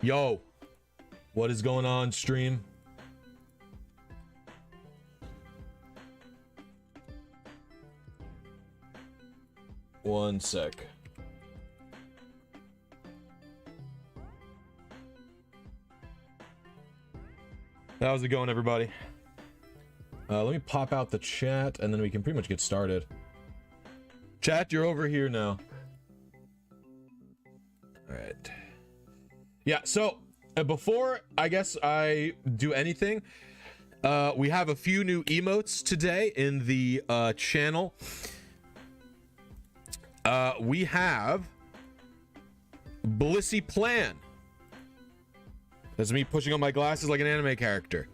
Yo, what is going on, stream? One sec. How's it going, everybody? Let me pop out the chat, and then we can pretty much get started. Chat, you're over here now. All right. Yeah, so before I guess I do anything, we have a few new emotes today in the channel. We have Blisy Plan. That's me pushing on my glasses like an anime character.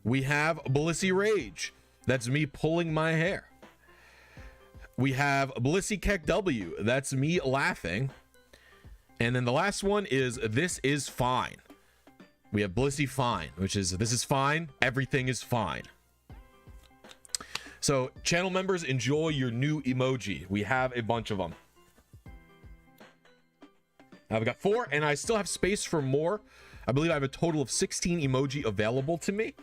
We have Blisy Rage. That's me pulling my hair. We have BlisyTV W. That's me laughing. And then the last one is This Is Fine. We have Blisy Fine, which is this is fine. Everything is fine. So channel members, enjoy your new emoji. We have a bunch of them. I've got 4, and I still have space for more. I believe I have a total of 16 emoji available to me.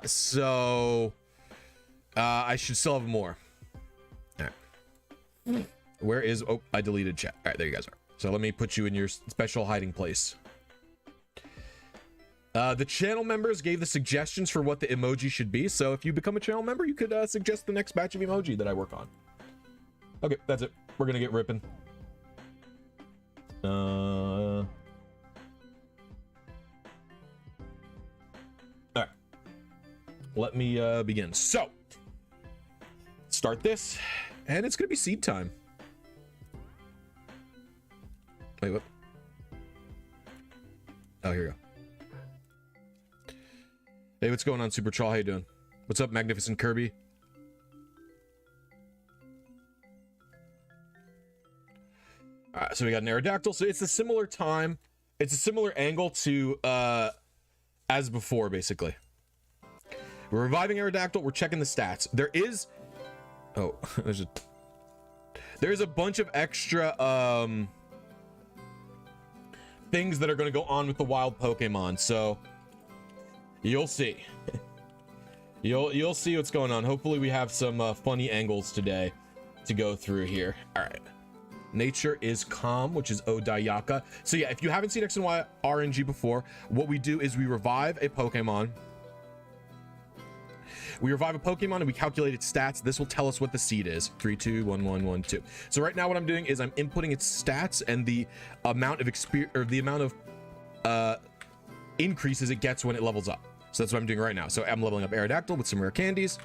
So I should still have more. All right. Where is... Oh, I deleted chat. All right, there you guys are. So let me put you in your special hiding place. The channel members gave the suggestions for what the emoji should be. So if you become a channel member, you could suggest the next batch of emoji that I work on. Okay, that's it. We're going to get ripping. All right. Let me begin. So, start this, and it's going to be seed time. Wait, what? Oh, here we go. Hey, what's going on, Super Troll? How you doing? What's up, Magnificent Kirby? All right, so we got an Aerodactyl. So it's a similar time. It's a similar angle to as before, basically. We're reviving Aerodactyl. We're checking the stats. There is... Oh, there's a bunch of extra things that are going to go on with the wild Pokemon. So you'll see. You'll see what's going on. Hopefully we have some funny angles today to go through here. All right. Nature is calm, which is Odayaka. So yeah, if you haven't seen X and Y RNG before, what we do is we revive a Pokemon. We revive a Pokemon and we calculate its stats. This will tell us what the seed is. 3, 2, 1, 1, 1, 2. So right now what I'm doing is I'm inputting its stats and the amount of experience, or the amount of increases it gets when it levels up. So that's what I'm doing right now. So I'm leveling up Aerodactyl with some rare candies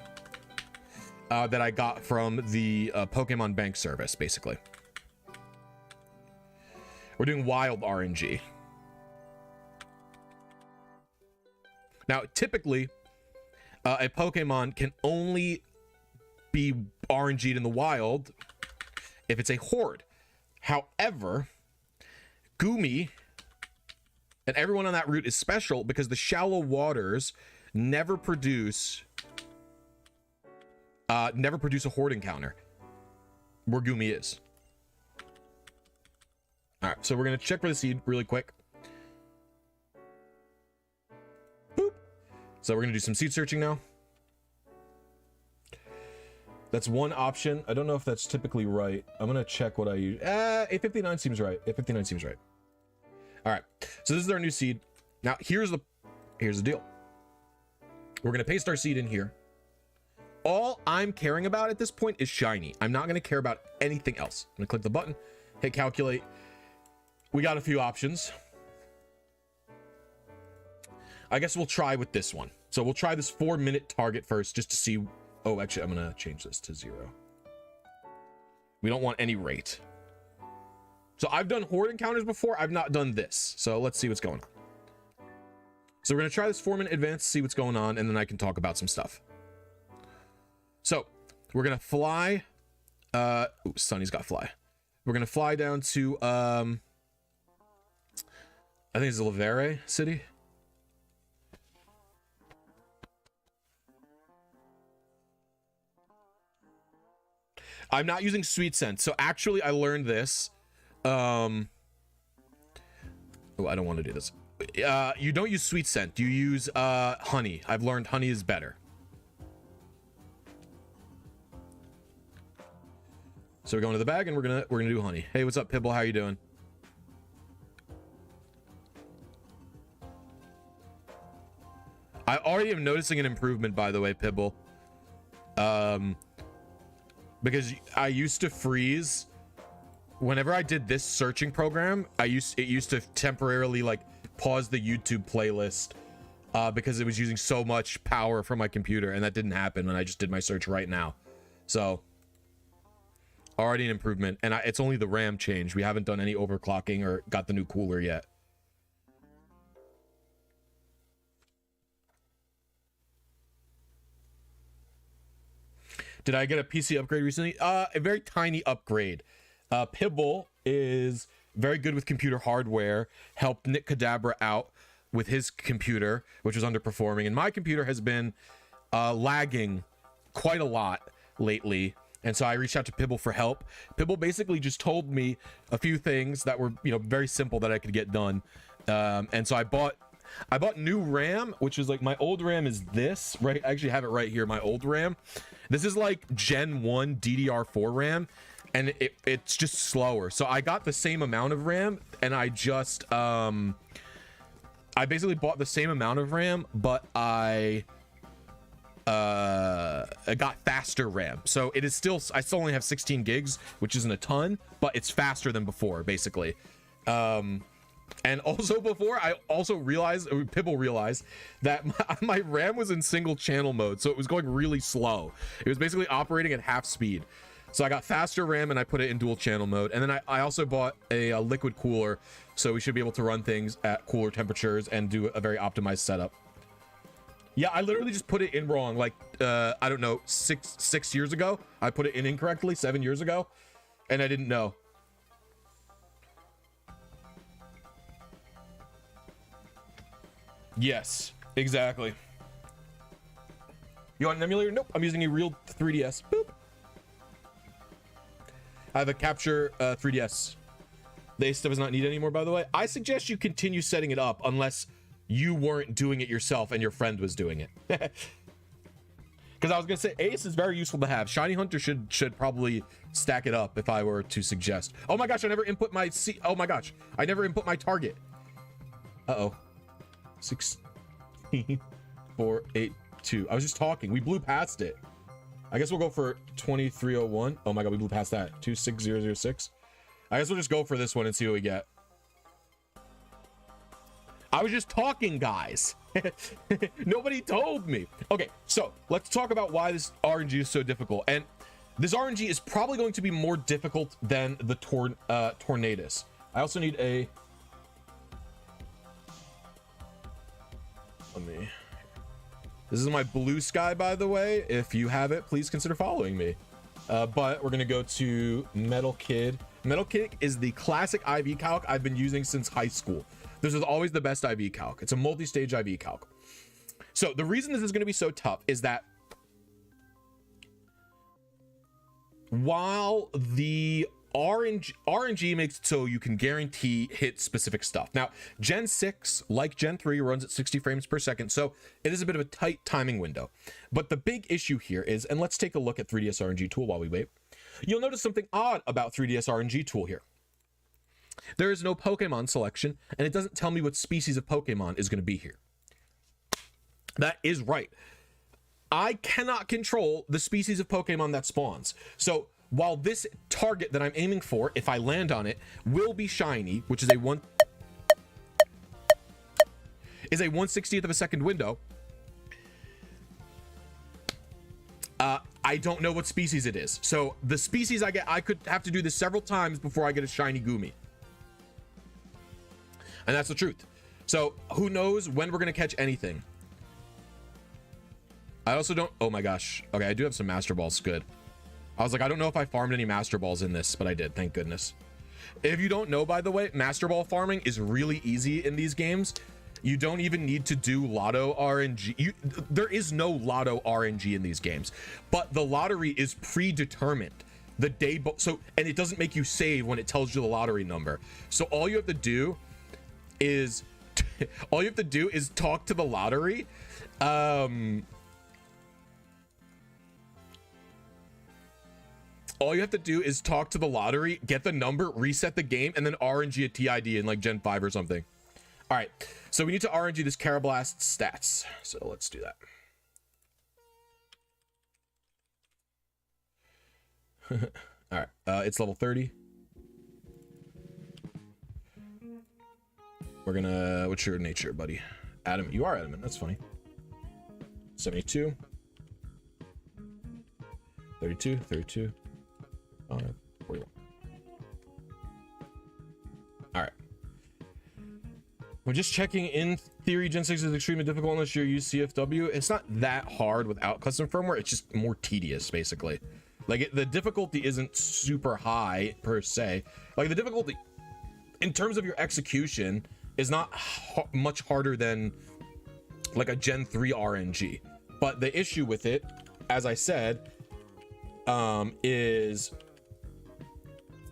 that I got from the Pokemon Bank service, basically. We're doing wild RNG. Now, typically, a Pokemon can only be RNG'd in the wild if it's a horde. However, Goomy and everyone on that route is special because the shallow waters never produce a horde encounter where Goomy is. All right, so we're gonna check for the seed really quick. Boop. So we're gonna do some seed searching now. That's one option. I don't know if that's typically right. I'm gonna check what I use. 859 seems right. 859 seems right. All right, so this is our new seed. Now here's the deal. We're gonna paste our seed in here. All I'm caring about at this point is shiny. I'm not gonna care about anything else. I'm gonna click the button, hit calculate. We got a few options. I guess we'll try with this one. So we'll try this 4-minute target first just to see. Oh, actually, I'm going to change this to 0. We don't want any rate. So I've done horde encounters before. I've not done this. So let's see what's going on. So we're going to try this 4-minute advance, see what's going on, and then I can talk about some stuff. So we're going to fly. Ooh, Sunny's got fly. We're going to fly down to... I think it's Lavere City. I'm not using Sweet Scent. So actually I learned this. Oh, I don't want to do this. You don't use sweet scent. You use honey. I've learned honey is better. So we're going to the bag and we're gonna do honey. Hey, what's up, Pibble? How you doing? I already am noticing an improvement, by the way, Pibble. Because I used to freeze whenever I did this searching program. It used to temporarily like pause the YouTube playlist because it was using so much power from my computer, and that didn't happen when I just did my search right now. So already an improvement, and it's only the RAM change. We haven't done any overclocking or got the new cooler yet. Did I get a PC upgrade recently? A very tiny upgrade. Pibble is very good with computer hardware, helped Nick Kadabra out with his computer, which was underperforming, and my computer has been lagging quite a lot lately, and so I reached out to Pibble for help. Pibble basically just told me a few things that were, you know, very simple that I could get done, and so I bought new RAM, which is like, my old RAM is this, right? I actually have it right here, my old RAM. This is like Gen 1 DDR4 RAM, and it's just slower. So I got the same amount of RAM, and I just I basically bought the same amount of RAM, but I got faster RAM. So it is still, I still only have 16 gigs, which isn't a ton, but it's faster than before, basically. And also before, I also realized, Pibble realized, that my RAM was in single channel mode, so it was going really slow. It was basically operating at half speed. So I got faster RAM and I put it in dual channel mode. And then I also bought a liquid cooler, so we should be able to run things at cooler temperatures and do a very optimized setup. Yeah, I literally just put it in wrong. Like, I don't know, six years ago, I put it in incorrectly, 7 years ago, and I didn't know. Yes, exactly. You want an emulator? Nope, I'm using a real 3DS. Boop. I have a capture 3DS. The Ace stuff is not needed anymore, by the way. I suggest you continue setting it up unless you weren't doing it yourself and your friend was doing it. Because I was gonna say Ace is very useful to have. Shiny Hunter should probably stack it up if I were to suggest. Oh my gosh, I never input my oh my gosh, I never input my target. Uh-oh. 16,482. I was just talking. We blew past it. I guess we'll go for 2301. Oh my god, we blew past that. 26006. I guess we'll just go for this one and see what we get. I was just talking, guys. Nobody told me. Okay, so let's talk about why this RNG is so difficult. And this RNG is probably going to be more difficult than the Tornadus. I also need a... This is my blue sky, by the way. If you have it, please consider following me. But we're gonna go to Metal Kid. Metal Kid is the classic IV calc I've been using since high school. This is always the best IV calc. It's a multi-stage IV calc. So the reason this is gonna be so tough is that while the RNG makes it so you can guarantee hit specific stuff. Now, Gen 6, like Gen 3, runs at 60 frames per second, so it is a bit of a tight timing window. But the big issue here is, and let's take a look at 3DS RNG Tool while we wait. You'll notice something odd about 3DS RNG Tool here. There is no Pokemon selection, and it doesn't tell me what species of Pokemon is going to be here. That is right. I cannot control the species of Pokemon that spawns. So while this target that I'm aiming for, if I land on it, will be shiny, which is a 1/60th of a second window, I don't know what species it is. So the species I get, I could have to do this several times before I get a shiny Goomy. And that's the truth. So who knows when we're going to catch anything. I also don't, oh my gosh. Okay, I do have some Master Balls, good. I was like, I don't know if I farmed any Master Balls in this, but I did, thank goodness. If you don't know, by the way, Master Ball farming is really easy in these games. You don't even need to do Lotto RNG. There is no Lotto RNG in these games, but the lottery is predetermined the day, and it doesn't make you save when it tells you the lottery number. So all you have to do is all you have to do is talk to the lottery. All you have to do is talk to the lottery, get the number, reset the game, and then RNG a TID in like Gen 5 or something. All right, so we need to RNG this Carablast stats. So let's do that. All right, it's level 30. We're gonna, what's your nature, buddy? Adamant, you are adamant, that's funny. 72. 32, 32. 41. All right. We're just checking. In theory, Gen 6 is extremely difficult unless you use CFW. It's not that hard without custom firmware. It's just more tedious, basically. Like, the difficulty isn't super high, per se. Like, the difficulty, in terms of your execution, is not much harder than, like, a Gen 3 RNG. But the issue with it, as I said, is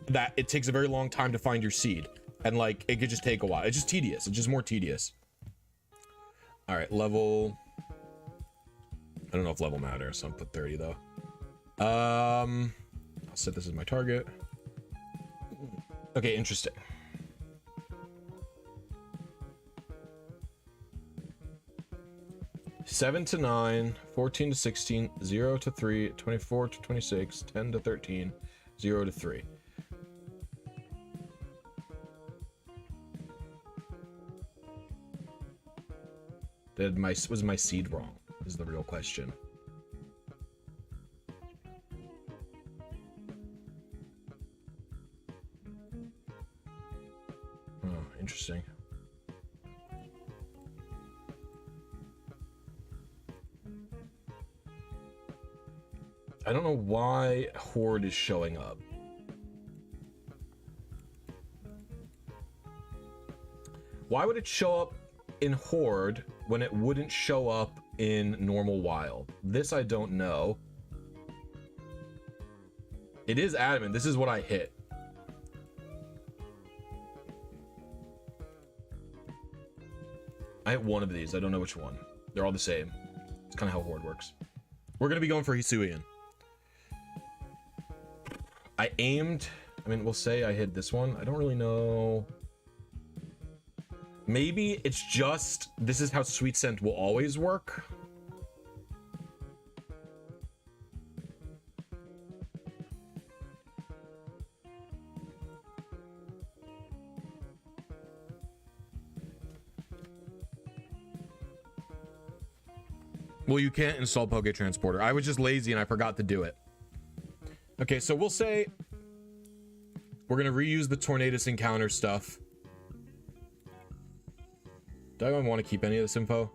that it takes a very long time to find your seed, and like it could just take a while. It's just tedious. It's just more tedious. All right, level, I don't know if level matters, so I'm put 30 though. I'll set this as my target. Okay, interesting. Seven to 9, 14 to 16, 0 to 3, 24 to 26, 10 to 13, 0 to 3. Was my seed wrong? Is the real question. Oh, interesting. I don't know why Horde is showing up. Why would it show up in Horde when it wouldn't show up in normal Wild? This I don't know. It is adamant. This is what I hit. I hit one of these. I don't know which one. They're all the same. It's kind of how Horde works. We're going to be going for Hisuian. I aimed, I mean, we'll say I hit this one. I don't really know. Maybe it's just, this is how Sweet Scent will always work. Well, you can't install Poke Transporter. I was just lazy and I forgot to do it. Okay, so we'll say we're gonna reuse the Tornadus encounter stuff. Do I even want to keep any of this info?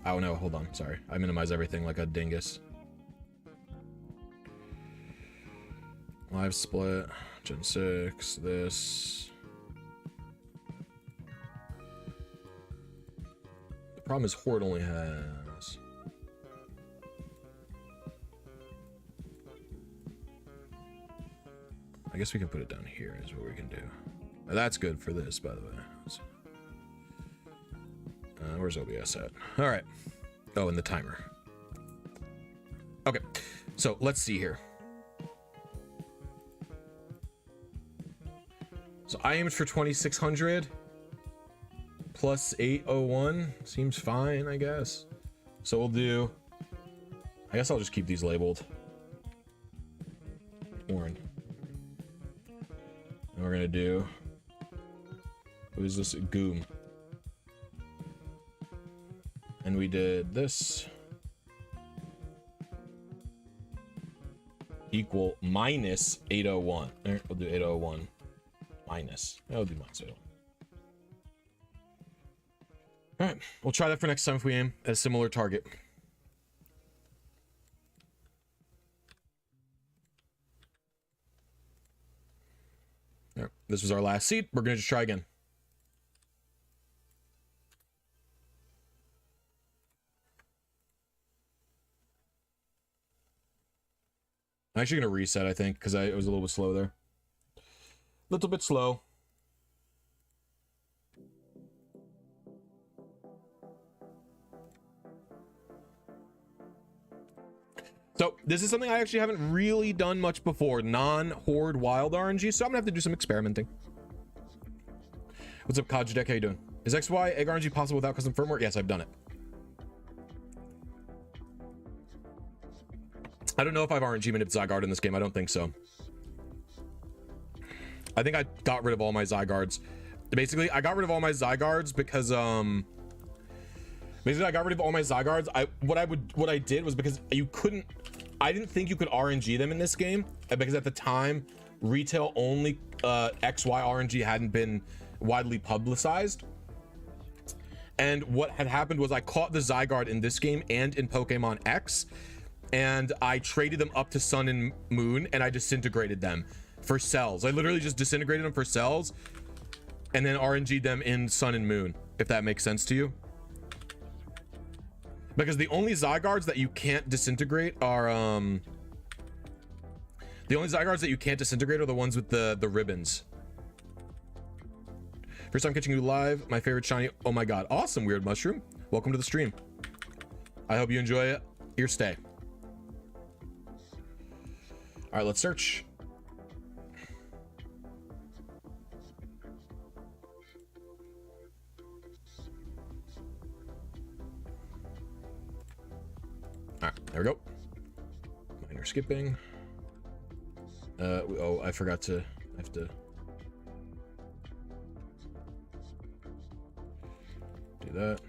Oh no, hold on, sorry. I minimize everything like a dingus. Live split, Gen 6, this. Problem is Horde only has I guess we can put it down here is what we can do. That's good for this, by the way. Where's OBS at? All right. Oh, and the timer. Okay, so let's see here. So I aimed for 2600 plus 801 seems fine, I guess. So we'll do, I guess I'll just keep these labeled Orin. And we're gonna do, what is this? Goom. And we did this equal minus 801. There, we'll do 801 minus. That'll do minus 801. All right, we'll try that for next time if we aim at a similar target. All right, this was our last seed. We're gonna just try again. I'm actually gonna reset, I think, because it was a little bit slow there. Little bit slow. So this is something I actually haven't really done much before, non-horde wild RNG, so I'm gonna have to do some experimenting. What's up, Kajdeck? How you doing? Is XY egg RNG possible without custom firmware? Yes, I've done it. I don't know if I have RNG manip Zygarde in this game. I don't think so. I think I got rid of all my Zygardes. Basically, I got rid of all my Zygardes because basically I got rid of all my Zygardes. What I did was because you couldn't, I didn't think you could RNG them in this game because at the time retail only XY RNG hadn't been widely publicized. And what had happened was I caught the Zygarde in this game and in Pokemon X, and I traded them up to Sun and Moon, and I disintegrated them for cells. I literally just disintegrated them for cells and then RNG'd them in Sun and Moon, if that makes sense to you. Because the only Zygardes that you can't disintegrate are the ones with the ribbons. First time catching you live. My favorite shiny. Oh my god, awesome, Weird Mushroom. Welcome to the stream. I hope you enjoy your stay. All right, let's search. All right, there we go. Minor skipping. Oh, I forgot to. I have to do that.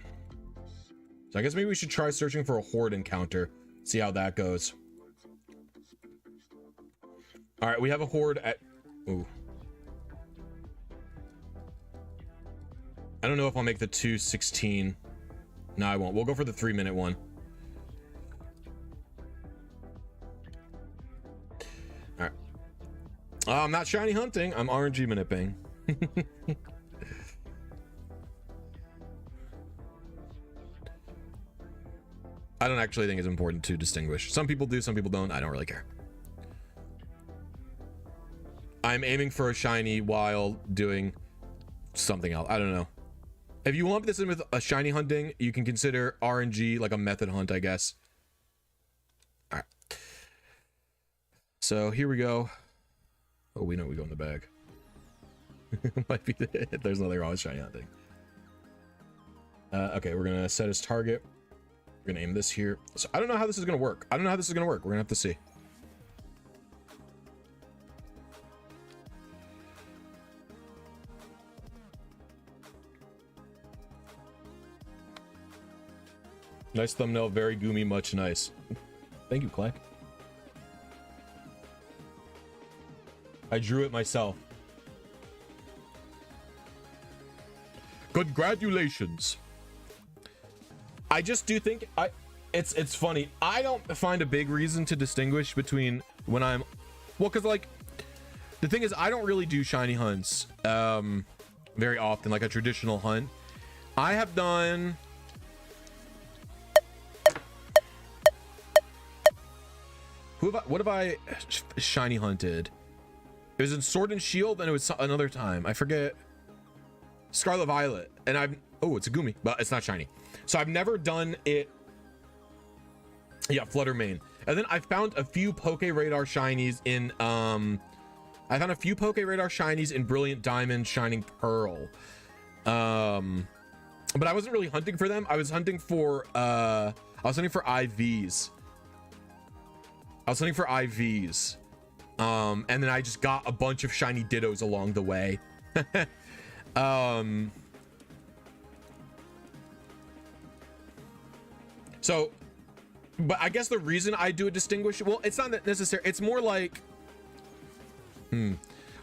So I guess maybe we should try searching for a horde encounter. See how that goes. All right, we have a horde at. Ooh. I don't know if I'll make the 2:16. No, I won't. We'll go for the 3-minute one. All right. I'm not shiny hunting. I'm RNG manipping. I don't actually think it's important to distinguish. Some people do, some people don't. I don't really care. I'm aiming for a shiny while doing something else. I don't know. If you lump this in with a shiny hunting, you can consider RNG like a method hunt, I guess. All right. So here we go. Oh, we know we go in the bag. Might be there's nothing wrong with shiny hunting. Okay, we're gonna set his target. We're gonna aim this here. So I don't know how this is gonna work. I don't know how this is gonna work. We're gonna have to see. Nice thumbnail, very goomy, much nice. Thank you, Clack. I drew it myself. Congratulations. I just do think it's funny. I don't find a big reason to distinguish between when I'm, well, because like the thing is I don't really do shiny hunts very often, like a traditional hunt. I have done what have I shiny hunted? It was in Sword and Shield, and it was another time. I forget. Scarlet Violet, and I've, oh, it's a goomy, but it's not shiny. So I've never done it. Yeah, Flutter Mane. And then I found a few Poke Radar shinies in Brilliant Diamond, Shining Pearl. But I wasn't really hunting for them. I was hunting for IVs. And then I just got a bunch of shiny Dittos along the way. So, but I guess the reason I do a distinguish, well, it's not necessary. It's more like,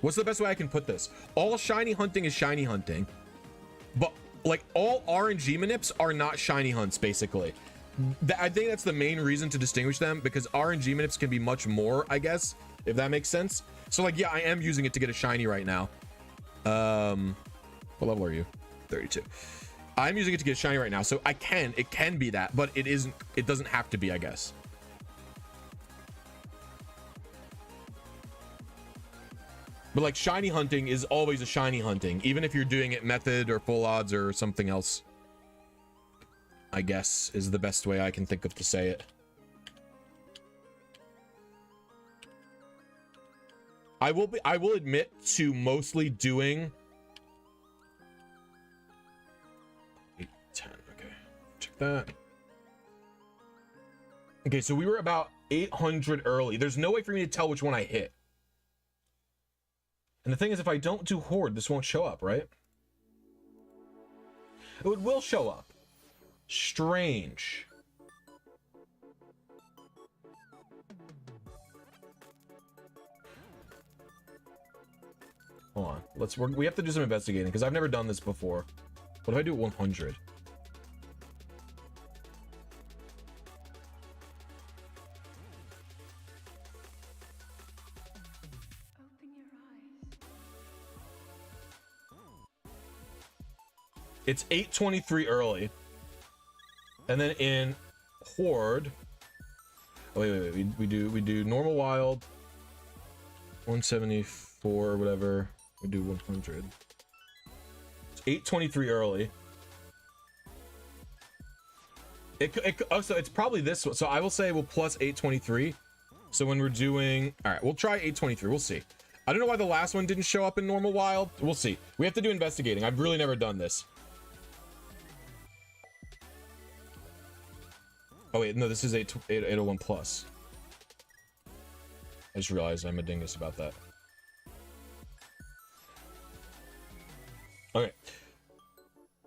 what's the best way I can put this? All shiny hunting is shiny hunting, but like all RNG manips are not shiny hunts, basically. I think that's the main reason to distinguish them, because RNG manips can be much more, I guess, if that makes sense. So like, yeah, I am using it to get a shiny right now. What level are you? 32. I'm using it to get a shiny right now, so it can be that, but it doesn't have to be, I guess. But like shiny hunting is always a shiny hunting, even if you're doing it method or full odds or something else, I guess is the best way I can think of to say it. I will admit to mostly doing 8, 10, okay. Check that. Okay, so we were about 800 early. There's no way for me to tell which one I hit. And the thing is, if I don't do horde, this won't show up, right? Oh, it will show up. Strange. Hold on. We have to do some investigating because I've never done this before. What if I do 100? It's 8:23 early. And then in horde, oh wait, we do normal wild 174 whatever. We do 100. It's 8:23 early. So it's probably this one. So I will say we'll plus 8:23. So when we're doing, all right, we'll try 8:23. We'll see. I don't know why the last one didn't show up in normal wild. We'll see. We have to do investigating. I've really never done this. Oh wait, no, this is 801 plus. I just realized I'm a dingus about that. Okay.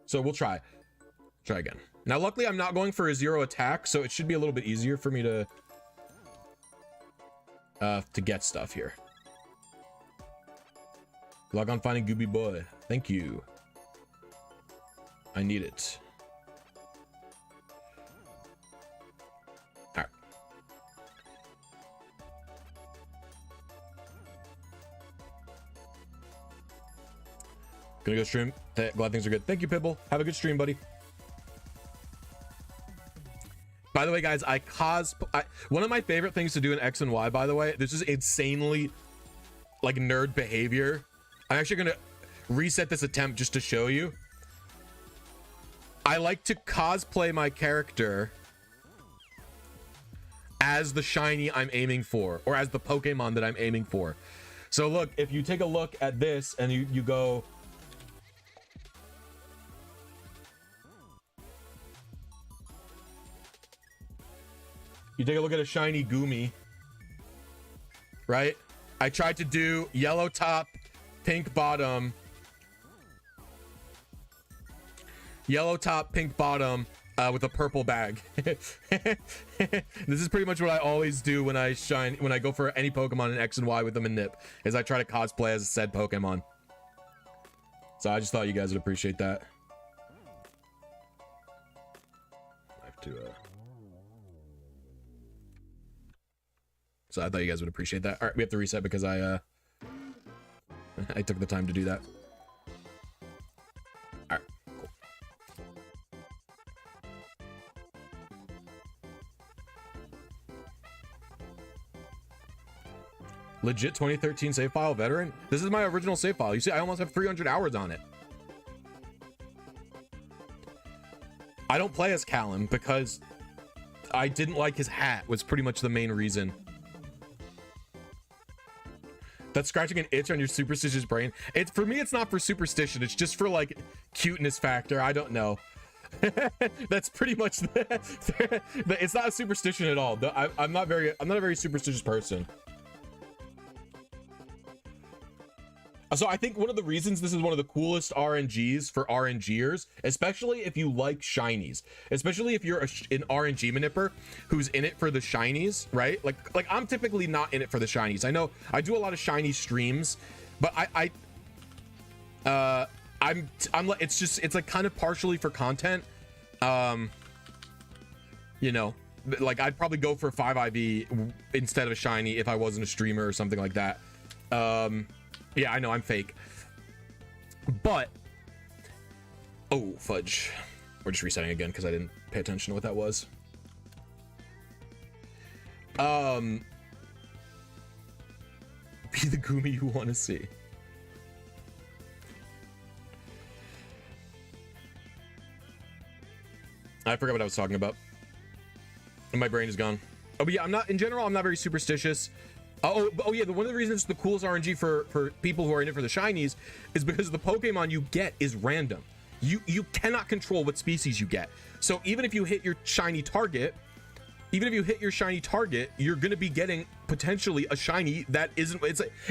So we'll try again. Now, luckily I'm not going for a 0 attack, so it should be a little bit easier for me to get stuff here. Good luck on finding Gooby Boy. Thank you. I need it. Gonna go stream. Glad things are good. Thank you, Pibble. Have a good stream, buddy. By the way, guys, one of my favorite things to do in X and Y, by the way, this is insanely like nerd behavior. I'm actually gonna reset this attempt just to show you. I like to cosplay my character as the shiny I'm aiming for, or as the Pokemon that I'm aiming for. So look, if you take a look at this and you go, you take a look at a shiny Goomy, right? I tried to do yellow top, pink bottom. Yellow top, pink bottom, with a purple bag. This is pretty much what I always do when I go for any Pokemon in X and Y with them in Nip, is I try to cosplay as said Pokemon. So I just thought you guys would appreciate that. I have to, So I thought you guys would appreciate that. All right, we have to reset because I took the time to do that. All right, cool. Legit 2013 save file veteran. This is my original save file. You see, I almost have 300 hours on it. I don't play as Callum because I didn't like his hat, was pretty much the main reason. That's scratching an itch on your superstitious brain. It's for me, it's not for superstition. It's just for like cuteness factor. I don't know. That's pretty much it's not a superstition at all. I'm not a very superstitious person. So I think one of the reasons this is one of the coolest RNGs for RNGers, especially if you like shinies, especially if you're an RNG manipper who's in it for the shinies, right? Like I'm typically not in it for the shinies. I know I do a lot of shiny streams, but it's like kind of partially for content. You know, like I'd probably go for 5IV instead of a shiny if I wasn't a streamer or something like that. Yeah, I know I'm fake, but oh fudge, we're just resetting again because I didn't pay attention to what that was. Be the goomy you want to see. I forgot what I was talking about. And my brain is gone. Oh, but yeah, I'm not, in general, I'm not very superstitious. Oh yeah, one of the reasons the coolest RNG for people who are in it for the shinies is because the Pokemon you get is random. You cannot control what species you get. So even if you hit your shiny target, you're gonna be getting potentially a shiny that isn't.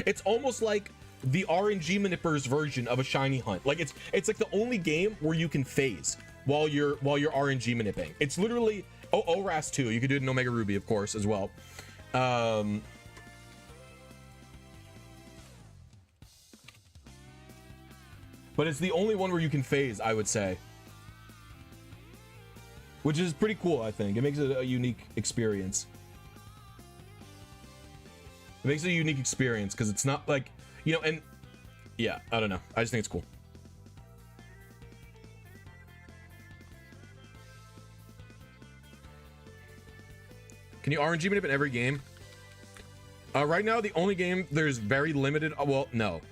It's almost like the RNG Manipper's version of a shiny hunt. Like it's like the only game where you can phase while you're RNG manipping. It's literally ORAS 2. You could do it in Omega Ruby, of course, as well. But it's the only one where you can phase, I would say. Which is pretty cool, I think. It makes it a unique experience. It makes it a unique experience because it's not like, you know, and yeah, I don't know. I just think it's cool. Can you RNG manip in every game? Right now, the only game there's very limited. Well, no.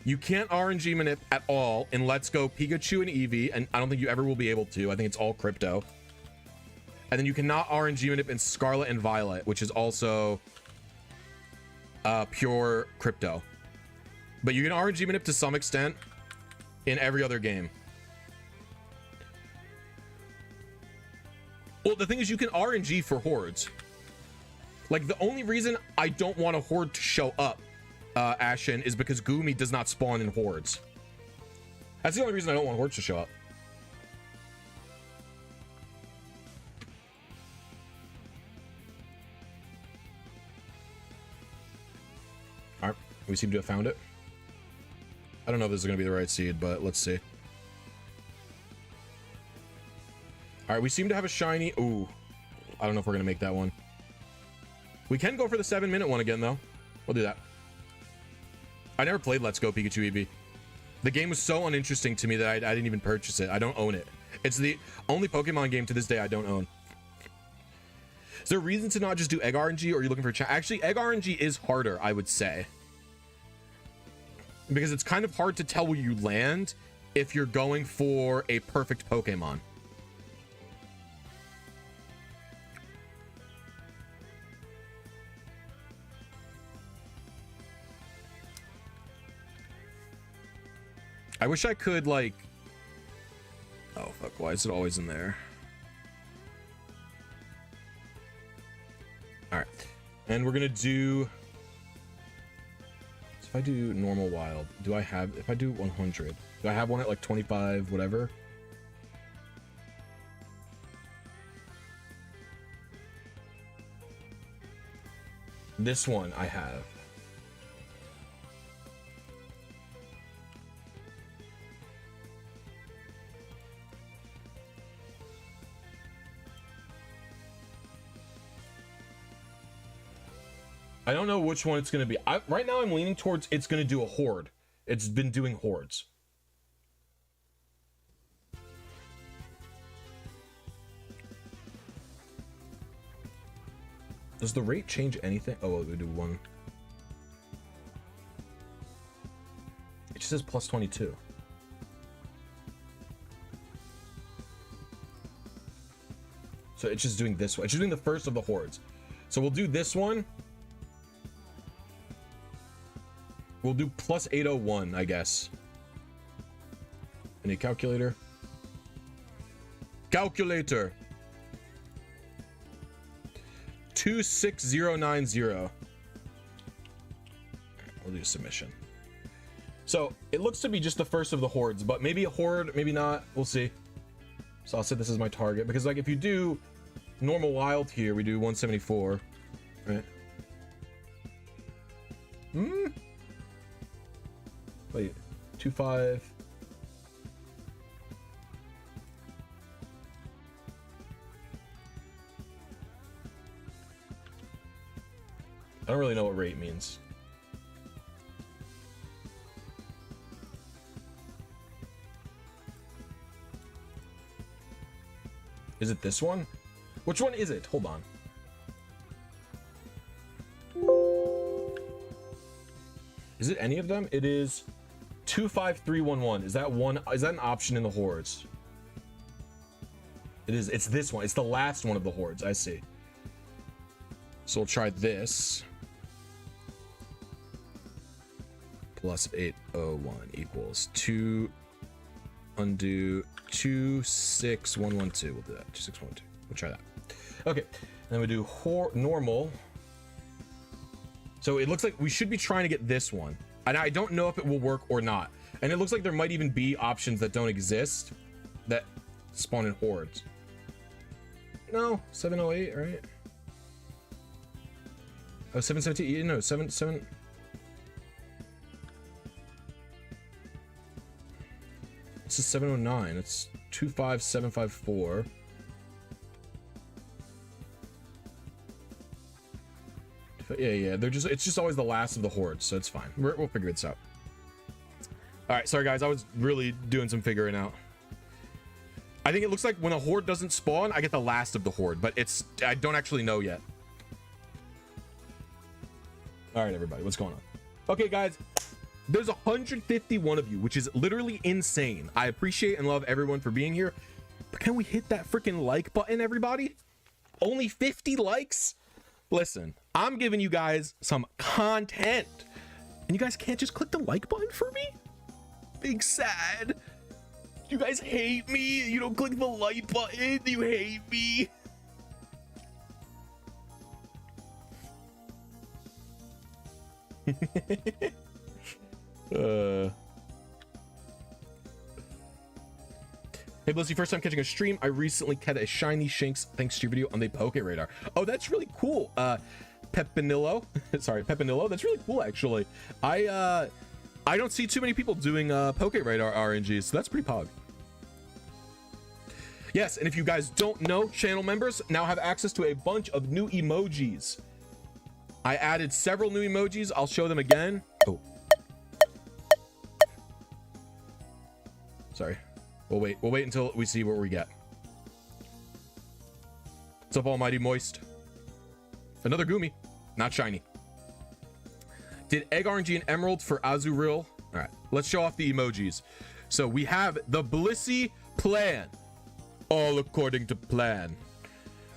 You can't RNG manip at all in Let's Go Pikachu and Eevee, and I don't think you ever will be able to. I think it's all crypto. And then you cannot RNG manip in Scarlet and Violet, which is also pure crypto. But you can RNG manip to some extent in every other game. Well, the thing is, you can RNG for hordes. Like, the only reason I don't want a horde to show up, Ashen, is because Goomy does not spawn in hordes. That's the only reason I don't want hordes to show up. All right, we seem to have found it. I don't know if this is going to be the right seed, but let's see. All right, we seem to have a shiny. Ooh, I don't know if we're going to make that one. We can go for the 7-minute one again, though. We'll do that. I never played Let's Go Pikachu Eevee. The game was so uninteresting to me that I didn't even purchase it. I don't own it. It's the only Pokemon game to this day I don't own. Is there a reason to not just do egg RNG, or are you looking for a Actually, egg RNG is harder, I would say. Because it's kind of hard to tell where you land if you're going for a perfect Pokemon. I wish I could, like... Oh, fuck. Why is it always in there? Alright. And we're gonna do... So if I do normal wild, do I have... If I do 100, do I have one at, like, 25, whatever? This one I have. I don't know which one it's going to be. Right now I'm leaning towards it's going to do a horde. It's been doing hordes. Does the rate change anything? Oh, we do one. It just says plus 22. So it's just doing this one. It's just doing the first of the hordes. So we'll do this one. We'll do plus 801, I guess. Any calculator? Calculator. 26090. We'll do a submission. So it looks to be just the first of the hordes, but maybe a horde, maybe not. We'll see. So I'll say this is my target because, like, if you do normal wild here, we do 174, right? Wait, 25. I don't really know what rate means. Is it this one? Which one is it? Hold on. Is it any of them? It is 25311. Is that one? Is that an option in the hordes? It is. It's this one. It's the last one of the hordes. I see. So we'll try this. Plus 801 equals 2 undo 26112. We'll do that. 2612. We'll try that. Okay. Then we do normal. So it looks like we should be trying to get this one. And I don't know if it will work or not. And it looks like there might even be options that don't exist that spawn in hordes. No, 708, right? Oh, 717, no, 7. This is 709. It's 25754. Yeah, they're just, it's just always the last of the hordes, so it's fine. We'll figure this out. All right, sorry guys, I was really doing some figuring out. I think it looks like when a horde doesn't spawn, I get the last of the horde, but I don't actually know yet. All right, everybody, what's going on? Okay, guys, there's 151 of you, which is literally insane. I appreciate and love everyone for being here, but can we hit that freaking like button, everybody? Only 50 likes? Listen, I'm giving you guys some content, and you guys can't just click the like button for me? Big sad. You guys hate me. You don't click the like button. You hate me. Hey Blisy, first time catching a stream. I recently caught a shiny Shanks thanks to your video on the Poke Radar. Oh, that's really cool. Pepinillo. Sorry, Pepinillo. That's really cool, actually. I don't see too many people doing Poke Radar RNG, so that's pretty pog. Yes, and if you guys don't know, channel members now have access to a bunch of new emojis. I added several new emojis. I'll show them again. Oh. Sorry. We'll wait until we see what we get. What's up, Almighty Moist? Another Goomy. Not shiny. Did Egg RNG and Emerald for Azuril. All right, let's show off the emojis. So we have the Blisy plan. All according to plan.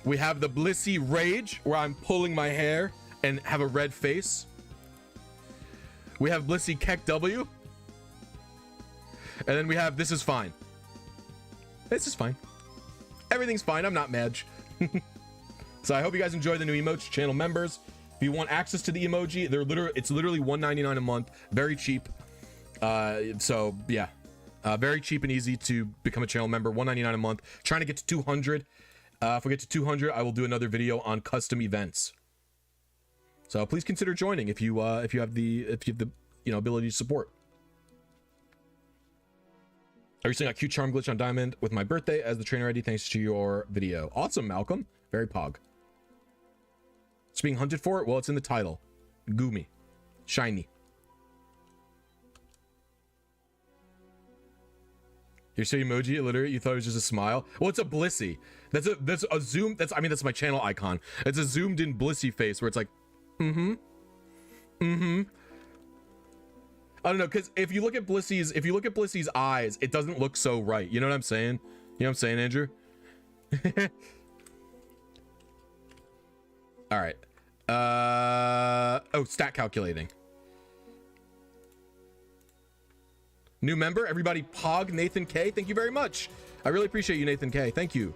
We have the Blisy Rage, where I'm pulling my hair and have a red face. We have BlisyTV W. And then we have This Is Fine. This is fine. Everything's fine. I'm not mad. So I hope you guys enjoy the new emotes, channel members. If you want access to the emoji, it's literally $1.99 a month. Very cheap. So yeah, very cheap and easy to become a channel member. $1.99 a month. Trying to get to 200. If we get to 200, I will do another video on custom events. So please consider joining if you have the ability to support. I recently got cute charm glitch on Diamond with my birthday as the trainer ID thanks to your video. Awesome, Malcolm. Very pog. It's being hunted for it? Well, it's in the title. Goomy. Shiny. Your say emoji, illiterate, you thought it was just a smile? Well, it's a Blisy. That's a zoom. That's my channel icon. It's a zoomed in Blisy face where it's like, I don't know, because if you look at Blissy's eyes, it doesn't look so right. You know what I'm saying? You know what I'm saying, Andrew? All right. Oh, stat calculating. New member, everybody. Pog Nathan K. Thank you very much. I really appreciate you, Nathan K. Thank you.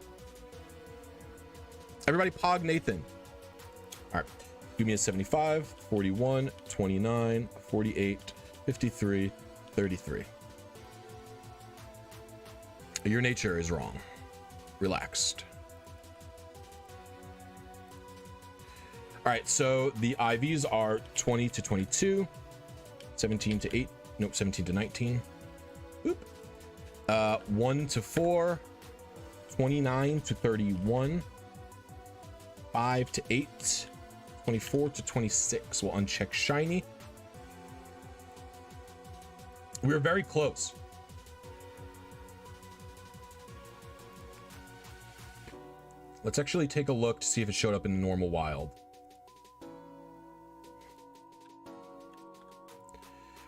Everybody, Pog Nathan. All right. Give me a 75, 41, 29, 48. 53, 33. Your nature is wrong. Relaxed. All right, so the IVs are 20 to 22, 17 to 8, nope, 17 to 19. Oop. 1 to 4, 29 to 31, 5 to 8, 24 to 26. We'll uncheck shiny. We were very close. Let's actually take a look to see if it showed up in the normal wild.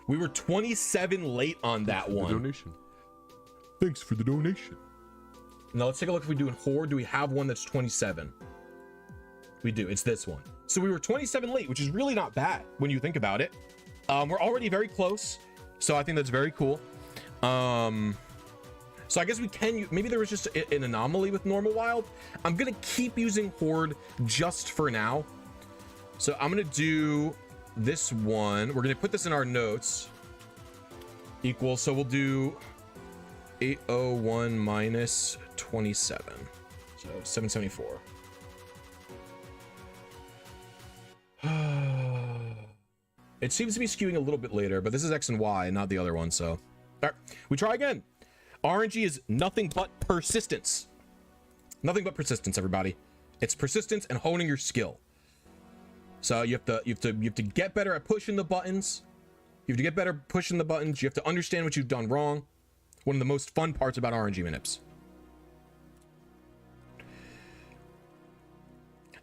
We were 27 late on that one. Donation. Thanks for the donation. Now let's take a look if we do in Horde. Do we have one that's 27? We do. It's this one. So we were 27 late, which is really not bad when you think about it. We're already very close, so I think that's very cool. So I guess we can, maybe there was just an anomaly with normal wild. I'm gonna keep using Horde just for now. So I'm gonna do this one. We're gonna put this in our notes. Equal, so we'll do 801 minus 27. So 774. It seems to be skewing a little bit later, but this is X and Y, not the other one, so. All right, we try again. RNG is nothing but persistence. Nothing but persistence, everybody. It's persistence and honing your skill. So you have to get better at pushing the buttons. You have to get better pushing the buttons. You have to understand what you've done wrong. One of the most fun parts about RNG Minips.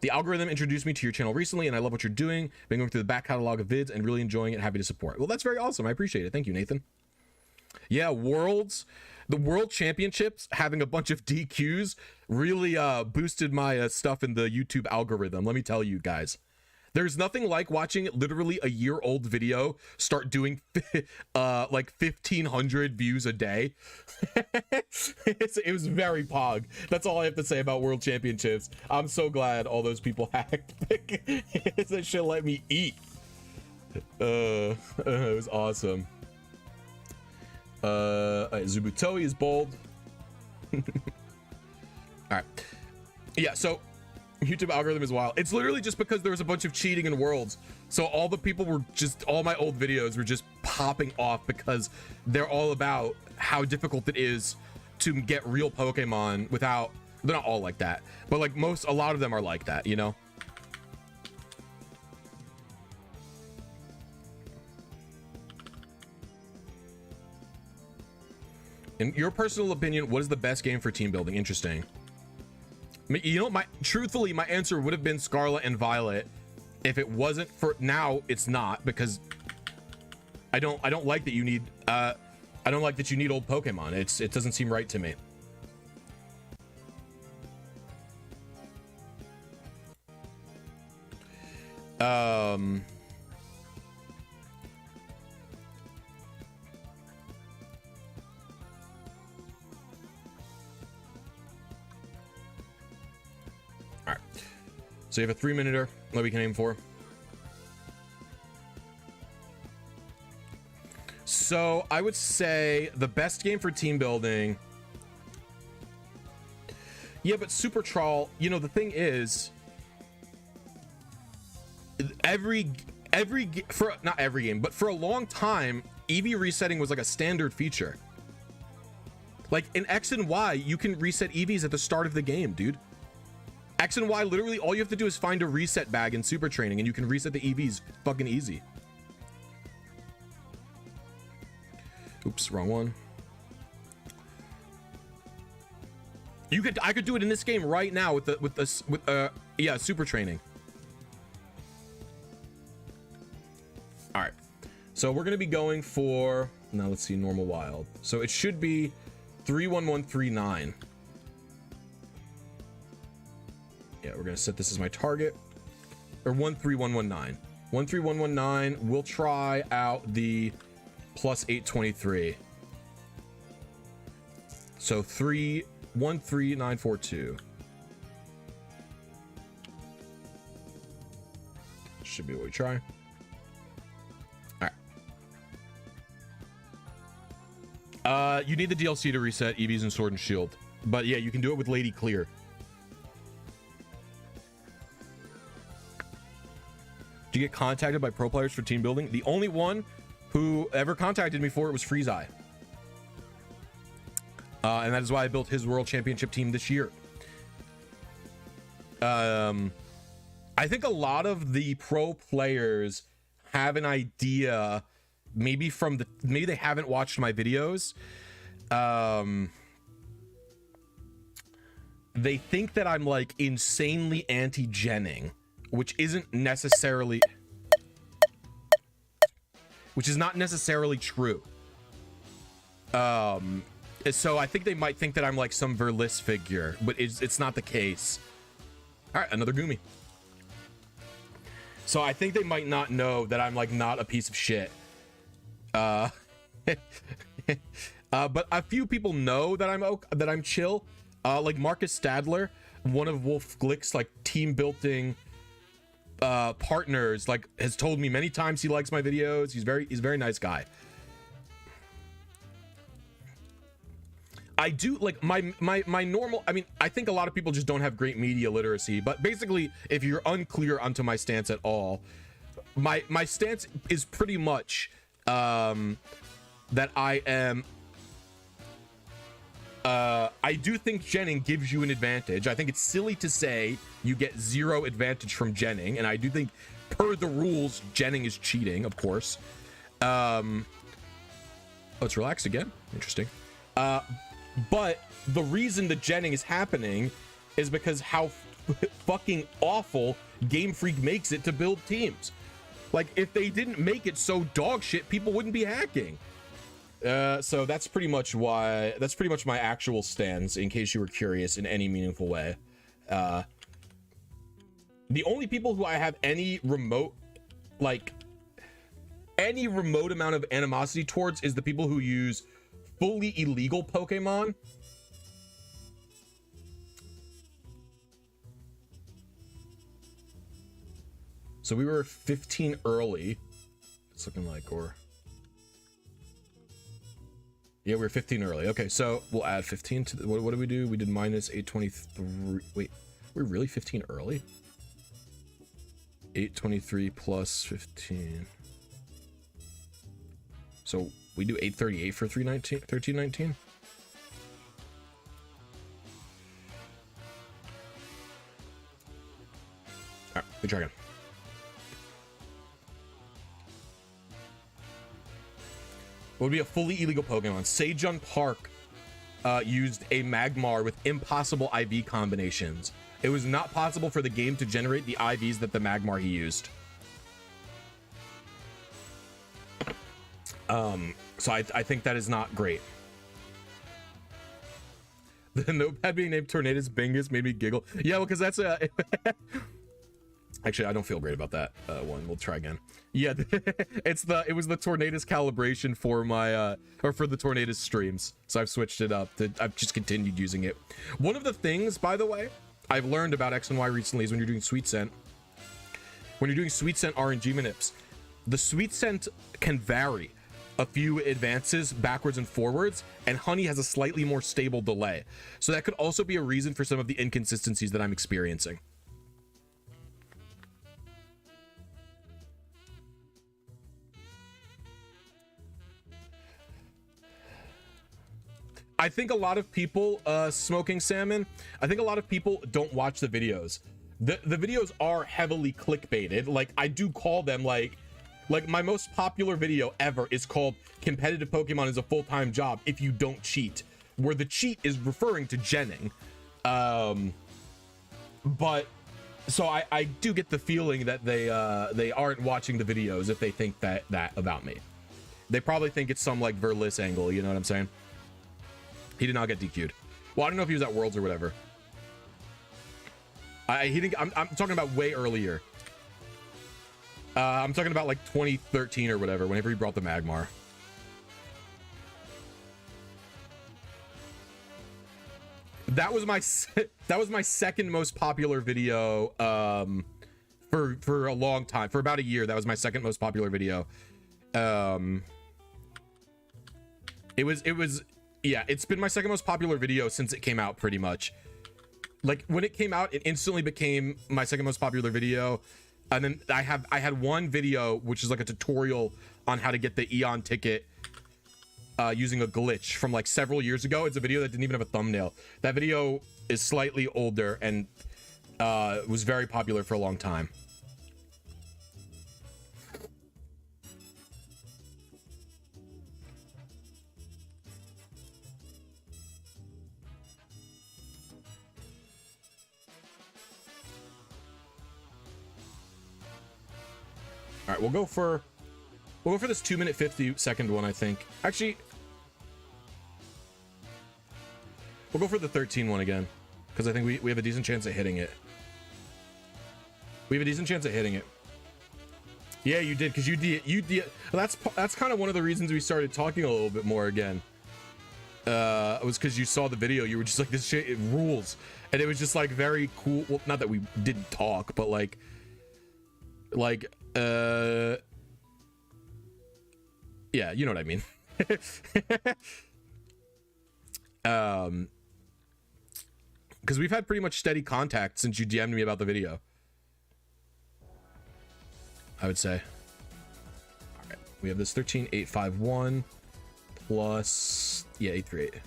The algorithm introduced me to your channel recently, and I love what you're doing. Been going through the back catalog of vids and really enjoying it. Happy to support. Well, that's very awesome. I appreciate it. Thank you, Nathan. Yeah, the World Championships having a bunch of DQs really boosted my stuff in the YouTube algorithm. Let me tell you guys. There's nothing like watching literally a year-old video start doing like 1,500 views a day. It was very pog. That's all I have to say about World Championships. I'm so glad all those people hacked. That shit let me eat. It was awesome. Zubutoi is bold. All right. Yeah, so YouTube algorithm is wild. It's literally just because there was a bunch of cheating in Worlds. So all the people were just, all my old videos were just popping off because they're all about how difficult it is to get real Pokemon without, they're not all like that, but like a lot of them are like that, you know? In your personal opinion, what is the best game for team building? Interesting. You know, truthfully, my answer would have been Scarlet and Violet. If it wasn't for, now it's not, because I don't like that you need I don't like that you need old Pokemon. It doesn't seem right to me. So you have a 3-minuter that we can aim for. So I would say the best game for team building. Yeah, but Super Trawl, you know, the thing is, not every game, but for a long time, EV resetting was like a standard feature. Like in X and Y, you can reset EVs at the start of the game, dude. X and Y, literally all you have to do is find a reset bag in Super Training and you can reset the EVs fucking easy. Oops, wrong one. I could do it in this game right now with yeah, Super Training. All right. So we're going to be going for, now let's see, normal wild. So it should be 31139. Yeah, we're gonna set this as my target, or 13119. 13119. We'll try out the plus 823. So 313942 should be what we try. All right. You need the DLC to reset EVs and Sword and Shield, but yeah, you can do it with Lady Clear. Do you get contacted by pro players for team building? The only one who ever contacted me for it was Freeze Eye. And that is why I built his World Championship team this year. I think a lot of the pro players have an idea, maybe they haven't watched my videos. They think that I'm like insanely anti-genning, which isn't necessarily which is not necessarily true. So I think they might think that I'm like some Verlis figure, but it's not the case. All right, another Goomy. So I think they might not know that I'm like not a piece of shit. But a few people know that I'm chill. Like Marcus Stadler, one of Wolf Glick's like team building partners, like has told me many times he likes my videos. He's a very nice guy. I do like my normal, I mean, I think a lot of people just don't have great media literacy, but basically if you're unclear onto my stance at all, my stance is pretty much that I am I do think genning gives you an advantage. I think it's silly to say you get 0 advantage from genning, and I do think per the rules genning is cheating, of course. Oh, it's relaxed again. Interesting. But the reason the genning is happening is because how fucking awful Game Freak makes it to build teams. Like, if they didn't make it so dog shit, people wouldn't be hacking. So that's pretty much why, that's pretty much my actual stance, in case you were curious in any meaningful way. The only people who I have any remote amount of animosity towards is the people who use fully illegal Pokemon. So we were 15 early. It's looking like, or yeah, we were 15 early. Okay, so we'll add 15 to the, what did we do? We did minus 823. Wait, we're really 15 early? 823 plus 15. So we do 838 for 1319. All right, we try again. What would be a fully illegal Pokemon? Sejun Park used a Magmar with impossible IV combinations. It was not possible for the game to generate the IVs that the Magmar he used. So I think that is not great. The notepad being named Tornadus Bingus made me giggle. Yeah, well, because that's a... Actually, I don't feel great about that one. We'll try again. Yeah, it was the Tornadus calibration for my or for the Tornadus streams. So I've switched it up. I've just continued using it. One of the things, by the way, I've learned about X and Y recently is when you're doing sweet scent. When you're doing sweet scent RNG manips, the sweet scent can vary a few advances backwards and forwards, and honey has a slightly more stable delay. So that could also be a reason for some of the inconsistencies that I'm experiencing. I think a lot of people smoking salmon, I think a lot of people don't watch the videos. The videos are heavily clickbaited. Like, I do call them like my most popular video ever is called Competitive Pokemon is a Full-Time Job If You Don't Cheat, where the cheat is referring to genning. But so I do get the feeling that they aren't watching the videos if they think that about me. They probably think it's some like Verlis angle, you know what I'm saying? He did not get DQ'd. Well, I don't know if he was at Worlds or whatever. He didn't. I'm talking about way earlier. I'm talking about like 2013 or whatever, whenever he brought the Magmar. That was my second most popular video for a long time. For about a year, that was my second most popular video. It was yeah, it's been my second most popular video since it came out, pretty much. Like, when it came out, it instantly became my second most popular video. And then I had one video, which is like a tutorial on how to get the Eon ticket using a glitch from like several years ago. It's a video that didn't even have a thumbnail. That video is slightly older and was very popular for a long time. All right, we'll go for We'll go for this 2-minute 50-second one, I think. Actually, we'll go for the 13 one again, because I think we have a decent chance of hitting it. We have a decent chance of hitting it. Yeah, you did, because you did. That's kind of one of the reasons we started talking a little bit more again. It was because you saw the video. You were just like, this shit, it rules. And it was just like very cool. Well, not that we didn't talk, but like yeah, you know what I mean. Because we've had pretty much steady contact since you DM'd me about the video, I would say. All right, we have this 13851 plus, yeah, 838.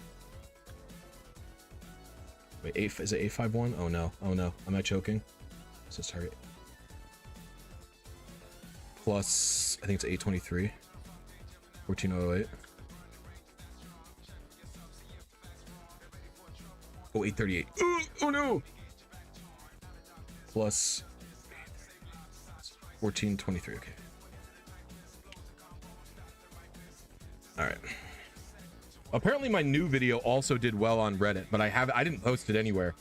Wait, is it 851? Oh no, am I choking? Is this target? Plus, I think it's 823. 14008. Oh, 838. Oh no! Plus 1423. Okay. All right. Apparently my new video also did well on Reddit, but I didn't post it anywhere.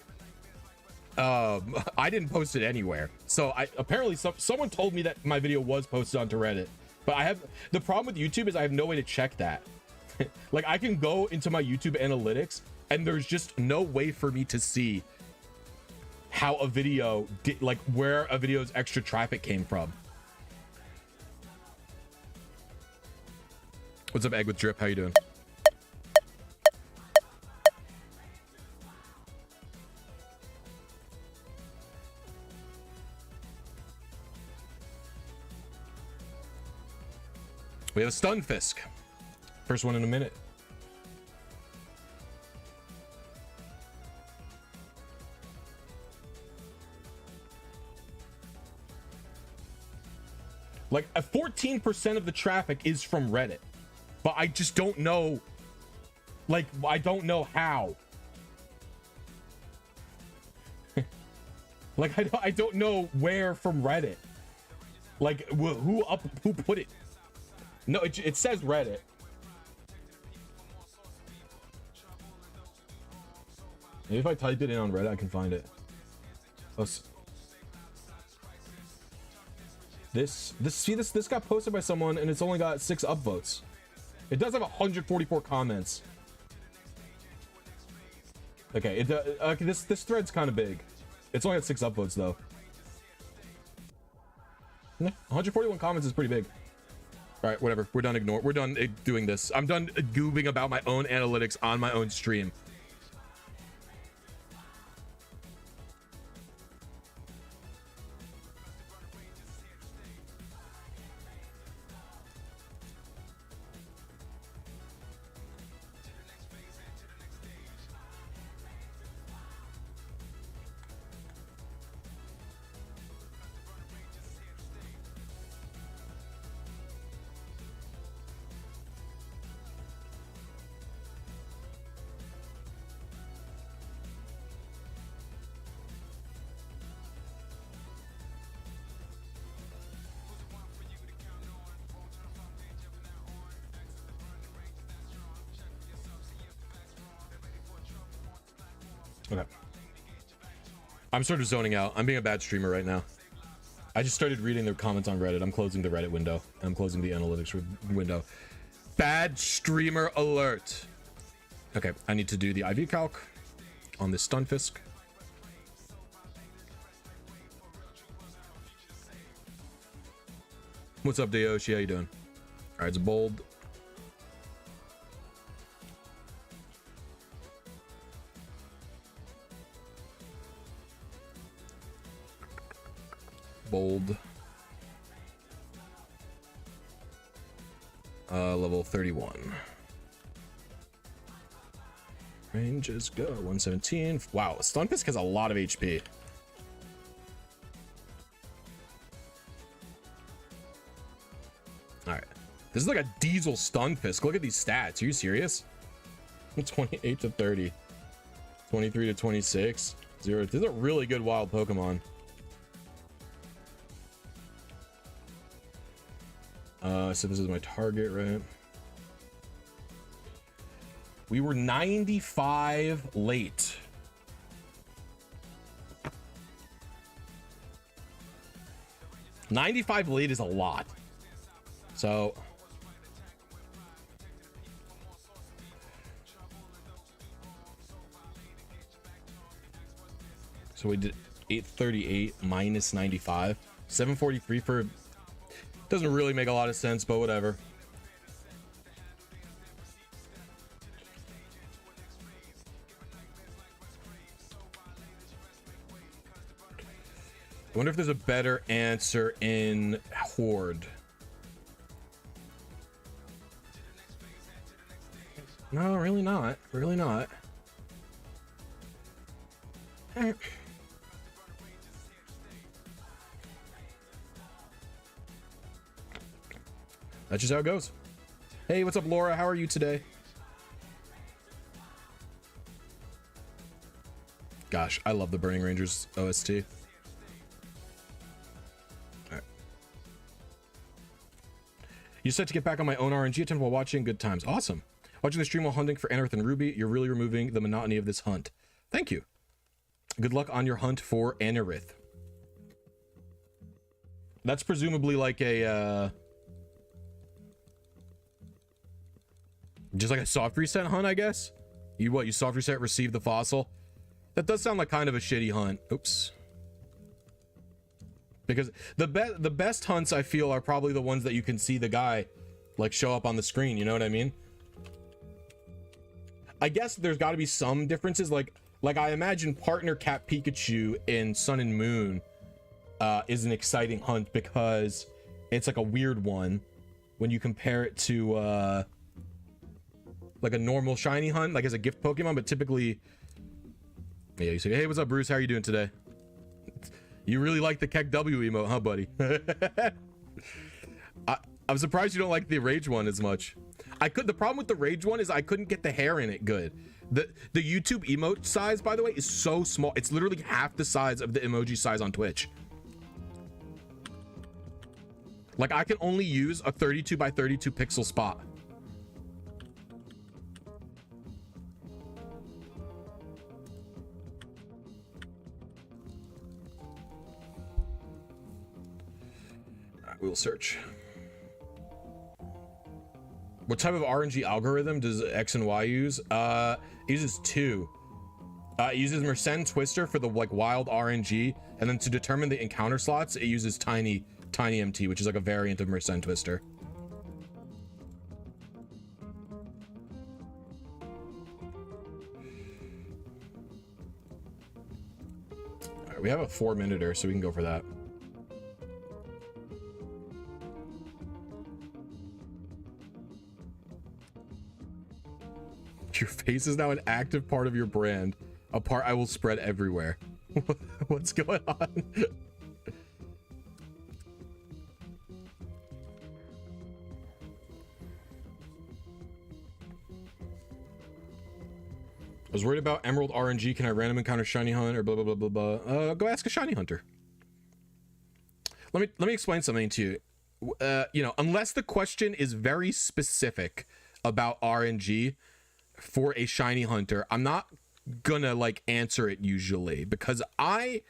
I didn't post it anywhere. So apparently someone told me that my video was posted onto Reddit, but the problem with YouTube is I have no way to check that. Like, I can go into my YouTube analytics and there's just no way for me to see how a video did, like where a video's extra traffic came from. What's up, Egg with Drip? How you doing? We have a Stunfisk. First one in a minute. Like, 14% of the traffic is from Reddit, but I just don't know. Like, I don't know how. Like, I don't know where from Reddit. Like, who put it? No, it says Reddit. Maybe if I type it in on Reddit, I can find it. Oh, this got posted by someone and it's only got 6 upvotes. It does have 144 comments. Okay, okay, this thread's kind of big. It's only got 6 upvotes though. 141 comments is pretty big. All right, whatever. We're done. We're done doing this. I'm done goobing about my own analytics on my own stream. Okay. I'm sort of zoning out. I'm being a bad streamer right now. I just started reading the comments on Reddit. I'm closing the Reddit window. I'm closing the analytics window. Bad streamer alert. Okay, I need to do the IV calc on this Stunfisk. What's up, Dayoshi? How you doing? All right, it's bold. Bold. Level 31. Ranges go 117. Wow, Stunfisk has a lot of HP. All right, this is like a diesel Stunfisk. Look at these stats. Are you serious? 28 to 30, 23 to 26, 0. This is a really good wild Pokemon. So this is my target, right? We were 95 late. $95 late is a lot. So we did 838 minus 95. 743 for, doesn't really make a lot of sense, but whatever. I wonder if there's a better answer in Horde. No, really not. Really not. That's just how it goes. Hey, what's up, Laura? How are you today? Gosh, I love the Burning Rangers OST. You said to get back on my own RNG attempt while watching. Good times. Awesome. Watching the stream while hunting for Anorith and Ruby. You're really removing the monotony of this hunt. Thank you. Good luck on your hunt for Anorith. That's presumably like a just like a soft reset hunt, I guess. You soft reset, receive the fossil. That does sound like kind of a shitty hunt. Oops. Because the best hunts, I feel, are probably the ones that you can see the guy like show up on the screen, you know what I mean? I guess there's got to be some differences, like I imagine partner Cat Pikachu in Sun and Moon is an exciting hunt because it's like a weird one when you compare it to like a normal shiny hunt, like as a gift Pokemon. But typically, yeah, you say, hey, what's up, Bruce? How are you doing today? You really like the Keck W emote, huh, buddy? I'm surprised you don't like the Rage one as much. The problem with the Rage one is I couldn't get the hair in it good. The YouTube emote size, by the way, is so small. It's literally half the size of the emoji size on Twitch. Like, I can only use a 32 by 32 pixel spot. We'll search. What type of RNG algorithm does X and Y use? It uses two. It uses Mersenne Twister for the like wild RNG, and then to determine the encounter slots, it uses Tiny MT, which is like a variant of Mersenne Twister. All right, we have a 4-minute, so we can go for that. Your face is now an active part of your brand, a part I will spread everywhere. What's going on? I was worried about Emerald RNG. Can I random encounter shiny hunt or blah blah blah blah blah? Go ask a shiny hunter. Let me explain something to you. You know, unless the question is very specific about RNG for a shiny hunter, I'm not gonna like answer it usually, because I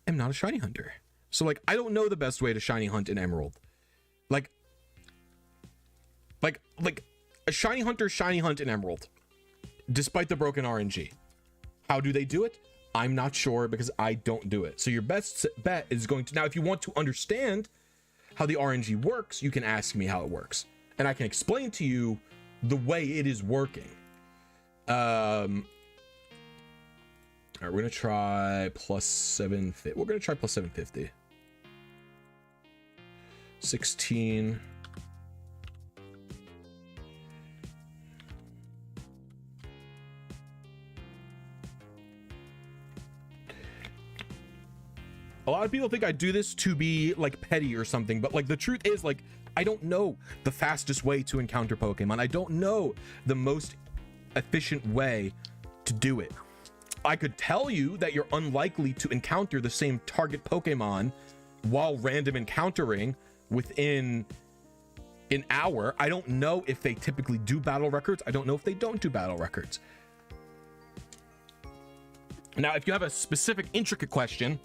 am not a shiny hunter. So like, I don't know the best way to shiny hunt in Emerald. Like a shiny hunter shiny hunt in Emerald, despite the broken RNG. How do they do it? I'm not sure, because I don't do it. So your best bet is going to, now if you want to understand how the RNG works, you can ask me how it works, and I can explain to you the way it is working. All right, we're gonna try plus 750. We're gonna try plus 750. 16. A lot of people think I do this to be like petty or something, but like the truth is, like, I don't know the fastest way to encounter Pokemon. I don't know the most efficient way to do it. I could tell you that you're unlikely to encounter the same target Pokemon while random encountering within an hour. I don't know if they typically do battle records. I don't know if they don't do battle records. Now, if you have a specific intricate question,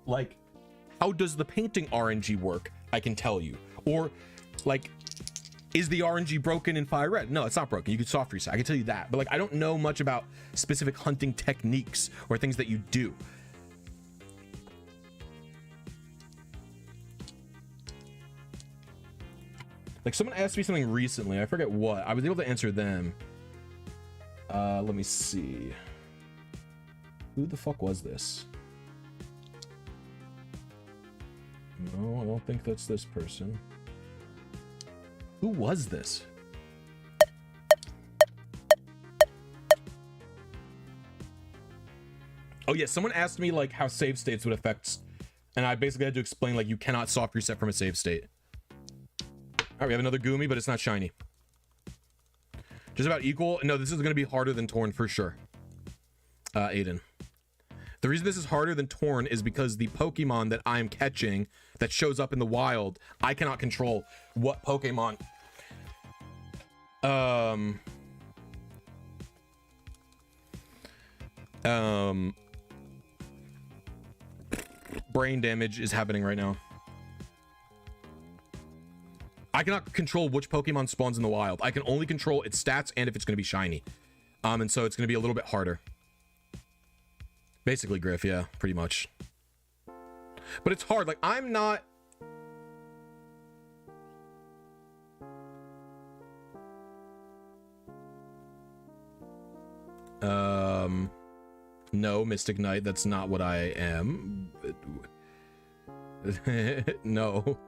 like how does the painting RNG work, I can tell you. Or like, is the RNG broken in Fire Red? No, it's not broken. You can soft reset. I can tell you that. But like, I don't know much about specific hunting techniques or things that you do. Like someone asked me something recently. I forget what. I was able to answer them. Let me see. Who the fuck was this? No, I don't think that's this person. Who was this? Oh yeah, someone asked me like how save states would affect, and I basically had to explain like you cannot soft reset from a save state. All right, we have another Goomy, but it's not shiny. Just about equal. No, this is going to be harder than Torn for sure. Aiden. The reason this is harder than Torn is because the Pokemon that I'm catching that shows up in the wild, I cannot control what Pokemon brain damage is happening right now. I cannot control which Pokemon spawns in the wild. I can only control its stats and if it's going to be shiny. And so it's going to be a little bit harder. Basically, Griff, yeah, pretty much. But it's hard. Like, I'm not... No, Mystic Knight, that's not what I am. No.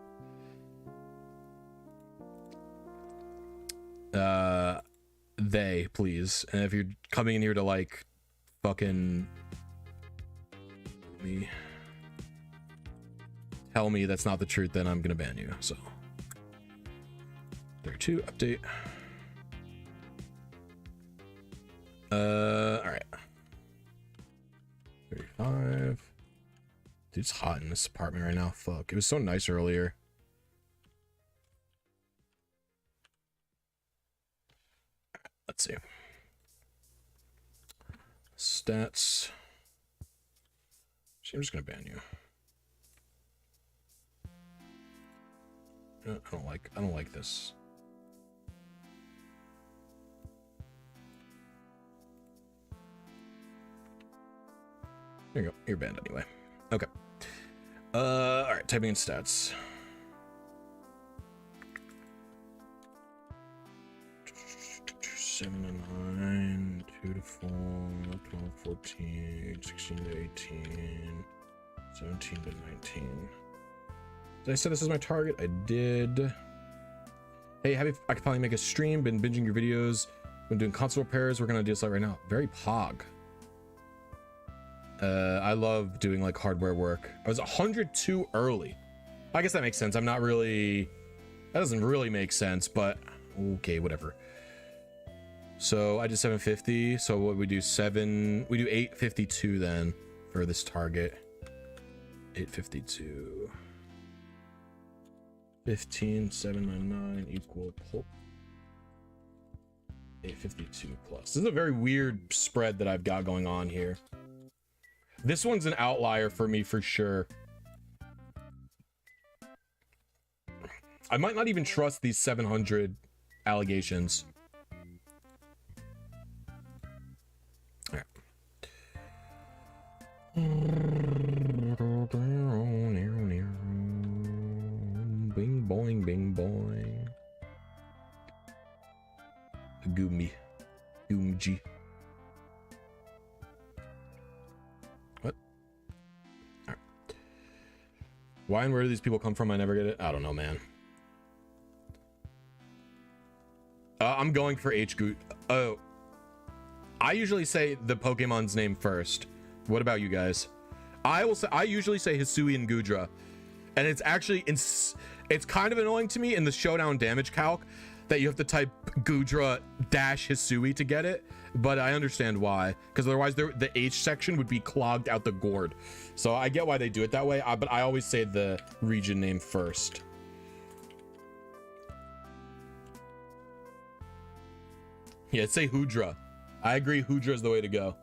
They, please. And if you're coming in here to, like, fucking... tell me that's not the truth, then I'm gonna ban you. So 32 update. All right. 35. Dude, it's hot in this apartment right now. Fuck, it was so nice earlier. Let's see. Stats. I'm just gonna ban you. I don't like this. There you go. You're banned anyway. Okay. All right. Typing in stats. Seven to 9, 2 to 4, 12, 14, 16 to 18, 17 to 19. Did I say this is my target? I did. Hey, happy I could finally make a stream. Been binging your videos. Been doing console repairs. Working on DSL right now. Very pog. I love doing like hardware work. I was 100 too early. I guess that makes sense. I'm not really... That doesn't really make sense, but okay, whatever. So I did 750. So what we do 852 then for this target. 852. 15,799 equal pulp. 852 plus. This is a very weird spread that I've got going on here. This one's an outlier for me for sure. I might not even trust these 700 allegations. All right. Bing boing, bing boing. Goomy. Goomgy. What? All right. Why and where do these people come from? I never get it. I don't know, man. I'm going for H-Goot. Oh. I usually say the Pokemon's name first. What about you guys? I usually say Hisui and Gudra. And it's actually, it's kind of annoying to me in the showdown damage calc that you have to type Gudra dash Hisui to get it. But I understand why, because otherwise the H section would be clogged out the gourd. So I get why they do it that way, but I always say the region name first. Yeah, say Hoodra. I agree, Hoodra is the way to go.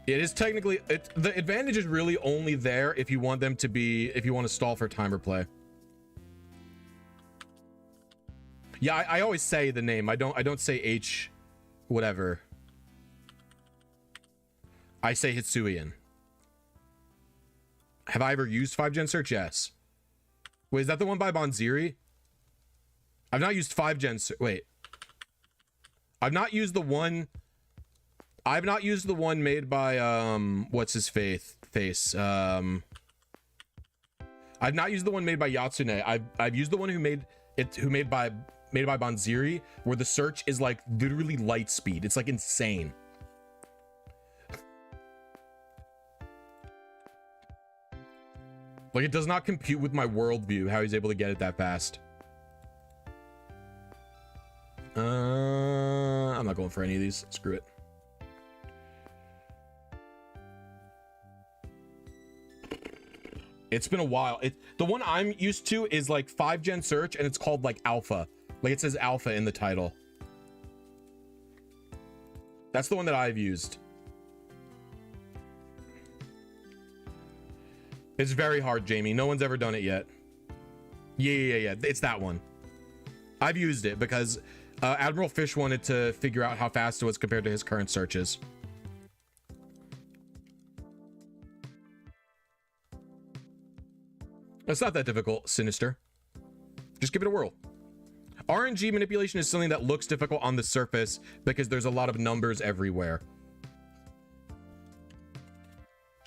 It is technically, the advantage is really only there if you want them to be, if you want to stall for timer play. Yeah, I always say the name. I don't say H, whatever. I say Hitsuian. Have I ever used 5gen search? Yes. Wait, is that the one by Bonziri? I've not used 5gen search. Wait. I've not used the one made by what's his face? I've not used the one made by Yatsune. I've used the one made by Bonziri, where the search is like literally light speed. It's like insane. Like, it does not compute with my worldview how he's able to get it that fast. I'm not going for any of these. Screw it. It's been a while. The one I'm used to is like 5gen search, and it's called like alpha. Like, it says alpha in the title. That's the one that I've used. It's very hard, Jamie. No one's ever done it yet. Yeah. It's that one. I've used it because Admiral Fish wanted to figure out how fast it was compared to his current searches. It's not that difficult, Sinister. Just give it a whirl. RNG manipulation is something that looks difficult on the surface because there's a lot of numbers everywhere.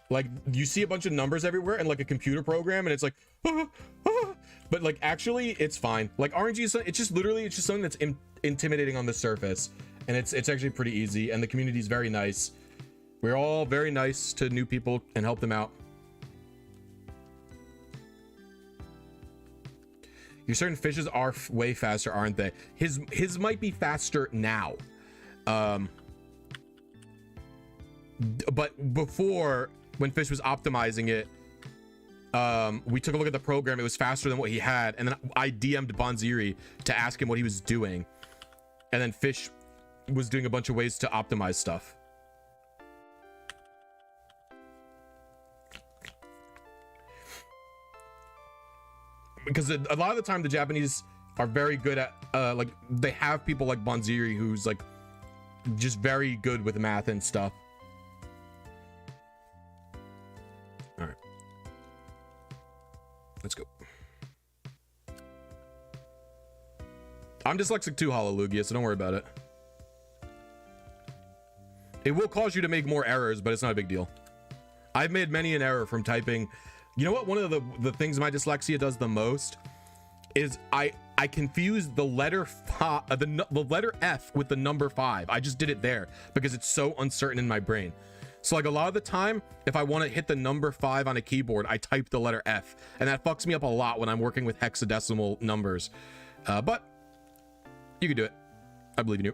Like, you see a bunch of numbers everywhere in like a computer program, and it's like, but like actually it's fine. Like, RNG is, it's just something that's intimidating on the surface, and it's actually pretty easy, and the community is very nice. We're all very nice to new people and help them out. Your certain fishes are way faster, aren't they? His might be faster now, but before, when Fish was optimizing it, we took a look at the program. It was faster than what he had, and then I DM'd Bonziri to ask him what he was doing, and then Fish was doing a bunch of ways to optimize stuff. Because a lot of the time the Japanese are very good at like, they have people like Bonziri who's like just very good with math and stuff. All right, let's go. I'm dyslexic too, Hallelujah, so don't worry about it. It will cause you to make more errors, but it's not a big deal. I've made many an error from typing. You know what? One of the things my dyslexia does the most is I confuse the letter the letter F with the number 5. I just did it there because it's so uncertain in my brain. So like, a lot of the time, if I want to hit the number 5 on a keyboard, I type the letter F, and that fucks me up a lot when I'm working with hexadecimal numbers. But you can do it. I believe in you.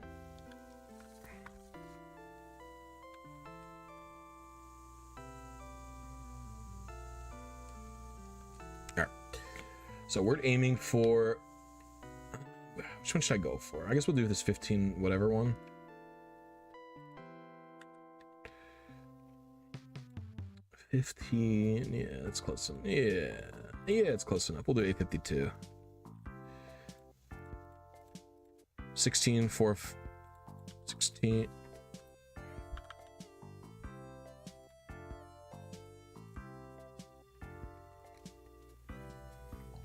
So we're aiming for, which one should I go for? I guess we'll do this 15 whatever one. Yeah, that's close enough. Yeah, it's close enough. We'll do 852. 16 for 16.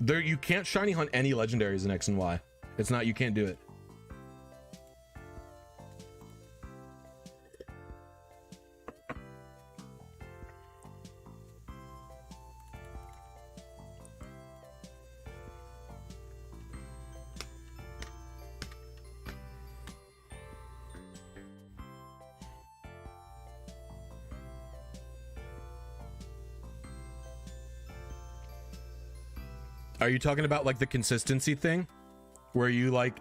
There, you can't shiny hunt any legendaries in X and Y. It's not, you can't do it. Are you talking about like the consistency thing where you like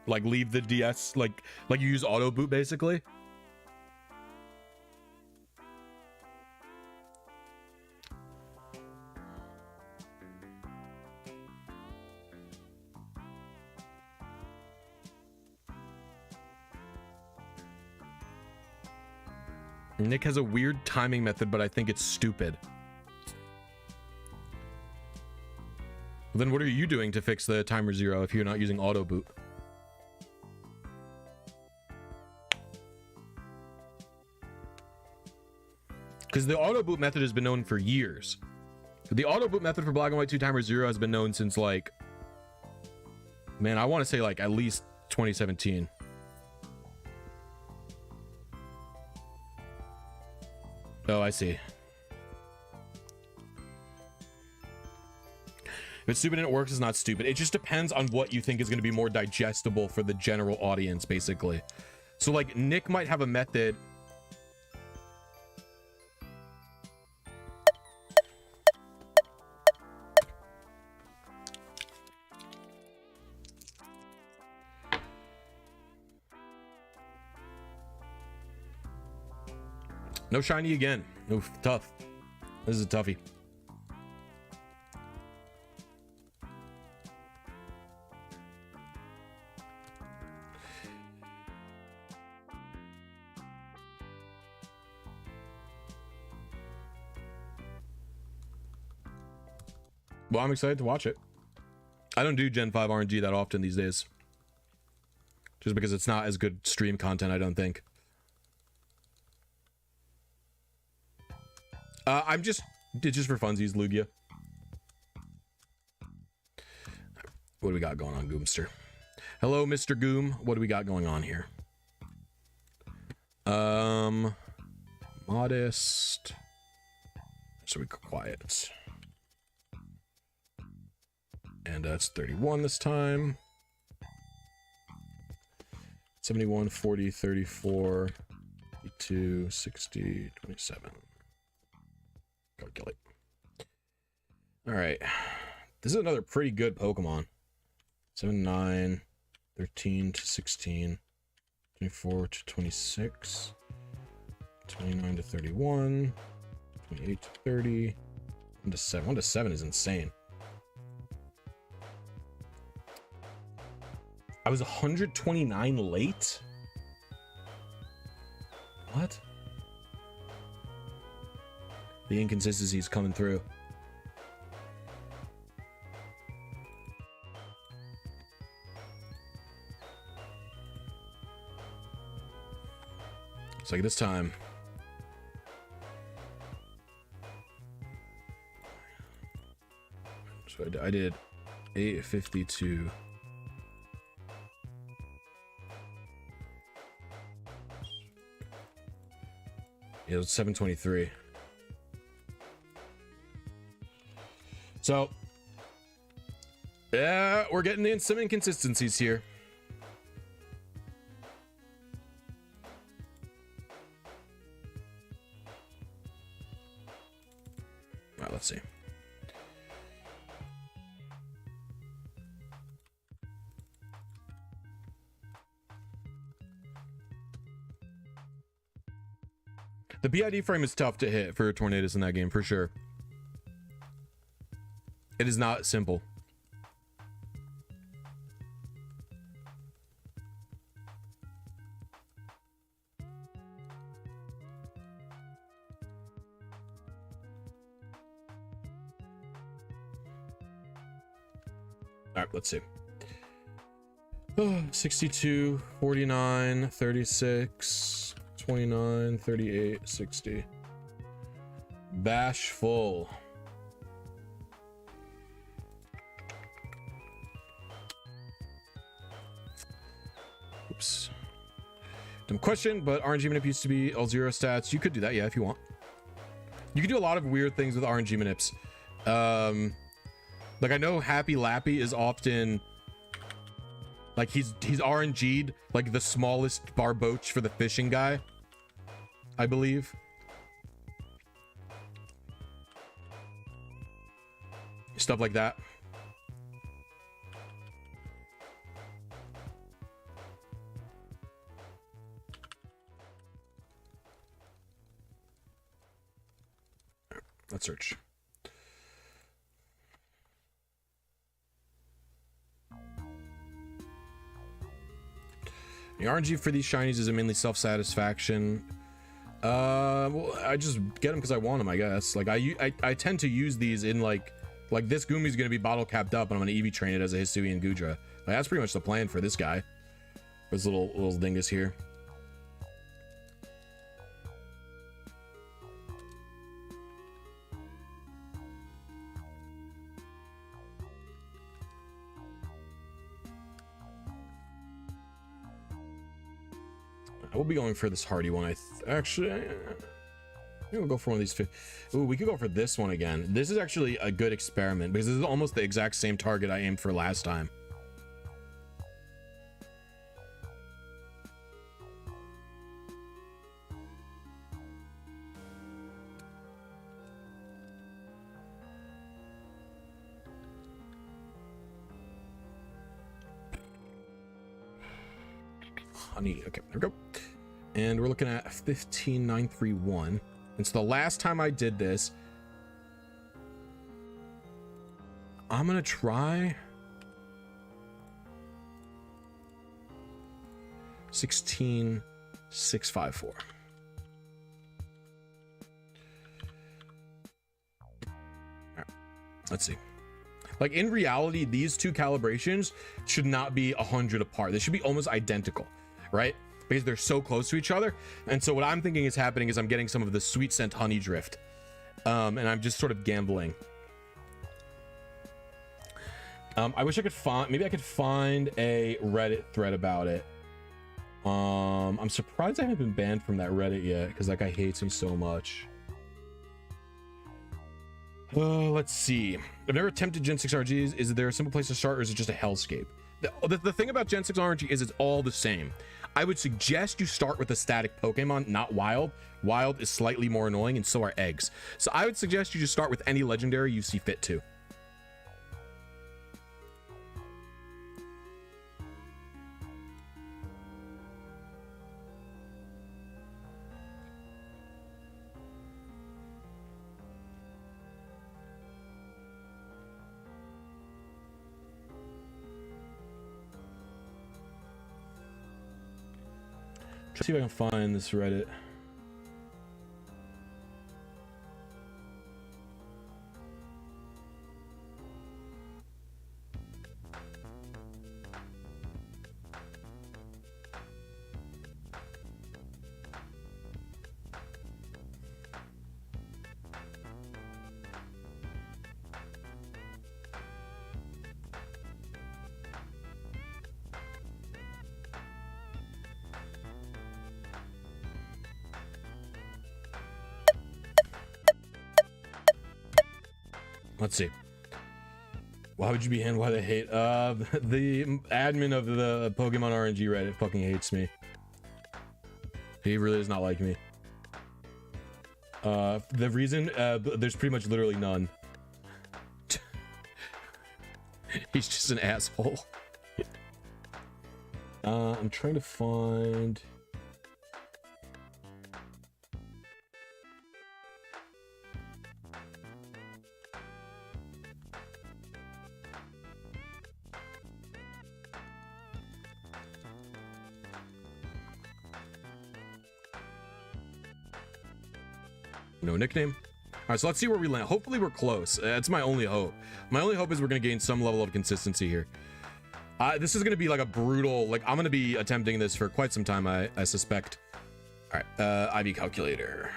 leave the DS, like you use auto boot basically? Nick has a weird timing method, but I think it's stupid. Then what are you doing to fix the timer 0 if you're not using auto boot? Because the auto boot method has been known for years. The auto boot method for Black and White 2 timer 0 has been known since, like, man, I want to say like at least 2017. Oh, I see. If it's stupid and it works, it's not stupid. It just depends on what you think is going to be more digestible for the general audience, basically. So, like, Nick might have a method. No shiny again. Oof, tough. This is a toughie. Well, I'm excited to watch it. I don't do Gen 5 RNG that often these days. Just because it's not as good stream content, I don't think. It's just for funsies, Lugia. What do we got going on, Goomster? Hello, Mr. Goom. What do we got going on here? Modest. So we go quiet. And that's 31 this time. 71, 40, 34, 52, 60, 27. Calculate. All right. This is another pretty good Pokemon. 7, 9, 13 to 16, 24 to 26, 29 to 31, 28 to 30, 1 to 7. 1 to 7 is insane. I was 129 late? What? The inconsistency is coming through. It's like this time. So I did 852. Yeah, it was 723. So, yeah, we're getting in some inconsistencies here. All right, let's see. The BID frame is tough to hit for Tornadus in that game, for sure. It is not simple. All right, let's see. 62, 49, 36, 29, 38, 60. Bashful. Oops. Dumb question, but RNG Manip used to be all 0 stats. You could do that, yeah, if you want. You can do a lot of weird things with RNG Manips. Like, I know Happy Lappy is often... Like, he's RNG'd, like, the smallest Barboach for the fishing guy, I believe. Stuff like that. Let's search. The RNG for these shinies is mainly self-satisfaction. Well, I just get them because I want them, I guess. Like I tend to use these in like this Goomy's gonna be bottle capped up, and I'm gonna EV train it as a Hisui and Gudra. Like, that's pretty much the plan for this guy. This little dingus here. I will be going for this hardy one. Actually, we'll go for one of these. Ooh, we could go for this one again. This is actually a good experiment because this is almost the exact same target I aimed for last time. Honey, okay, there we go. And we're looking at 15931. And so the last time I did this, I'm gonna try 16654. All right, let's see. Like, in reality, these two calibrations should not be 100 apart. They should be almost identical, right? Because they're so close to each other. And so what I'm thinking is happening is I'm getting some of the sweet scent honey drift, and I'm just sort of gambling. I wish I could find, maybe I could find a Reddit thread about it. I'm surprised I haven't been banned from that Reddit yet, because that guy hates me so much. Let's see. I've never attempted Gen 6 RGs. Is there a simple place to start, or is it just a hellscape? The thing about Gen 6 RNG is it's all the same. I would suggest you start with a static Pokemon, not wild. Wild is slightly more annoying, and so are eggs. So I would suggest you just start with any legendary you see fit to. Let's see if I can find this Reddit. Let's see. Why would you be in? Why they hate? The admin of the Pokemon RNG Reddit fucking hates me. He really does not like me. The reason, there's pretty much literally none. He's just an asshole. I'm trying to find... No nickname. All right, so let's see where we land. Hopefully we're close. That's my only hope. My only hope is we're gonna gain some level of consistency here. This is gonna be like a brutal, like I'm gonna be attempting this for quite some time, I suspect. All right, IV calculator.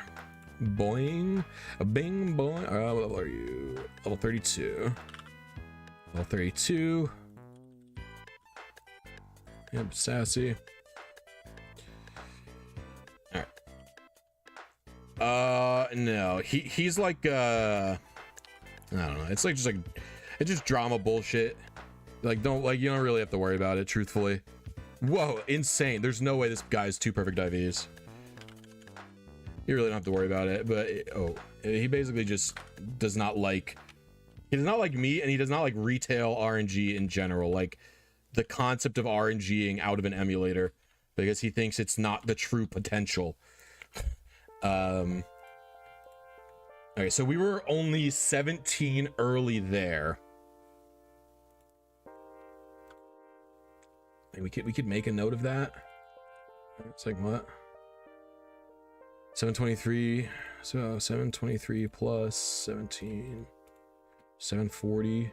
Boing, bing, boing. What level are you? Level 32. Level 32. Yep, sassy. No, he's like, I don't know. It's like, it's just drama bullshit. Like, you don't really have to worry about it, truthfully. Whoa, insane. There's no way this guy's 2 perfect IVs. You really don't have to worry about it, but, he basically just does not like, he does not like me, and he does not like retail RNG in general. Like, the concept of RNGing out of an emulator, because he thinks it's not the true potential. Okay, so we were only 17 early there. And we could make a note of that. It's like, what? 723. So 723 plus 17. 740.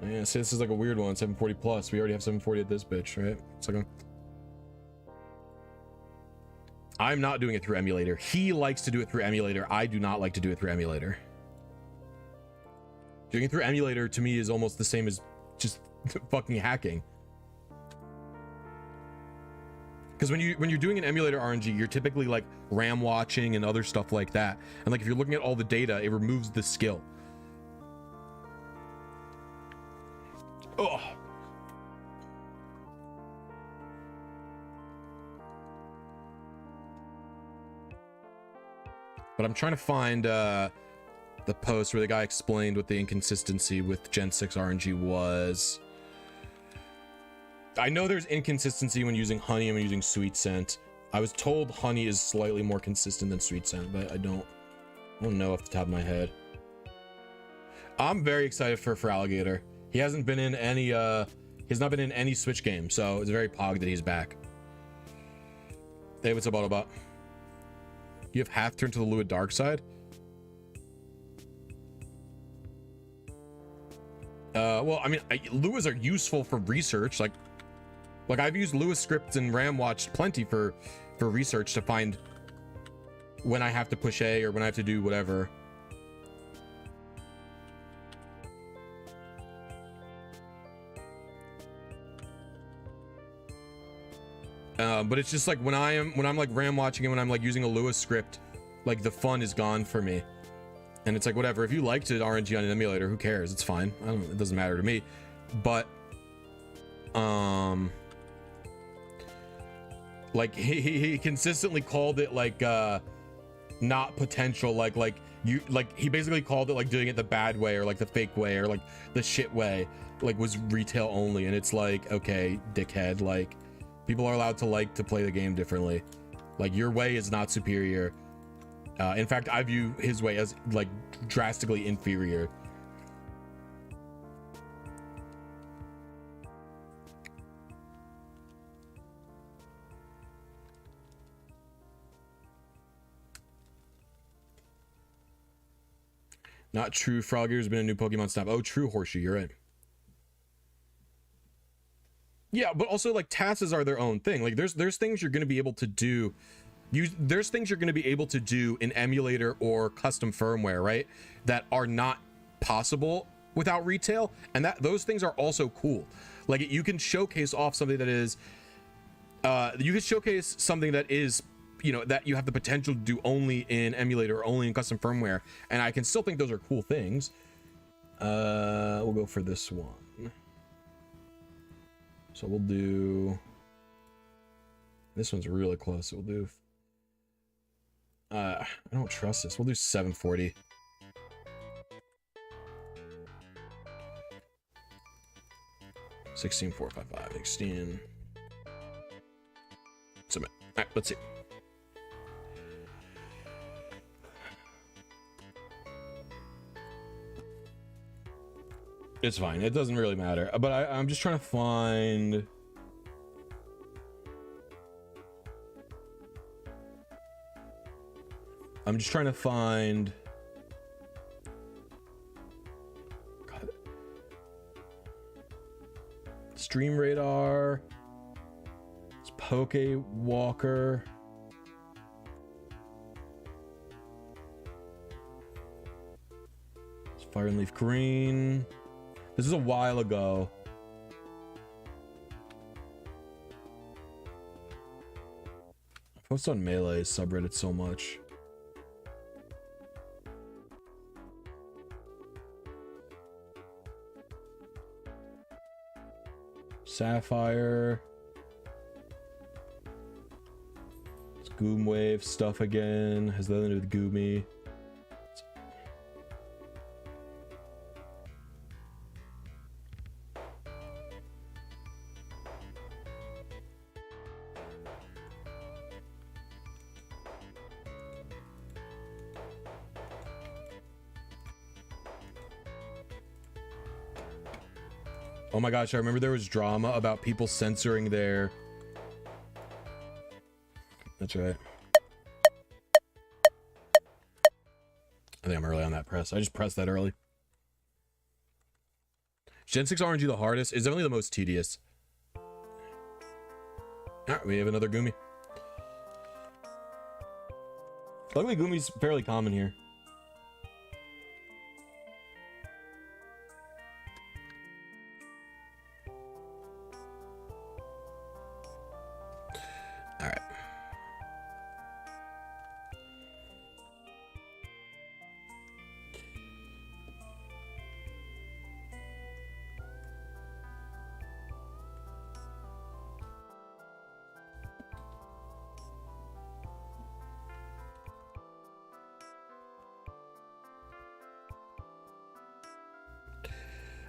Yeah, see, this is like a weird one. 740 plus. We already have 740 at this bitch, right? It's like I'm not doing it through emulator. He likes to do it through emulator. I do not like to do it through emulator. Doing it through emulator to me is almost the same as just fucking hacking. Because when you're doing an emulator RNG, you're typically like RAM watching and other stuff like that. And like if you're looking at all the data, it removes the skill. Oh. But I'm trying to find the post where the guy explained what the inconsistency with Gen 6 RNG was. I know there's inconsistency when using honey and when using sweet scent. I was told honey is slightly more consistent than sweet scent, but I don't know off the top of my head. I'm very excited for Alligator. He hasn't been in any he's not been in any Switch game, so it's very pog that he's back. Hey, what's up, Autobot? You have half turned to the Lua dark side? Well, I mean, Luas are useful for research. Like I've used Lua scripts and RAM watched plenty for research to find when I have to push A or when I have to do whatever. But it's just like when I'm like RAM watching and when I'm like using a Lua script, like the fun is gone for me. And it's like, whatever, if you liked it RNG on an emulator, who cares? It's fine. It doesn't matter to me. But like he consistently called it like not potential, like he basically called it like doing it the bad way or like the fake way or like the shit way, like was retail only. And it's like, okay, dickhead, like people are allowed to like to play the game differently. Like your way is not superior. In fact, I view his way as like drastically inferior. Not true. Frogger's been a new Pokemon Snap. Oh, true, Horseshoe. You're right. Yeah, but also like tasks are their own thing. Like there's things you're going to be able to do. There's things you're going to be able to do in emulator or custom firmware, right? That are not possible without retail, and those things are also cool. Like you can showcase off something that is, you know, that you have the potential to do only in emulator or only in custom firmware, and I can still think those are cool things. We'll go for this one. So we'll do. This one's really close. So we'll do. I don't trust this. We'll do 740. $16,455. 16. Submit. All right, let's see. It's fine. It doesn't really matter. But I'm just trying to find. I'm just trying to find. God. Stream Radar. It's Poke Walker. It's Fire and Leaf Green. This is a while ago. I post on Melee subreddit so much. Sapphire. It's Goom Wave stuff again. Has nothing to do with Goomy. Oh my gosh, I remember there was drama about people censoring their... That's right. think I'm early on that press. I just pressed that early. Gen 6 RNG the hardest is definitely the most tedious. Alright, we have another goomy. Luckily, goomy's fairly common here. Alright.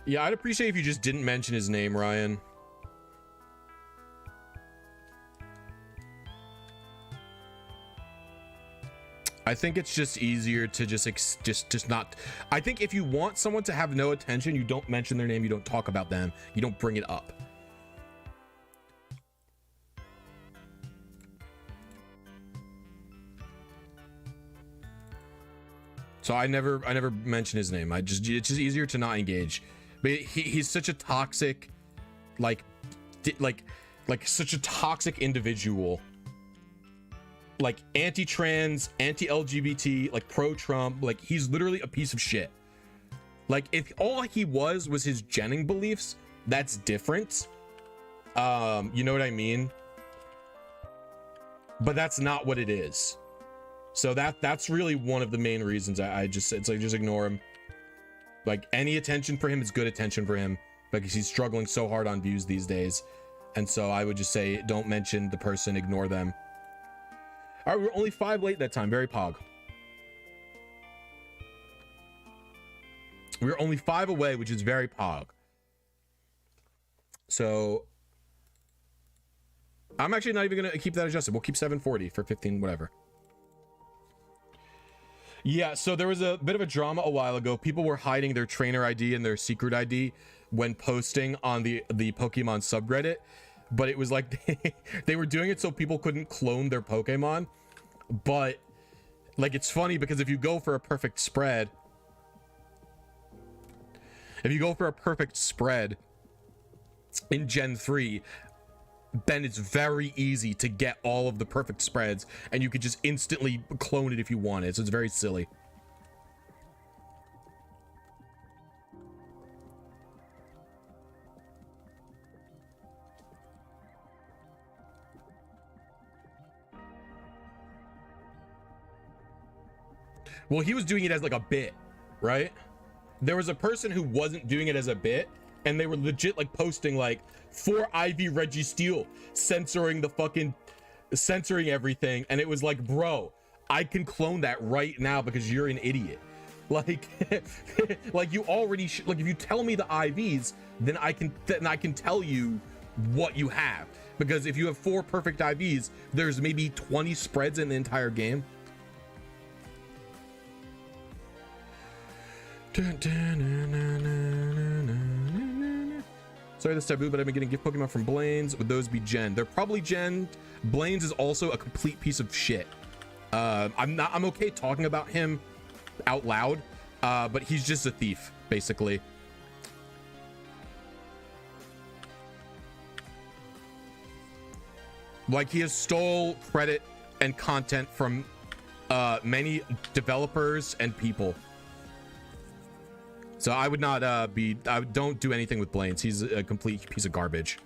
Yeah, I'd appreciate if you just didn't mention his name, Ryan. I think it's just easier to just not. I think if you want someone to have no attention, you don't mention their name, you don't talk about them, you don't bring it up. So I never mention his name. It's just easier to not engage. But he's such a toxic, like such a toxic individual. Like anti-trans, anti-LGBT, like pro-Trump. Like he's literally a piece of shit. Like if all he was his genning beliefs, that's different. You know what I mean? But that's not what it is. So that's really one of the main reasons it's like just ignore him. Like any attention for him is good attention for him because he's struggling so hard on views these days. And so I would just say don't mention the person, ignore them. All right, we're only 5 late that time. Very pog. We were only 5 away, which is very pog. So I'm actually not even gonna keep that adjusted. We'll keep 740 for 15, whatever. Yeah, so there was a bit of a drama a while ago. People were hiding their trainer ID and their secret ID when posting on the Pokemon subreddit, but it was like they were doing it so people couldn't clone their Pokemon. But like it's funny because if you go for a perfect spread in Gen 3, then it's very easy to get all of the perfect spreads and you could just instantly clone it if you wanted. So it's very silly. Well, he was doing it as like a bit, right? There was a person who wasn't doing it as a bit and they were legit like posting like 4 IV Registeel censoring everything, and it was like, bro, I can clone that right now because you're an idiot. Like like you already like if you tell me the IVs, then I can tell you what you have, because if you have 4 perfect IVs, there's maybe 20 spreads in the entire game. Sorry, this taboo, but I've been getting gift Pokemon from Blaine's. Would those be gen? They're probably gen. Blaine's is also a complete piece of shit. I'm okay talking about him out loud, but he's just a thief, basically. Like he has stole credit and content from many developers and people. So I would not don't do anything with Blaine's. He's a complete piece of garbage.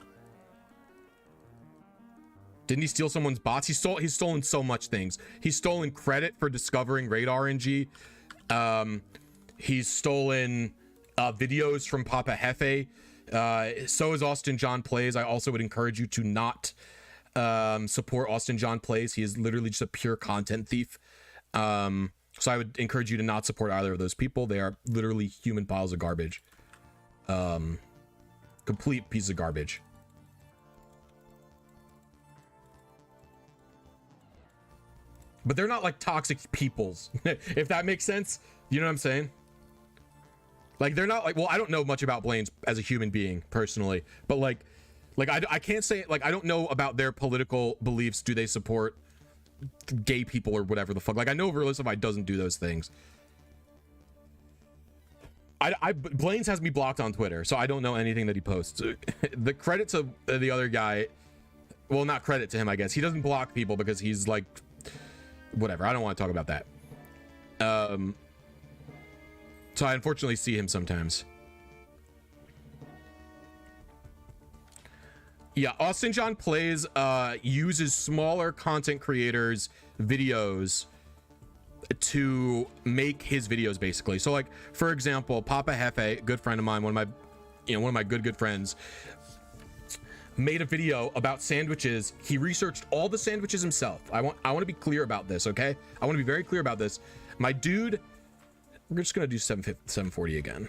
Didn't he steal someone's bots? He's stolen so much things. He's stolen credit for discovering raid RNG. He's stolen videos from Papa Hefe. So is Austin John Plays. I also would encourage you to not support Austin John Plays. He is literally just a pure content thief. So I would encourage you to not support either of those people. They are literally human piles of garbage. Complete piece of garbage. But they're not like toxic peoples, if that makes sense. You know what I'm saying? Like they're not like, well, I don't know much about Blaine's as a human being personally, but like I can't say, like I don't know about their political beliefs. Do they support gay people or whatever the fuck? Like I know Verlisify doesn't do those things. Blaine's has me blocked on Twitter, so I don't know anything that he posts. The credit to the other guy, well, not credit to him, I guess. He doesn't block people because he's like, whatever. I don't want to talk about that. So I unfortunately see him sometimes. Yeah, Austin John Plays uses smaller content creators' videos to make his videos, basically. So like, for example, Papa Hefe, good friend of mine, one of my good friends, made a video about sandwiches. He researched all the sandwiches himself. I want to be clear about this, okay? I want to be very clear about this. My dude, we're just gonna do 740 again.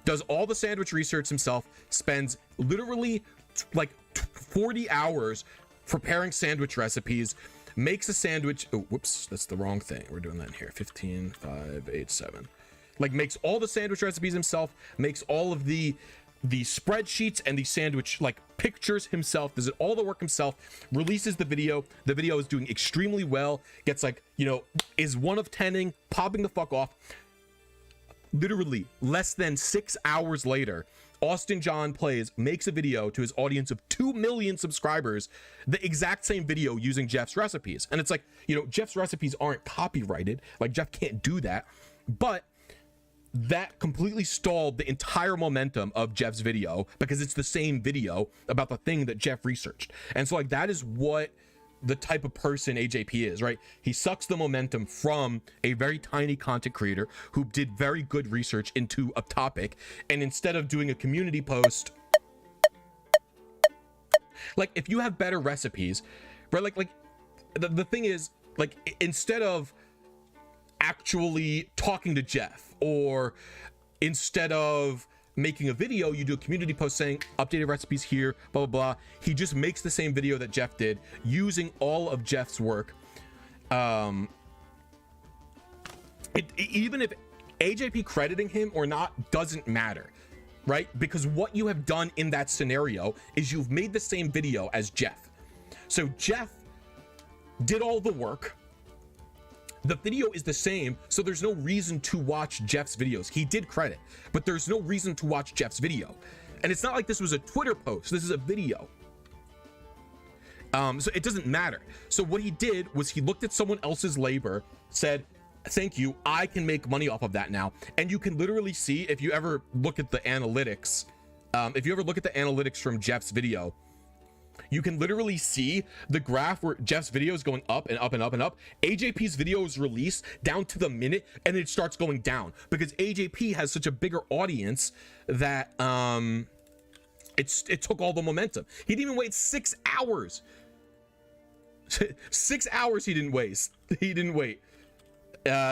Does all the sandwich research himself, spends literally like 40 hours preparing sandwich recipes, makes a sandwich. Oh, whoops, that's the wrong thing. We're doing that in here. 15, 5, 8, 7. Like, makes all the sandwich recipes himself, makes all of the spreadsheets and the sandwich like pictures himself, does it all the work himself, releases the video. The video is doing extremely well, gets like, you know, is 1 of 10ing, popping the fuck off. Literally less than 6 hours later, Austin John Plays makes a video to his audience of 2 million subscribers, the exact same video using Jeff's recipes. And it's like, you know, Jeff's recipes aren't copyrighted, like Jeff can't do that, but that completely stalled the entire momentum of Jeff's video because it's the same video about the thing that Jeff researched. And so like, that is what the type of person AJP is, right? He sucks the momentum from a very tiny content creator who did very good research into a topic, and instead of doing a community post, like if you have better recipes, right? Like the thing is, like, instead of actually talking to Jeff, or instead of making a video, you do a community post saying updated recipes here, blah blah blah. He just makes the same video that Jeff did using all of Jeff's work. Even if AJP crediting him or not doesn't matter, right? Because what you have done in that scenario is you've made the same video as Jeff. So Jeff did all the work. The video is the same, so there's no reason to watch Jeff's videos. He did credit, but there's no reason to watch Jeff's video. And it's not like this was a Twitter post. This is a video. So it doesn't matter. So what he did was he looked at someone else's labor, said, thank you, I can make money off of that now. And you can literally see, if you ever look at the analytics, from Jeff's video, you can literally see the graph where Jeff's video is going up and up and up and up. AJP's video is released down to the minute and it starts going down because AJP has such a bigger audience that it took all the momentum. He didn't even wait 6 hours. 6 hours he didn't waste. He didn't wait.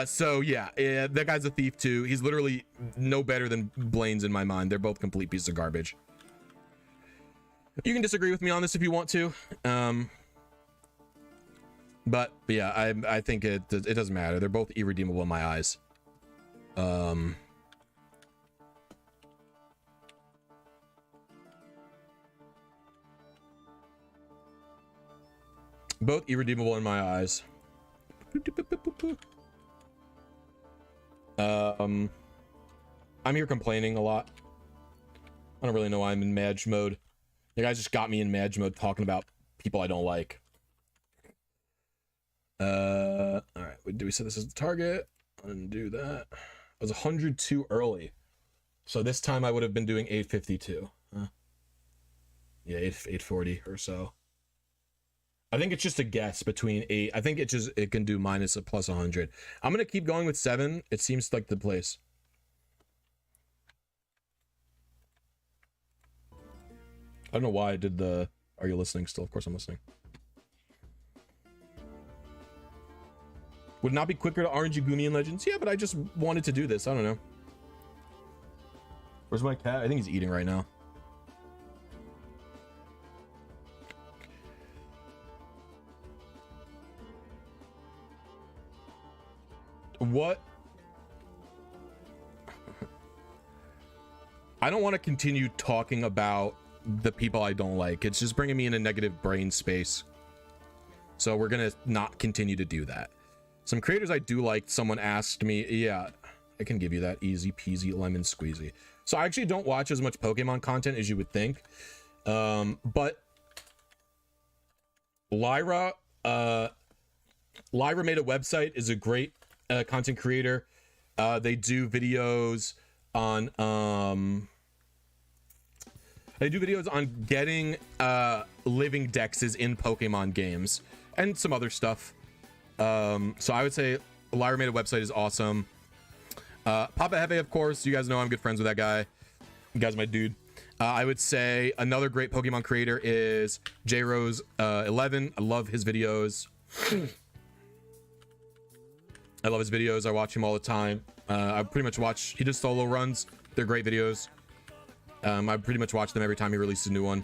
So yeah, that guy's a thief too. He's literally no better than Blaine's in my mind. They're both complete pieces of garbage. You can disagree with me on this if you want to, but yeah, I think it doesn't matter. They're both irredeemable in my eyes. Both irredeemable in my eyes. I'm here complaining a lot. I don't really know why I'm in Madge mode. You guys just got me in Madge mode talking about people I don't like. All right, do we set this as the target? Undo that. I was 100 too early. So this time I would have been doing 852. Yeah, 840 or so. I think it's just a guess between 8. I think it can do minus a plus 100. I'm going to keep going with 7. It seems like the place. I don't know why I did the are you listening still? Of course I'm listening. Would it not be quicker to RNG Goomy and Legends? Yeah, but I just wanted to do this. I don't know. Where's my cat? I think he's eating right now. What? I don't want to continue talking about the people I don't like. It's just bringing me in a negative brain space. So we're gonna not continue to do that. Some creators I do like, someone asked me, yeah, I can give you that easy peasy lemon squeezy. So I actually don't watch as much Pokemon content as you would think. But Lyra Made a Website is a great content creator. They do videos on getting living dexes in Pokemon games and some other stuff. So I would say Lyra Made a Website is awesome. Papa Hefe, of course, you guys know I'm good friends with that guy. You guys are my dude. I would say another great Pokemon creator is JRose11. I love his videos. I love his videos. I watch him all the time. I pretty much watch, he does solo runs. They're great videos. I pretty much watch them every time he releases a new one.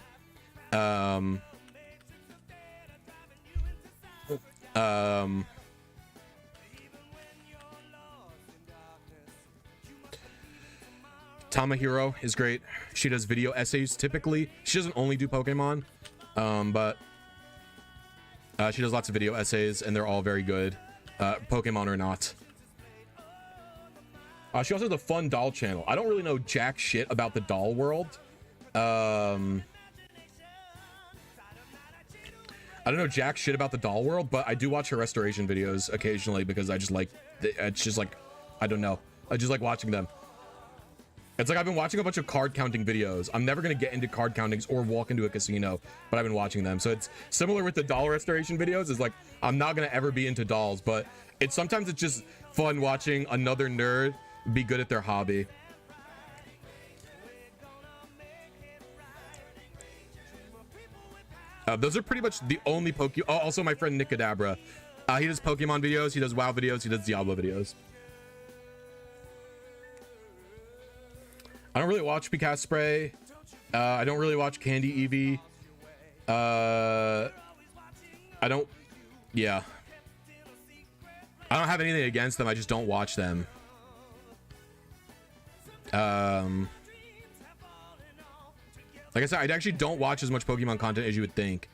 Tamahiro is great. She does video essays typically. She doesn't only do Pokemon, but she does lots of video essays and they're all very good, Pokemon or not. She also has a fun doll channel. I don't really know jack shit about the doll world. I don't know jack shit about the doll world, but I do watch her restoration videos occasionally because I just like, it's just like, I don't know. I just like watching them. It's like I've been watching a bunch of card counting videos. I'm never going to get into card countings or walk into a casino, but I've been watching them. So it's similar with the doll restoration videos. It's like, I'm not going to ever be into dolls, but sometimes it's just fun watching another nerd be good at their hobby. Those are pretty much the only also my friend Nick Cadabra. He does Pokemon videos, he does WoW videos, he does Diablo videos. I don't really watch Picast Spray. I don't really watch Candy Eevee. I don't have anything against them, I just don't watch them. Like I said, I actually don't watch as much Pokemon content as you would think.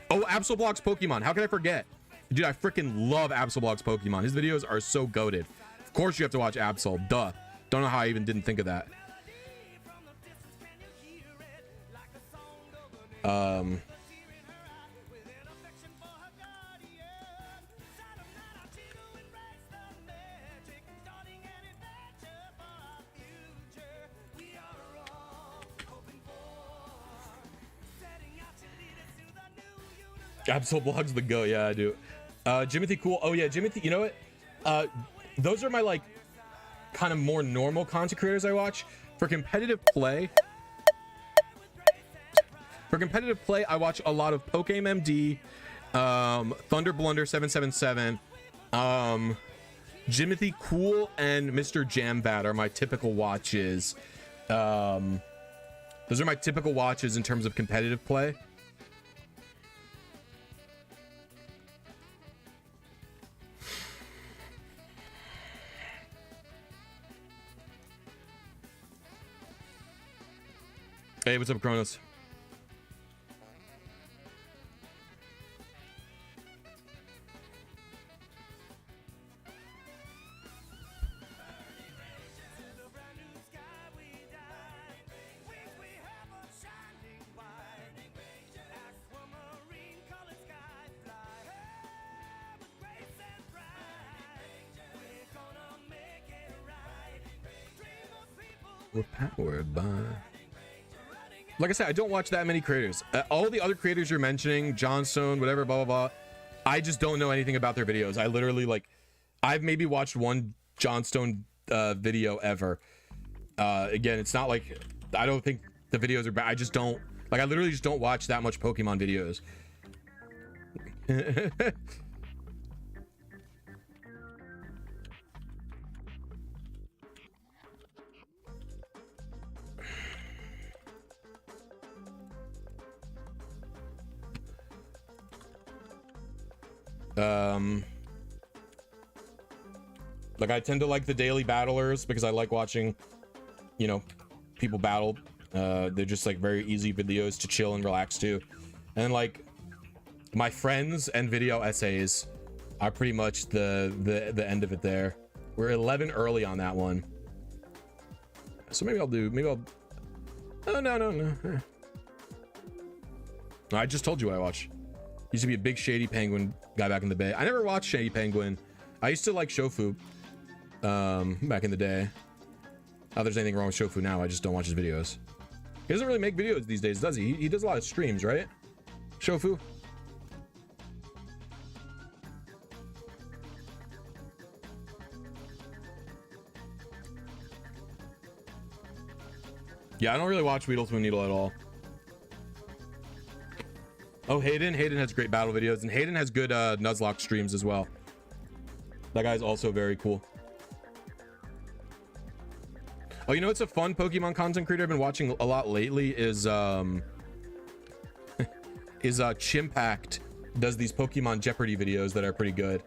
Oh, Absolblog's Pokemon. How can I forget? Dude, I freaking love Absolblog's Pokemon. His videos are so goated. Of course you have to watch Absol. Duh. Don't know how I even didn't think of that. Absolblog's the go. Yeah, I do. Jimothy Cool. Oh yeah, Jimothy. You know what? Those are my like kind of more normal content creators I watch. For competitive play, I watch a lot of PokeMD, Thunder Blunder 777, Jimothy Cool, and Mr. Jambat are my typical watches. Those are my typical watches in terms of competitive play. Hey, what's up, Kronos? We're powered by... Like I said, I don't watch that many creators. All the other creators you're mentioning, Johnstone, whatever, blah, blah, blah, I just don't know anything about their videos. I literally, like, I've maybe watched one Johnstone video ever. Again, it's not like, I don't think the videos are bad. I just don't, like, I literally just don't watch that much Pokemon videos. Like I tend to like the daily battlers because I like watching, you know, people battle. They're just like very easy videos to chill and relax to. And like my friends and video essays are pretty much the end of it there. We're 11 early on that one. So maybe I'll oh, no. I just told you what I watch. Used to be a big Shady Penguin guy back in the Bay. I never watched Shady Penguin. I used to like Shofu back in the day. Not there's anything wrong with Shofu now. I just don't watch his videos. He doesn't really make videos these days, does he? He does a lot of streams, right? Shofu? Yeah, I don't really watch Weedle Spoon Needle at all. Oh, Hayden has great battle videos, and Hayden has good Nuzlocke streams as well. That guy's also very cool. Oh, you know what's a fun Pokemon content creator I've been watching a lot lately is Chimpact does these Pokemon Jeopardy videos that are pretty good.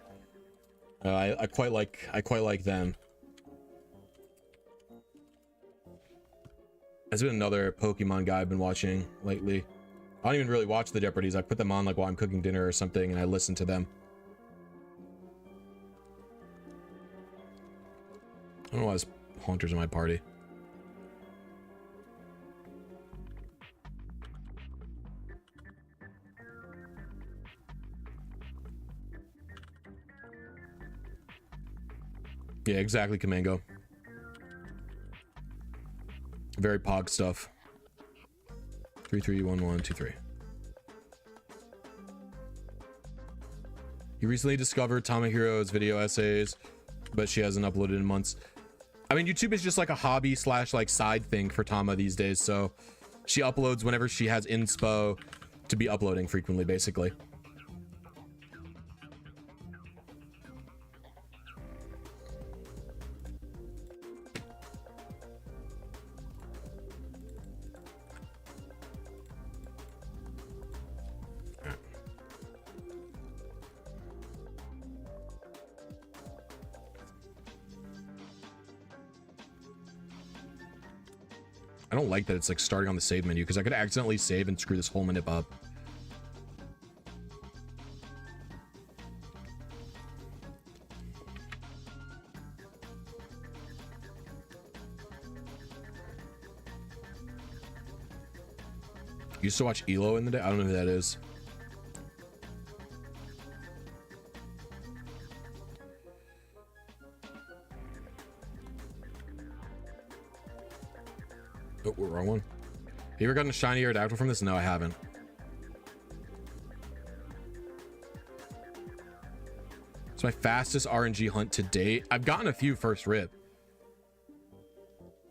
I quite like them. There's been another Pokemon guy I've been watching lately. I don't even really watch the Jeopardies. I put them on like while I'm cooking dinner or something and I listen to them. I don't know why there's haunters in my party. Yeah, exactly, Kamango. Very pog stuff. 331123. You recently discovered Tamahiro's video essays, but she hasn't uploaded in months. I mean, YouTube is just like a hobby slash like side thing for Tama these days, so she uploads whenever she has inspo to be uploading frequently, basically. I don't like that it's like starting on the save menu because I could accidentally save and screw this whole minute up. You used to watch Elo in the day? I don't know who that is. Oh, wrong one. Have you ever gotten a shiny or Aerodactyl from this? No, I haven't. It's my fastest RNG hunt to date. I've gotten a few first rip.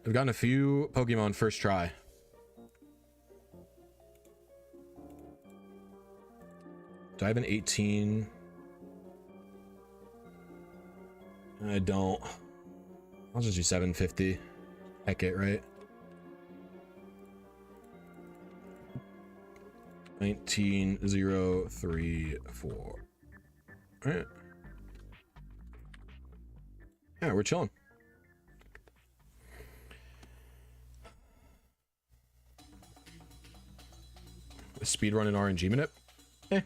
I've gotten a few Pokemon first try. Do I have an 18? I don't. I'll just do 750. Heck it, right? 19,034. All right. Yeah, we're chilling. A speedrun in RNG minute? Eh.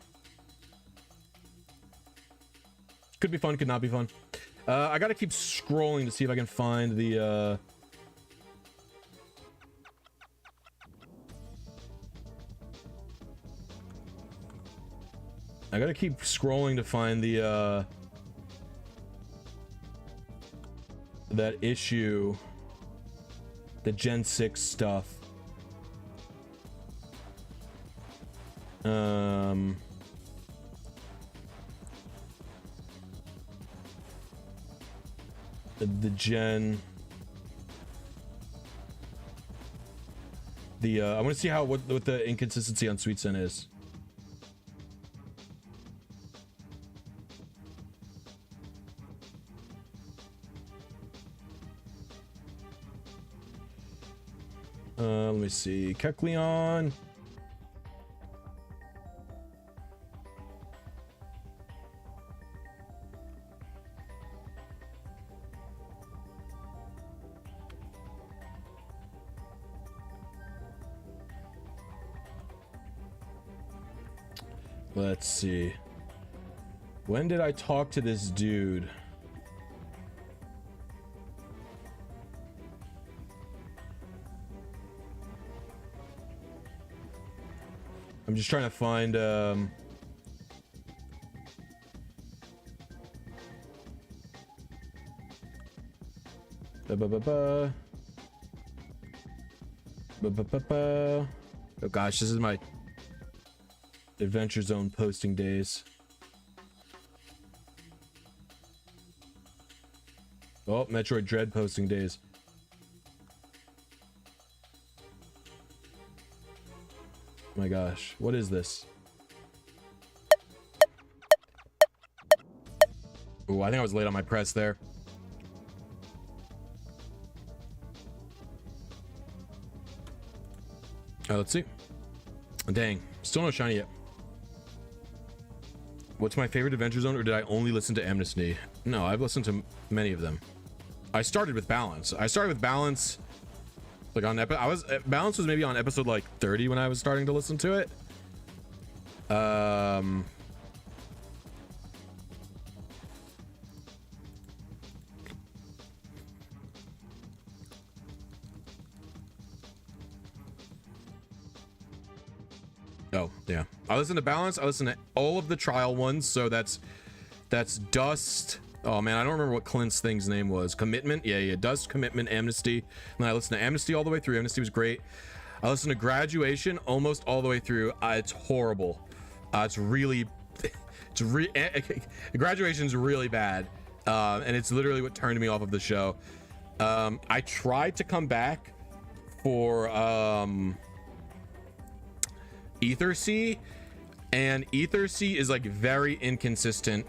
Could be fun, could not be fun. I gotta keep scrolling to see if I can find the I gotta keep scrolling to find the that issue, the Gen 6 stuff. The Gen, I want to see how what the inconsistency on Sweet Sin is. Let me see. Kecleon. Let's see. When did I talk to this dude? I'm just trying to find oh gosh, this is my Adventure Zone posting days. Oh, Metroid Dread posting days. My gosh, what is this? Oh, I think I was late on my press there. Let's see. Dang, still no shiny yet. What's my favorite Adventure Zone, or did I only listen to Amnesty? No, I've listened to many of them. I started with Balance. Like on Balance was maybe on episode like 30 when I was starting to listen to it. Oh yeah, I listen to Balance. I listen to all of the trial ones. So that's Dust. Oh man, I don't remember what Clint's thing's name was. Commitment, yeah, Dust, Commitment, Amnesty. And then I listened to Amnesty all the way through. Amnesty was great. I listened to Graduation almost all the way through. It's horrible. It's really, Graduation's really bad, and it's literally what turned me off of the show. I tried to come back for Ether Sea, and Ether Sea is like very inconsistent.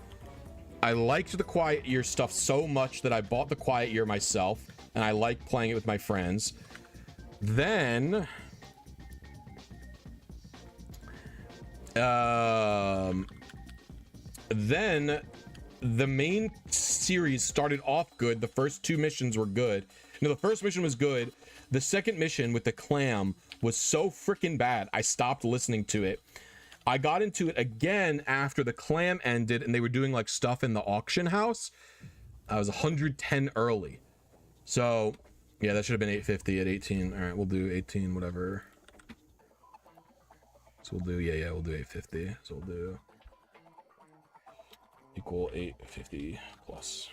I liked the Quiet Year stuff so much that I bought the Quiet Year myself, and I like playing it with my friends. Then the main series started off good. The first two missions were good. No, the first mission was good. The second mission with the clam was so freaking bad, I stopped listening to it. I got into it again after the clam ended and they were doing like stuff in the auction house. I was 110 early. So yeah, that should have been 850 at 18. All right, we'll do 18, whatever. So we'll do, yeah, we'll do 850. So we'll do equal 850 plus.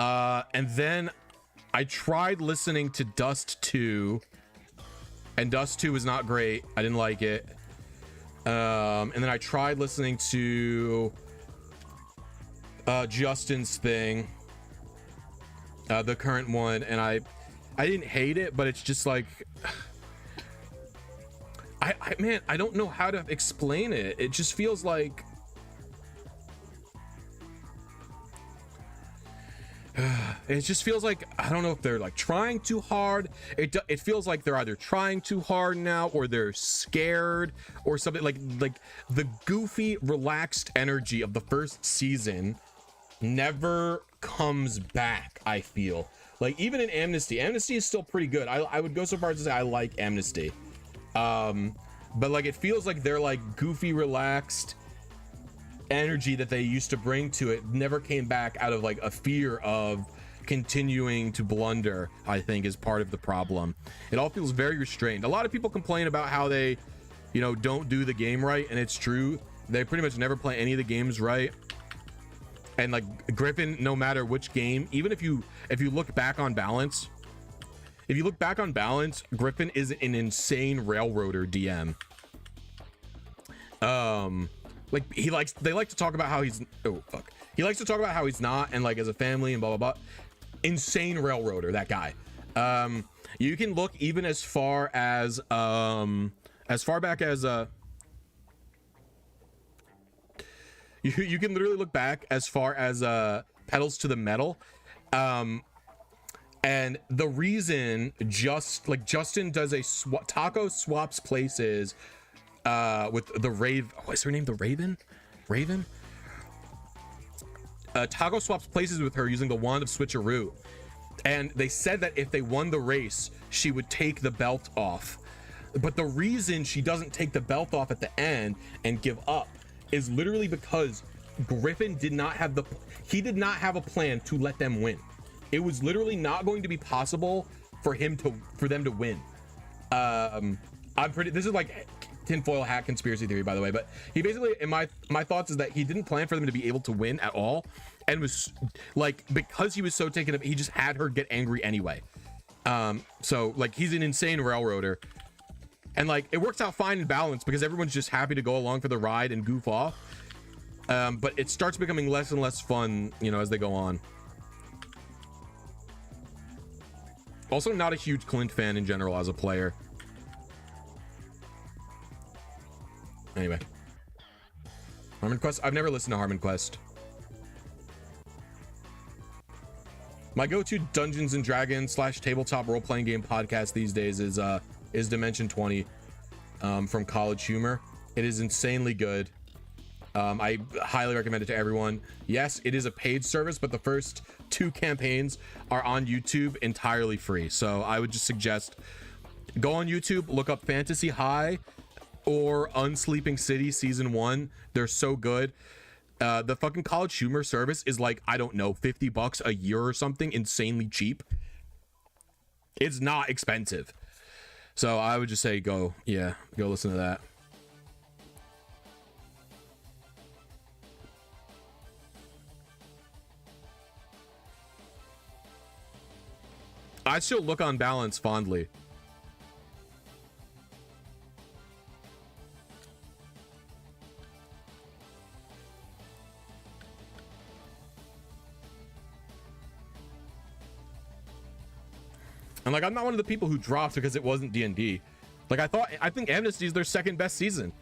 And then I tried listening to Dust 2. And Dust 2 was not great. I didn't like it. And then I tried listening to Justin's thing, the current one, and I didn't hate it, but it's just like man, I don't know how to explain it. It just feels like it just feels like, I don't know if they're like trying too hard. It feels like they're either trying too hard now or they're scared or something. Like the goofy, relaxed energy of the first season never comes back. I feel like even in Amnesty is still pretty good. I would go so far as to say I like Amnesty, but like it feels like they're like goofy, relaxed energy that they used to bring to it never came back out of like a fear of continuing to blunder. I think is part of the problem. It all feels very restrained. A lot of people complain about how they, you know, don't do the game right, and it's true. They pretty much never play any of the games right. And like Griffin, no matter which game, even if you look back on balance, Griffin is an insane railroader DM. Like they like to talk about how he's, he likes to talk about how he's not, and like as a family and blah blah blah. Insane railroader, that guy. You can look even as far back as you can literally look back as far as Pedals to the Metal, and the reason Justin does Taco swaps places with the what's her name, the Raven. Taco swaps places with her using the wand of switcheroo, and they said that if they won the race she would take the belt off, but the reason she doesn't take the belt off at the end and give up is literally because Griffin did not have a plan to let them win. It was literally not going to be possible for them to win. I'm pretty, this is like tinfoil hat conspiracy theory, by the way, but he basically, in my thoughts, is that he didn't plan for them to be able to win at all, and was like, because he was so taken up, he just had her get angry anyway. So like, he's an insane railroader, and like, it works out fine and balanced because everyone's just happy to go along for the ride and goof off. But it starts becoming less and less fun, you know, as they go on. Also, not a huge Clint fan in general as a player. Anyway, Harmon Quest. I've never listened to Harmon Quest. My go-to Dungeons and Dragons / tabletop role-playing game podcast these days is Dimension 20 from College Humor. It is insanely good. I highly recommend it to everyone. Yes, it is a paid service, but the first 2 campaigns are on YouTube entirely free. So I would just suggest go on YouTube, look up Fantasy High or Unsleeping City Season 1. They're so good. The fucking College Humor service is like, I don't know, $50 a year or something, insanely cheap. It's not expensive. So I would just say go listen to that. I still look on balance fondly. And like, I'm not one of the people who dropped because it wasn't D&D. Like, I think Amnesty is their second best season.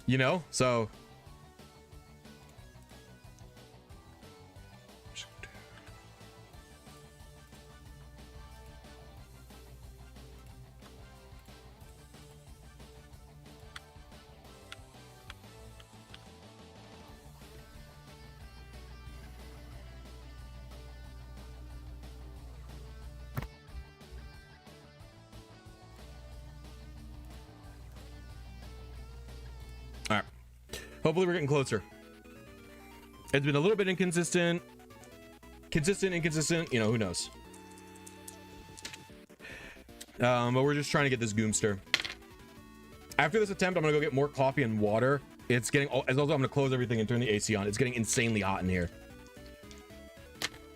You know, so. Hopefully we're getting closer. It's been a little bit inconsistent. Inconsistent, you know, who knows. But we're just trying to get this Goomster. After this attempt, I'm gonna go get more coffee and water. It's getting, as also I'm gonna close everything and turn the AC on. It's getting insanely hot in here.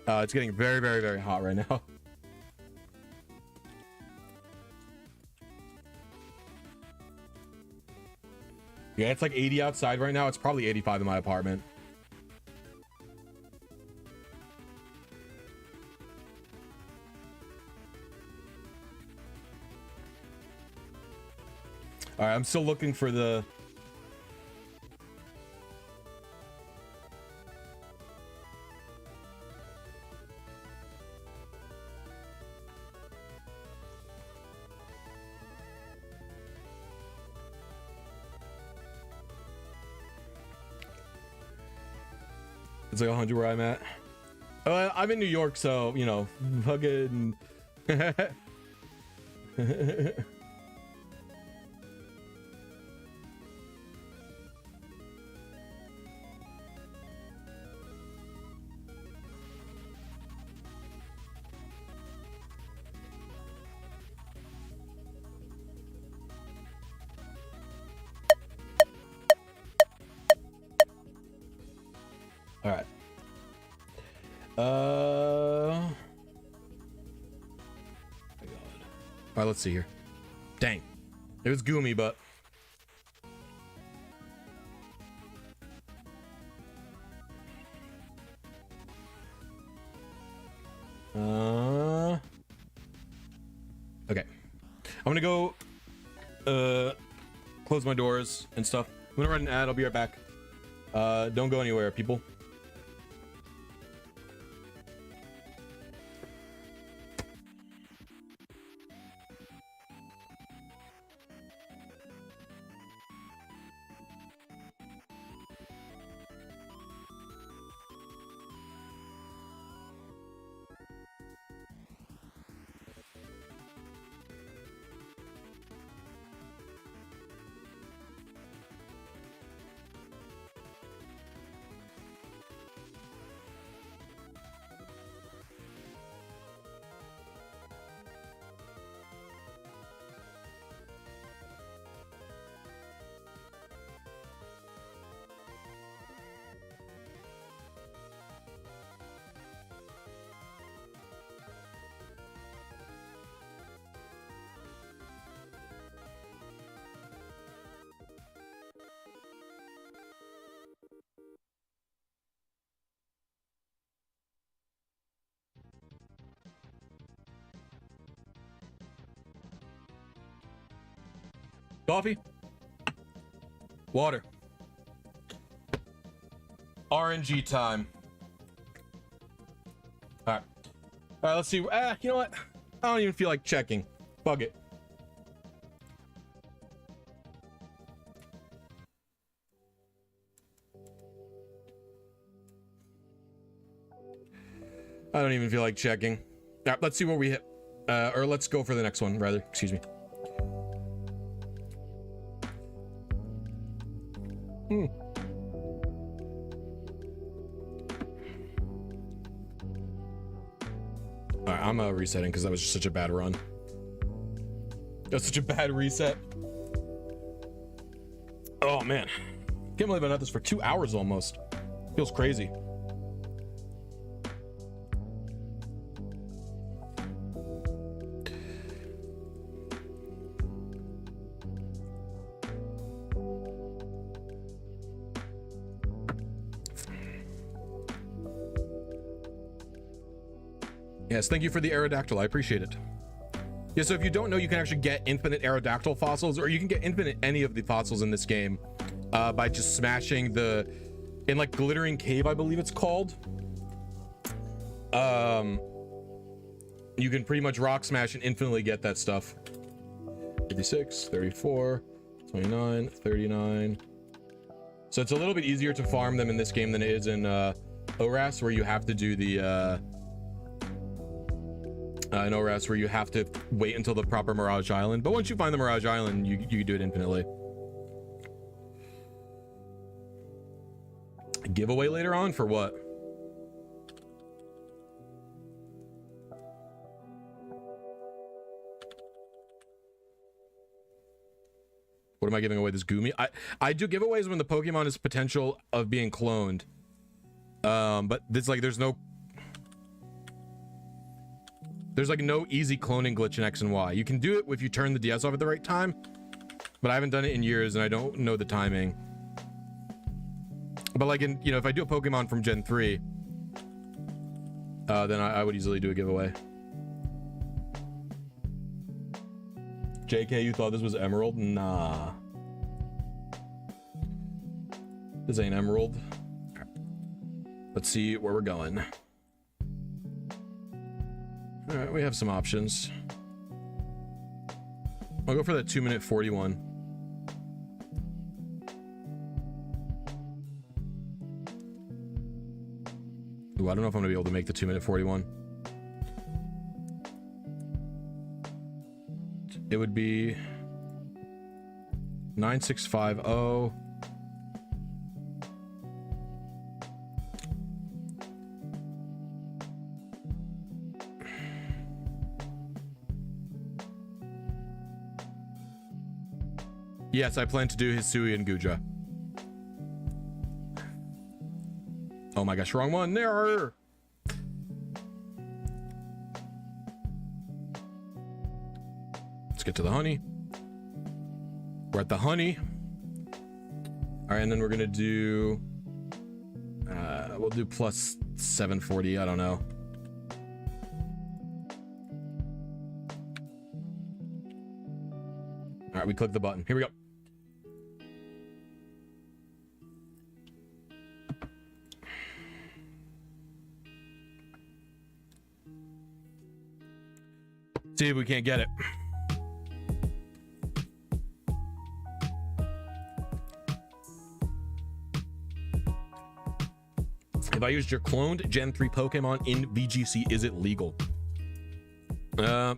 It's getting very, very, very hot right now. Yeah, it's like 80 outside right now. It's probably 85 in my apartment. All right, I'm still looking for the... It's like 100 where I'm at. I'm in New York, so, you know, fucking... All right. All right, let's see here. Dang. It was goomy, but... Okay. I'm gonna go close my doors and stuff. I'm gonna run an ad. I'll be right back. Don't go anywhere, people. Coffee. Water. RNG time. All right. All right, let's see. You know what? I don't even feel like checking. Bug it. I don't even feel like checking. All right, let's see what we hit. Or let's go for the next one, rather. Excuse me. All right, I'm resetting because that was just such a bad run. That was such a bad reset. Oh man, can't believe I've been at this for 2 hours almost. Feels crazy. Yes, thank you for the Aerodactyl. I appreciate it. Yeah, so if you don't know, you can actually get infinite Aerodactyl fossils, or you can get infinite any of the fossils in this game by just smashing the, in like Glittering Cave, I believe it's called. You can pretty much rock smash and infinitely get that stuff. 56, 34, 29, 39. So it's a little bit easier to farm them in this game than it is in ORAS, where you have to do the in ORAS where you have to wait until the proper Mirage Island. But once you find the Mirage Island, you can do it infinitely. A giveaway later on for what? What am I giving away? This Goomy? I do giveaways when the Pokemon is potential of being cloned. But there's like there's no easy cloning glitch in X and Y. You can do it if you turn the DS off at the right time, but I haven't done it in years and I don't know the timing. But like in, you know, if I do a Pokemon from Gen 3, then I would easily do a giveaway. JK, you thought this was Emerald? Nah. This ain't Emerald. Let's see where we're going. All right, we have some options. I'll go for that 2-minute 41. Ooh, I don't know if I'm gonna be able to make the 2-minute 41. It would be 9650. Yes, I plan to do Hisui and Guja. Oh my gosh, wrong one. There. Let's get to the honey. We're at the honey. All right, and then we're gonna do we'll do plus 740. I don't know. All right, we click the button. Here we go. See if we can't get it. If I used your cloned Gen 3 Pokemon in VGC, is it legal? I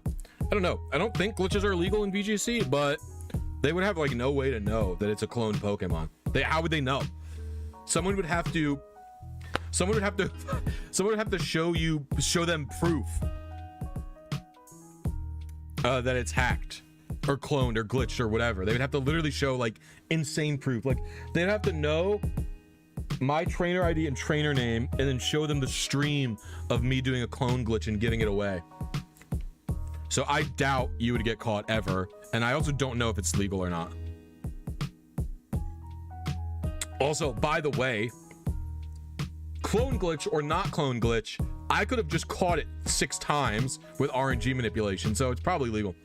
don't know. I don't think glitches are legal in VGC, but they would have like no way to know that it's a cloned Pokemon. How would they know? Someone would have to show them proof that it's hacked or cloned or glitched or whatever. They would have to literally show like insane proof. Like they'd have to know my trainer ID and trainer name and then show them the stream of me doing a clone glitch and giving it away. So I doubt you would get caught ever. And I also don't know if it's legal or not. Also, by the way, clone glitch or not clone glitch, I could have just caught it 6 times with RNG manipulation, so it's probably legal.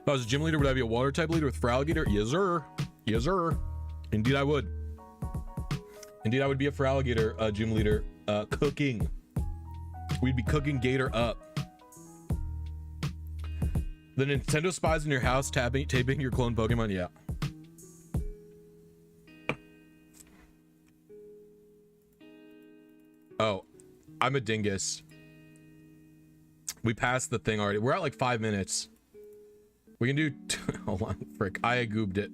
If I was a gym leader, would I be a water type leader with Fralligator? Yes, sir. Yes, sir. Indeed, I would. Indeed, I would be a Fralligator gym leader cooking. We'd be cooking Gator up. The Nintendo spies in your house taping your clone Pokemon? Yeah. Oh, I'm a dingus. We passed the thing already. We're at like 5 minutes. We can do hold on, frick. I goobed it.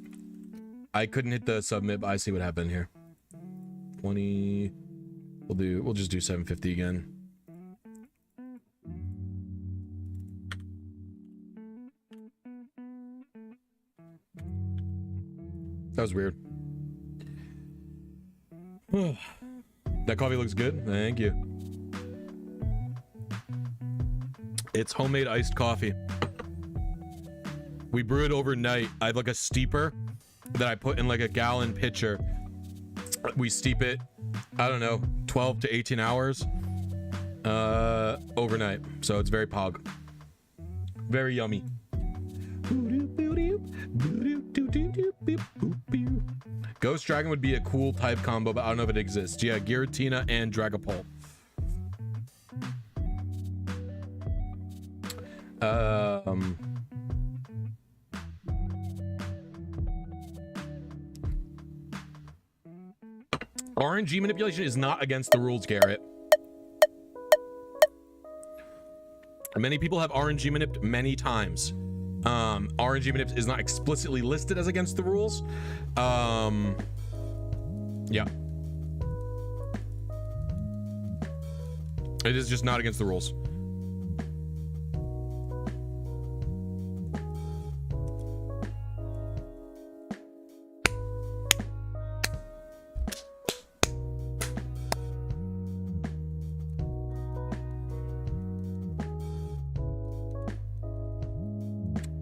I couldn't hit the submit, but I see what happened here. 20. We'll just do 750 again. That was weird. That coffee looks good. Thank you. It's homemade iced coffee. We brew it overnight. I have like a steeper that I put in like a gallon pitcher. We steep it, I don't know, 12 to 18 hours overnight. So it's very pog. Very yummy. Ghost Dragon would be a cool type combo, but I don't know if it exists. Yeah, Giratina and Dragapult. RNG manipulation is not against the rules, Garrett. Many people have RNG manipped many times. RNG manip is not explicitly listed as against the rules. Yeah. It is just not against the rules.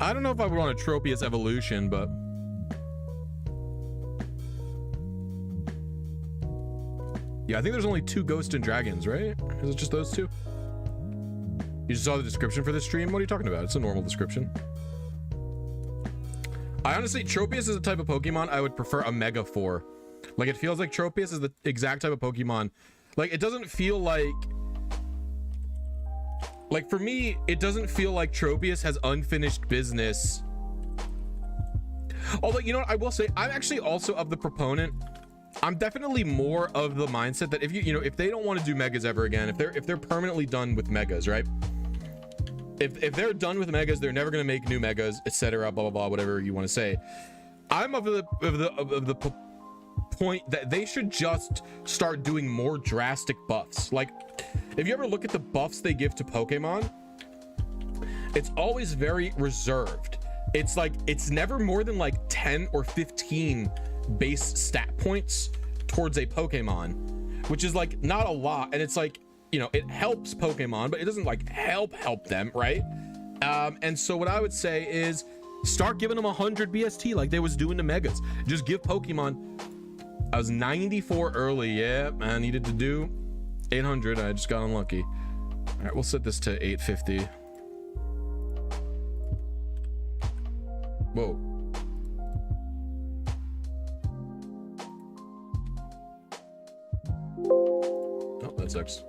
I don't know if I would want a Tropius evolution, but yeah, I think there's only 2 Ghost and Dragons, right? Is it just those 2? You just saw the description for this stream? What are you talking about? It's a normal description. I honestly, Tropius is a type of Pokemon I would prefer a Mega for. Like, it feels like Tropius is the exact type of Pokemon. Like, it doesn't feel like for me, it doesn't feel like Tropius has unfinished business. Although, you know what, I will say, I'm actually also of the proponent. I'm definitely more of the mindset that if if they don't want to do megas ever again, if they're permanently done with megas, right? If they're done with megas, they're never going to make new megas, etc. Blah blah blah, whatever you want to say. I'm of the point that they should just start doing more drastic buffs. Like, if you ever look at the buffs they give to Pokemon, it's always very reserved. It's like, it's never more than like 10 or 15 base stat points towards a Pokemon, which is like not a lot. And it's like, it helps Pokemon, but it doesn't like help them, right? And so what I would say is start giving them 100 BST like they was doing to Megas. Just give Pokemon. I was 94 early. Yeah, I needed to do 800. I just got unlucky. All right, we'll set this to 850. Whoa. Oh, that sucks.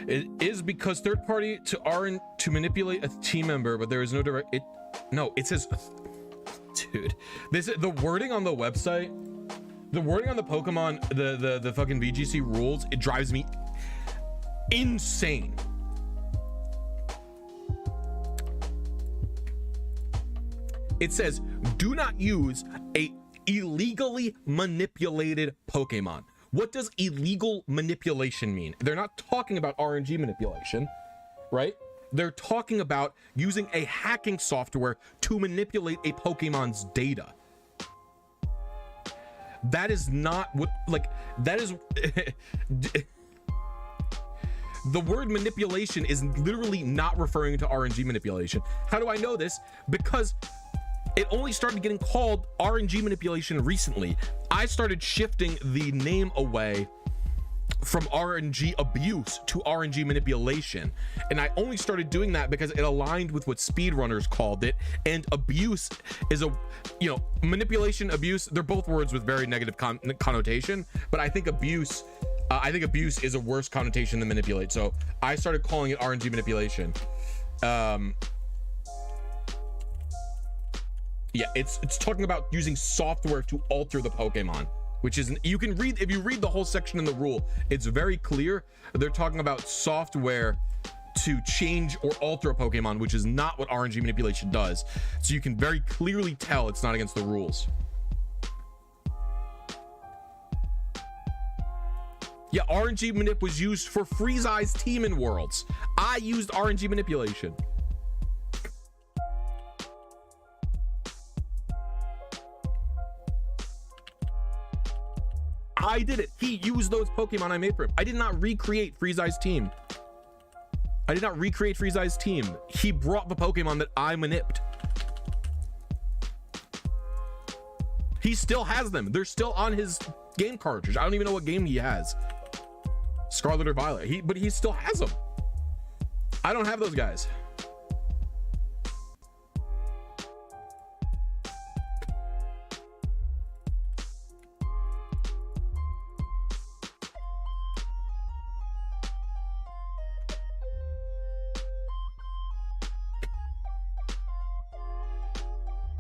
It is because third party to manipulate a team member, but there is no direct. It says, dude, the wording on the website, the wording on the Pokemon, the fucking VGC rules, it drives me insane. It says, do not use a illegally manipulated Pokemon. What does illegal manipulation mean? They're not talking about RNG manipulation, right? They're talking about using a hacking software to manipulate a Pokemon's data. That is not what, like, that is the word manipulation is literally not referring to RNG manipulation. How do I know this? Because it only started getting called RNG manipulation recently. I started shifting the name away from RNG abuse to RNG manipulation. And I only started doing that because it aligned with what speedrunners called it. And abuse is a, you know, manipulation, abuse, they're both words with very negative connotation, but I think abuse is a worse connotation than manipulate. So I started calling it RNG manipulation. Yeah, it's talking about using software to alter the Pokemon, which is, you can read, if you read the whole section in the rule, it's very clear. They're talking about software to change or alter a Pokemon, which is not what RNG manipulation does. So you can very clearly tell it's not against the rules. Yeah, RNG manip was used for Freeze Eye's team in Worlds. I used RNG manipulation. I did it. He used those Pokemon I made for him. I did not recreate Freeze Eye's team. I did not recreate Freeze Eye's team. He brought the Pokemon that I manipped. He still has them. They're still on his game cartridge. I don't even know what game he has. Scarlet or Violet. But he still has them. I don't have those guys.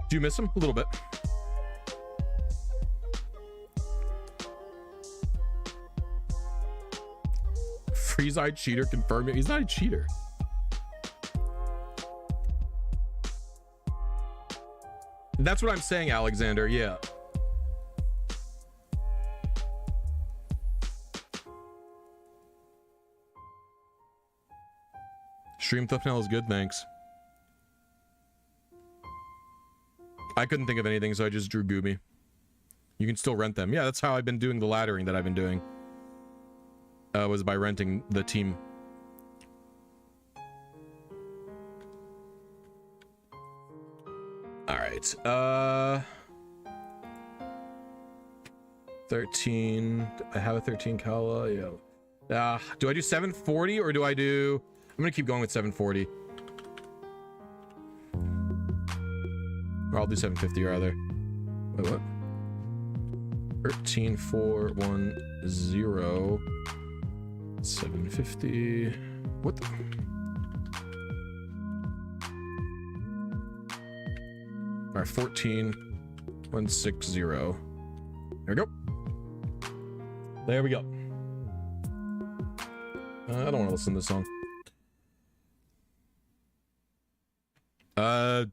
Do you miss him? A little bit. Freeze-eyed cheater confirmed it. He's not a cheater. That's what I'm saying, Alexander. Yeah. Stream thumbnail is good, thanks. I couldn't think of anything, so I just drew Goomy. You can still rent them. Yeah, that's how I've been doing the laddering that I've been doing. Was by renting the team. All right. 13. I have a 13 Colo. Yeah. Do I do 740 or do I do? I'm gonna keep going with 740. Or I'll do 750 rather. Wait, what? 13410 750. What the? All right, 14160. There we go. There we go. I don't want to listen to this song.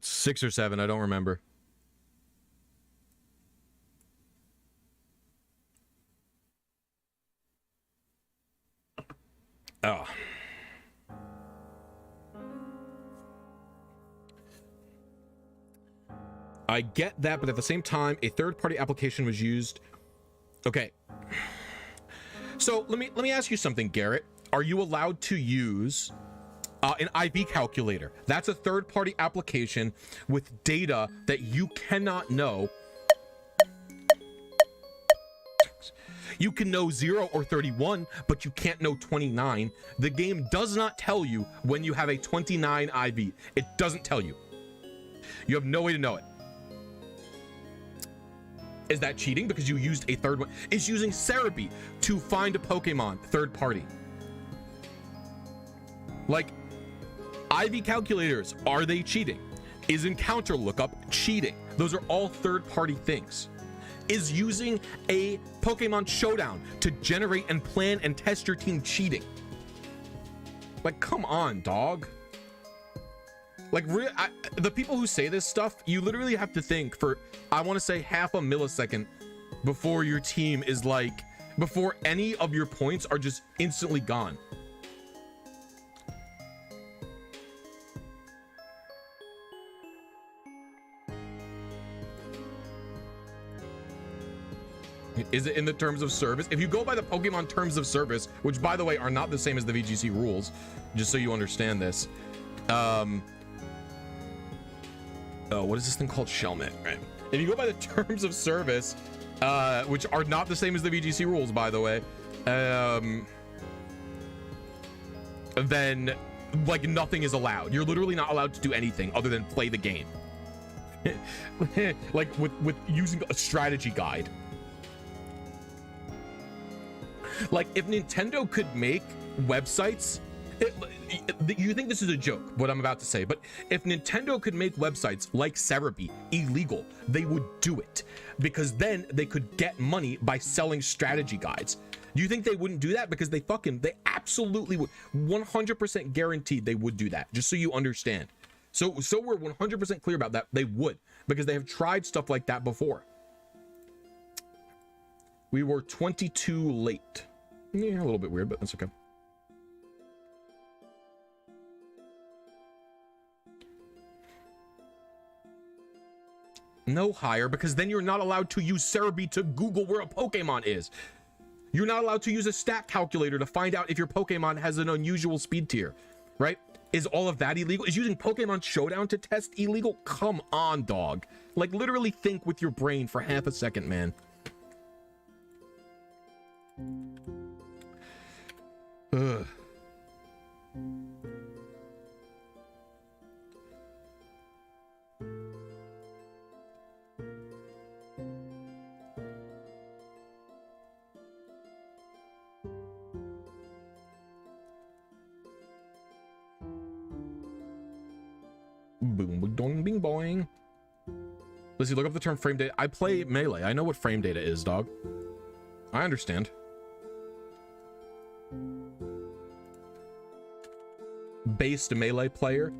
6 or 7, I don't remember. Oh. I get that, but at the same time, a third-party application was used. Okay. So let me ask you something, Garrett. Are you allowed to use an IV calculator? That's a third-party application with data that you cannot know. You can know 0 or 31, but you can't know 29. The game does not tell you when you have a 29 IV. It doesn't tell you. You have no way to know it. Is that cheating because you used a third one? Is using Cerebi to find a Pokemon third party? Like, IV calculators, are they cheating? Is encounter lookup cheating? Those are all third-party things. Is using a Pokemon Showdown to generate and plan and test your team cheating? Like, come on, dog. Like, the people who say this stuff, you literally have to think for, I want to say, half a millisecond before your team is like, before any of your points are just instantly gone. Is it in the terms of service? If you go by the Pokemon terms of service, which by the way are not the same as the VGC rules, just so you understand this. Oh, what is this thing called? Shelmet, right? If you go by the terms of service, which are not the same as the VGC rules, by the way, then like nothing is allowed. You're literally not allowed to do anything other than play the game. Like with using a strategy guide. Like if Nintendo could make websites, you think this is a joke, what I'm about to say, but if Nintendo could make websites like Cerebi illegal, they would do it, because then they could get money by selling strategy guides. Do you think they wouldn't do that? Because they absolutely would. 100% guaranteed they would do that, just so you understand. So we're 100% clear about that. They would, because they have tried stuff like that before. We were 22 late. Yeah, a little bit weird, but that's okay. No higher, because then you're not allowed to use Cerebi to Google where a Pokemon is. You're not allowed to use a stat calculator to find out if your Pokemon has an unusual speed tier, right? Is all of that illegal? Is using Pokemon Showdown to test illegal? Come on, dog. Like, literally think with your brain for half a second, man. Ugh. Boom, boing, bing, boing. Let's see, look up the term frame data. I play Melee. I know what frame data is, dog. I understand. Based Melee player.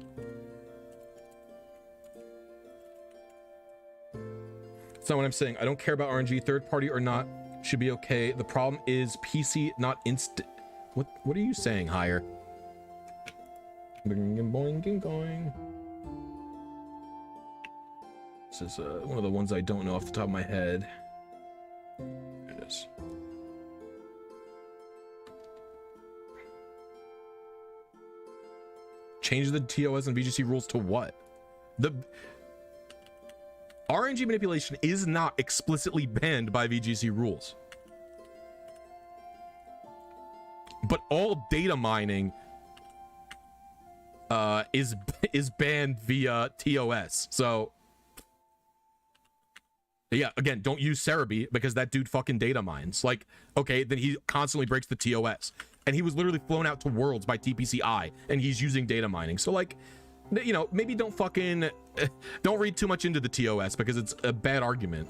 That's not what I'm saying. I don't care about RNG, third party or not. Should be okay. The problem is PC, not instant. What are you saying, Higher? Boing, boing, boing. This is one of the ones I don't know off the top of my head. There it is. Change the TOS and VGC rules to what? The RNG manipulation is not explicitly banned by VGC rules. But all data mining is banned via TOS. So yeah, again, don't use Cerebi because that dude fucking data mines. Like, okay, then he constantly breaks the TOS. And he was literally flown out to Worlds by TPCI, and he's using data mining. So, like, you know, maybe don't fucking... don't read too much into the TOS because it's a bad argument.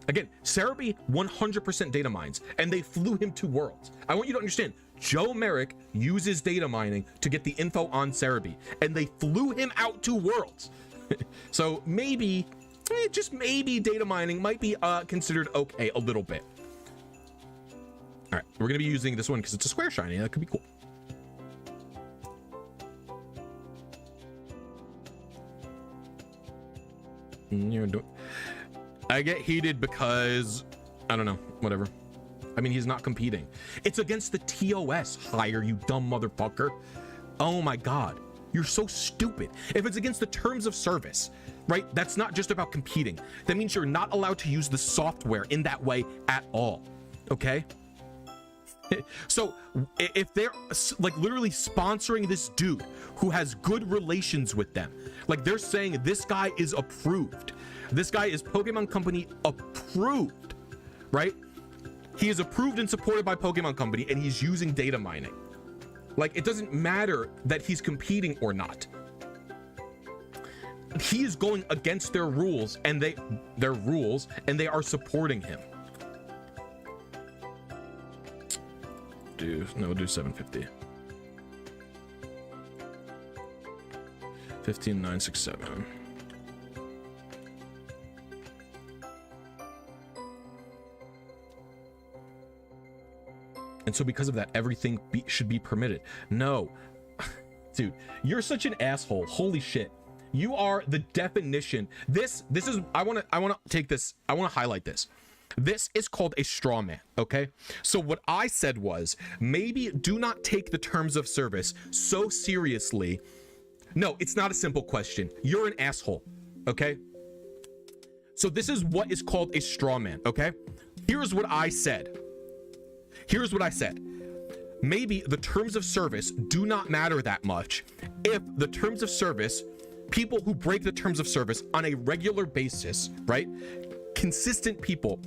Again, Cerebi 100% data mines, and they flew him to Worlds. I want you to understand, Joe Merrick uses data mining to get the info on Cerebi, and they flew him out to Worlds. So maybe... just maybe data mining might be considered okay a little bit. All right, we're gonna be using this one because it's a square shiny. That could be cool. I get heated because I don't know, whatever. I mean, he's not competing. It's against the TOS, Higher, you dumb motherfucker. Oh my god, you're so stupid. If it's against the terms of service, right, that's not just about competing. That means you're not allowed to use the software in that way at all, okay? So if they're like literally sponsoring this dude who has good relations with them, like they're saying this guy is approved, this guy is Pokemon Company approved, right? He is approved and supported by Pokemon Company, and he's using data mining. Like, it doesn't matter that he's competing or not. He is going against their rules, and they are supporting him. Do 750. 15967. And so because of that, everything should be permitted. No, dude, you're such an asshole. Holy shit. You are the definition. This is, I want to take this. I want to highlight this. This is called a straw man. Okay. So what I said was, maybe do not take the terms of service so seriously. No, it's not a simple question. You're an asshole. Okay. So this is what is called a straw man, okay? Here's what I said. Here's what I said. Maybe the terms of service do not matter that much if the terms of service, people who break the terms of service on a regular basis, right? Consistent people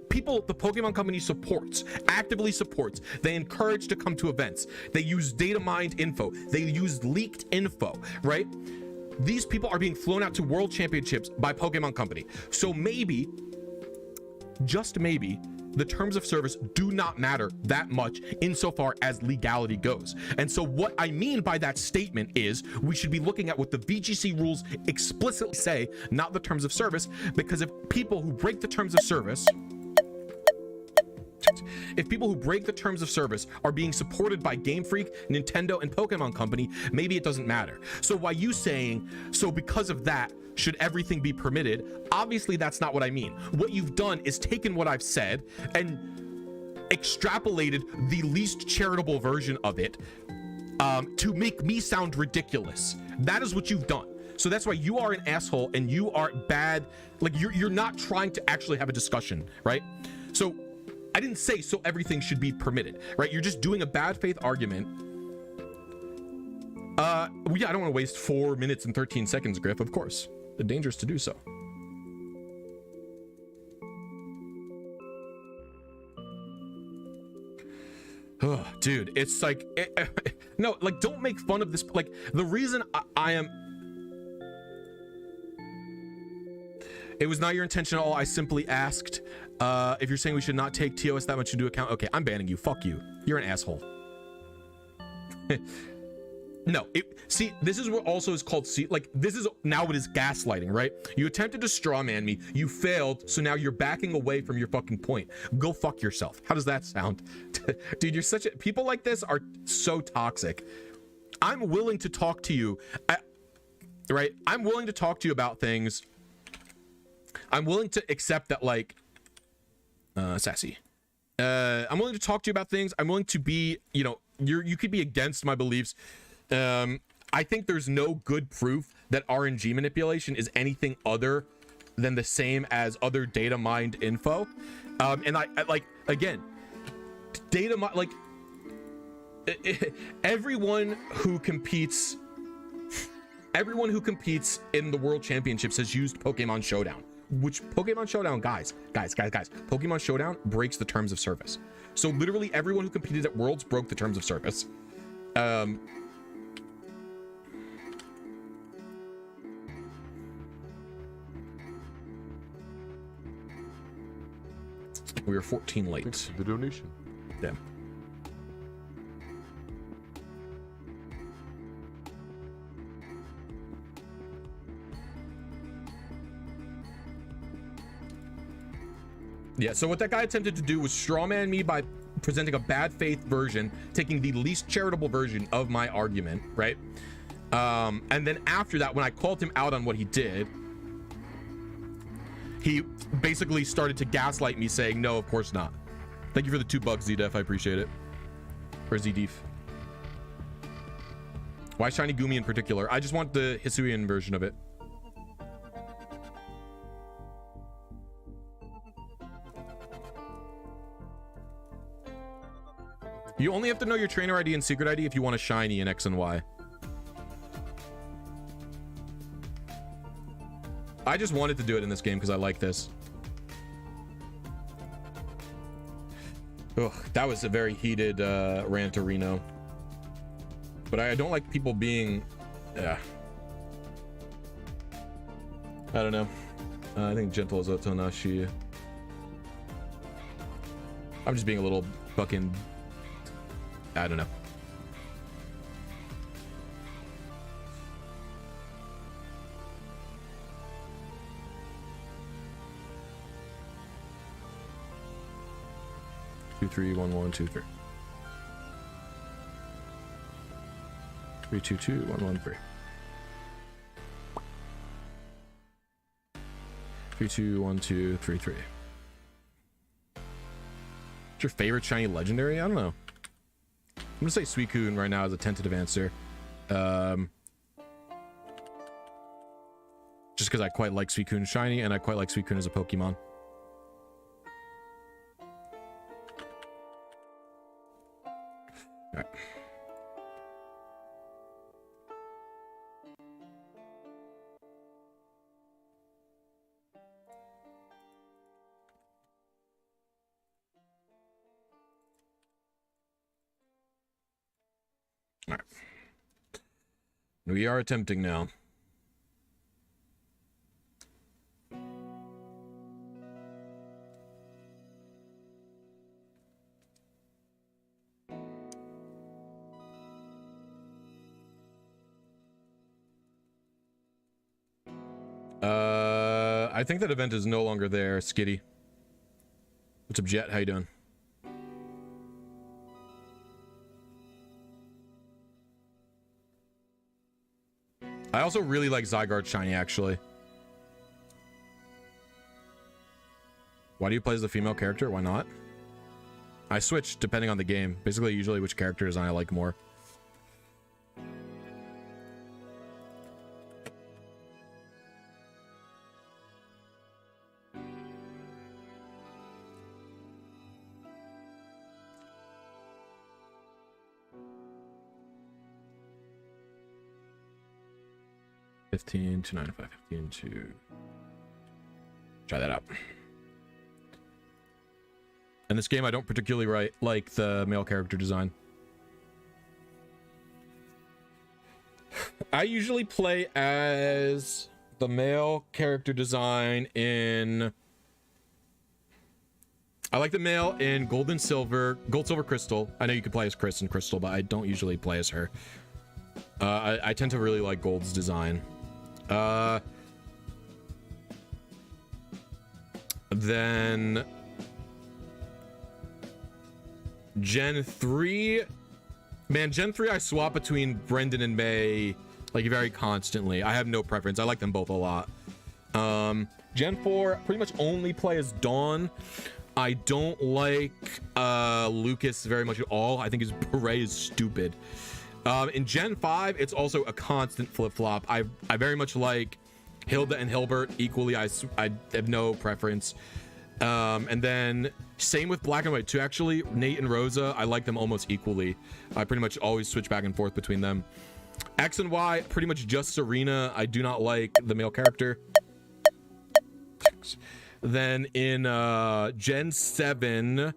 people the Pokemon company supports, actively supports. They encourage to come to events. They use data mined info. They use leaked info, right? These people are being flown out to world championships by Pokemon company. So maybe, just maybe, the terms of service do not matter that much insofar as legality goes. And so what I mean by that statement is we should be looking at what the VGC rules explicitly say, not the terms of service, because if people who break the terms of service are being supported by Game Freak, Nintendo, and Pokemon Company, maybe it doesn't matter. So why you saying, so because of that, should everything be permitted? Obviously, that's not what I mean. What you've done is taken what I've said and extrapolated the least charitable version of it to make me sound ridiculous. That is what you've done. So that's why you are an asshole and you are bad. Like you're not trying to actually have a discussion, right? So I didn't say so everything should be permitted, right? You're just doing a bad faith argument. Well, yeah, I don't want to waste 4 minutes and 13 seconds, Griff, of course. The dangerous to do so. Oh, dude, it's like no, like don't make fun of this. Like the reason I am, it was not your intention at all. I simply asked if you're saying we should not take TOS that much into account. Okay, I'm banning you. Fuck you. You're an asshole. No, see, this is what also is called, like, this is now what is gaslighting, right? You attempted to straw man me, you failed, so now you're backing away from your fucking point. Go fuck yourself. How does that sound? Dude, you're such a, people like this are so toxic. I'm willing to talk to you, right? I'm willing to talk to you about things. I'm willing to accept that, like, sassy. I'm willing to talk to you about things. I'm willing to be, you know, you could be against my beliefs. I think there's no good proof that RNG manipulation is anything other than the same as other data mined info. And I like, again, data like everyone who competes in the world championships has used Pokemon Showdown, which Pokemon Showdown, guys, Pokemon Showdown breaks the terms of service. So literally everyone who competed at Worlds broke the terms of service. We were 14 late. Thanks for the donation. Damn. Yeah, so what that guy attempted to do was strawman me by presenting a bad faith version, taking the least charitable version of my argument, right? And then after that, when I called him out on what he did, he basically started to gaslight me, saying, no, of course not. Thank you for the $2, ZDef. I appreciate it. Or ZDef. Why Shiny Goomy in particular? I just want the Hisuian version of it. You only have to know your trainer ID and secret ID if you want a shiny in X and Y. I just wanted to do it in this game because I like this. Ugh, that was a very heated rant to Reno. But I don't like people being... I don't know. I think gentle is Otonashi. I'm just being a little fucking... I don't know. Two, 3, 1, 1, 2, 3. 3, 2, 2, 1, 1, 3. 3, 2, 1, 2, 3, 3. What's your favorite shiny legendary? I don't know. I'm gonna say Suicune right now as a tentative answer. Just just because I quite like Suicune shiny, and I quite like Suicune as a Pokemon. All right. All right. We are attempting now. I think that event is no longer there, Skitty. What's up, Jet? How you doing? I also really like Zygarde shiny, actually. Why do you play as the female character? Why not? I switch depending on the game. Basically, usually which character design I like more. $15 to $95, $15 to... Try that out. In this game, I don't particularly like the male character design. I usually play as the male character design in... I like the male in Gold, Silver, Crystal. I know you can play as Chris in Crystal, but I don't usually play as her. I tend to really like Gold's design. Then Gen 3, man, Gen 3 I swap between Brendan and May like very constantly. I have no preference. I like them both a lot. Gen 4 pretty much only play as Dawn. I don't like Lucas very much at all. I think his beret is stupid. In Gen 5, it's also a constant flip-flop. I very much like Hilda and Hilbert equally. I have no preference. And then same with Black and White too, actually. Nate and Rosa, I like them almost equally. I pretty much always switch back and forth between them. X and Y, pretty much just Serena. I do not like the male character. Then in Gen 7,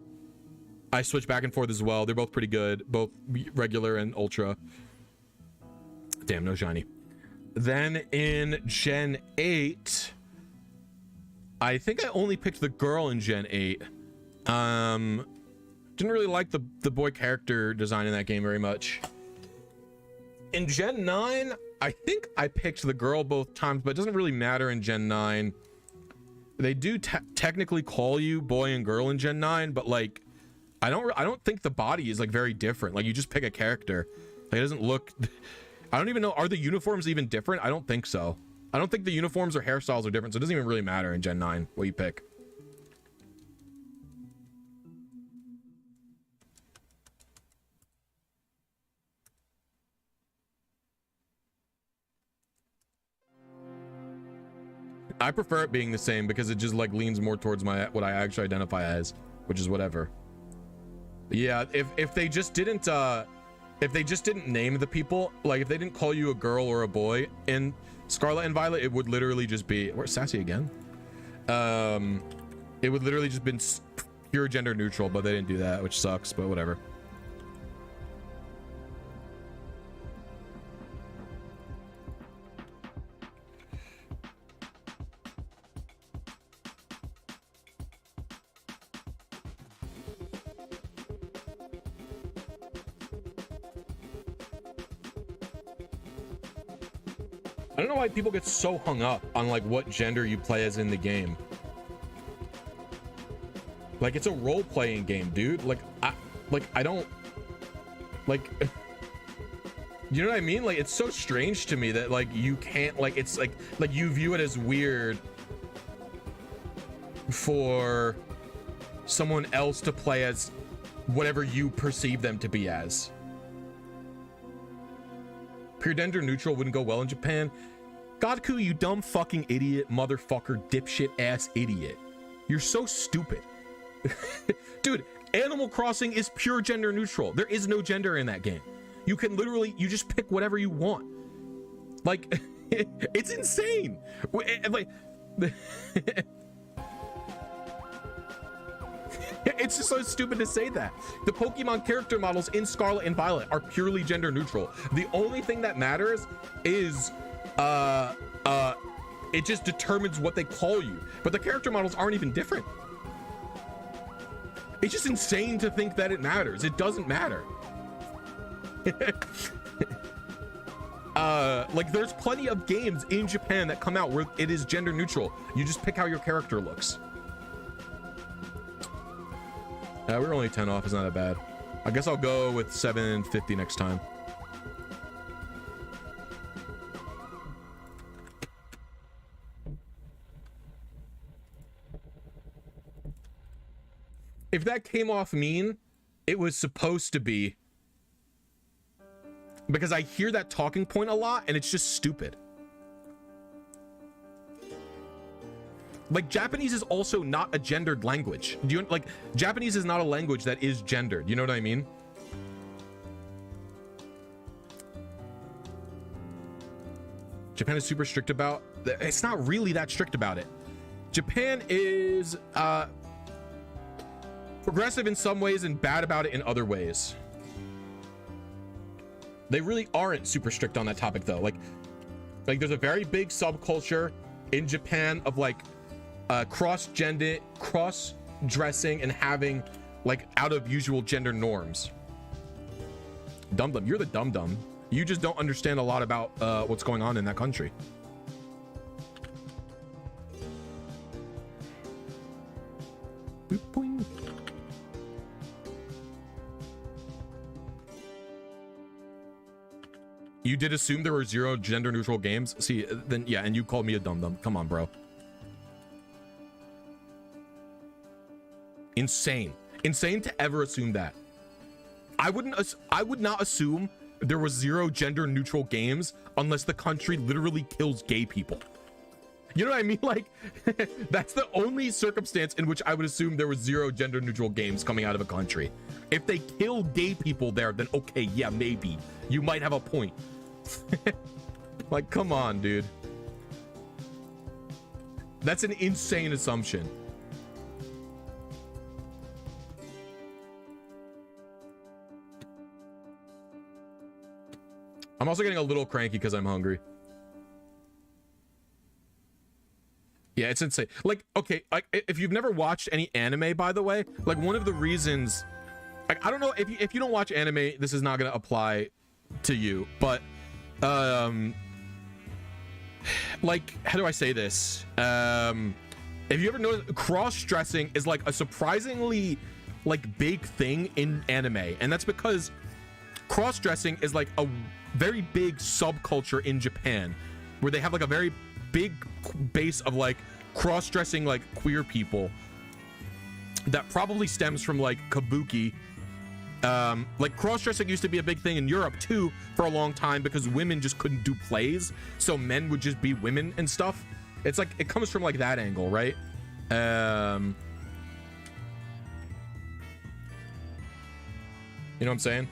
I switch back and forth as well. They're both pretty good, both regular and ultra. Damn, no shiny. Then in Gen 8, I think I only picked the girl in Gen 8. Didn't really like the boy character design in that game very much. In Gen 9, I think I picked the girl both times, but it doesn't really matter in Gen 9. They do technically call you boy and girl in Gen 9, but like I don't think the body is like very different. Like you just pick a character. Like it doesn't look I don't even know, are the uniforms even different? I don't think so. I don't think the uniforms or hairstyles are different, so it doesn't even really matter in Gen 9 what you pick. I prefer it being the same because it just like leans more towards what I actually identify as, which is whatever. Yeah, if they just didn't name the people, like if they didn't call you a girl or a boy in Scarlet and Violet, it would literally just be, where's Sassy again? It would literally just been pure gender neutral, but they didn't do that, which sucks, but whatever. I don't know why people get so hung up on like what gender you play as in the game. Like it's a role-playing game, dude. Like I don't like you know what I mean? Like it's so strange to me that like you can't like it's like you view it as weird for someone else to play as whatever you perceive them to be as. Pure gender neutral wouldn't go well in Japan. Godku, you dumb fucking idiot, motherfucker, dipshit ass idiot. You're so stupid. Dude, Animal Crossing is pure gender neutral. There is no gender in that game. You can literally, you just pick whatever you want. Like, it's insane. Like, it's just so stupid to say that. The Pokemon character models in Scarlet and Violet are purely gender neutral. The only thing that matters is, it just determines what they call you. But the character models aren't even different. It's just insane to think that it matters. It doesn't matter. Like, there's plenty of games in Japan that come out where it is gender neutral. You just pick how your character looks. We're only 10 off. It's not that bad. I guess I'll go with 750 next time. If that came off mean, it was supposed to be, because I hear that talking point a lot and it's just stupid. Like, Japanese is also not a gendered language. Do you like, Japanese is not a language that is gendered. You know what I mean? Japan is super strict about, it's not really that strict about it. Japan is progressive in some ways and bad about it in other ways. They really aren't super strict on that topic though. Like there's a very big subculture in Japan of like cross-dressing and having like out of usual gender norms. Dum Dum, you're the Dum Dum. You just don't understand a lot about what's going on in that country. Boop, boing. You did assume there were 0 gender neutral games? See, then yeah, and you called me a dum-dum. Come on, bro. Insane. Insane to ever assume that. I would not assume there was 0 gender neutral games unless the country literally kills gay people. You know what I mean? Like, that's the only circumstance in which I would assume there was 0 gender neutral games coming out of a country. If they kill gay people there, then okay, yeah, maybe. You might have a point. Like, come on, dude. That's an insane assumption. I'm also getting a little cranky because I'm hungry. Yeah, it's insane. Like, okay, if you've never watched any anime, by the way, like one of the reasons, like, I don't know if you don't watch anime, this is not gonna apply to you, but like, how do I say this? If you ever noticed, cross-dressing is like a surprisingly like big thing in anime, and that's because cross-dressing is like a very big subculture in Japan where they have like a very big base of like cross-dressing like queer people that probably stems from like kabuki. Like cross-dressing used to be a big thing in Europe too for a long time because women just couldn't do plays, so men would just be women and stuff. It's like it comes from like that angle, right? You know what I'm saying?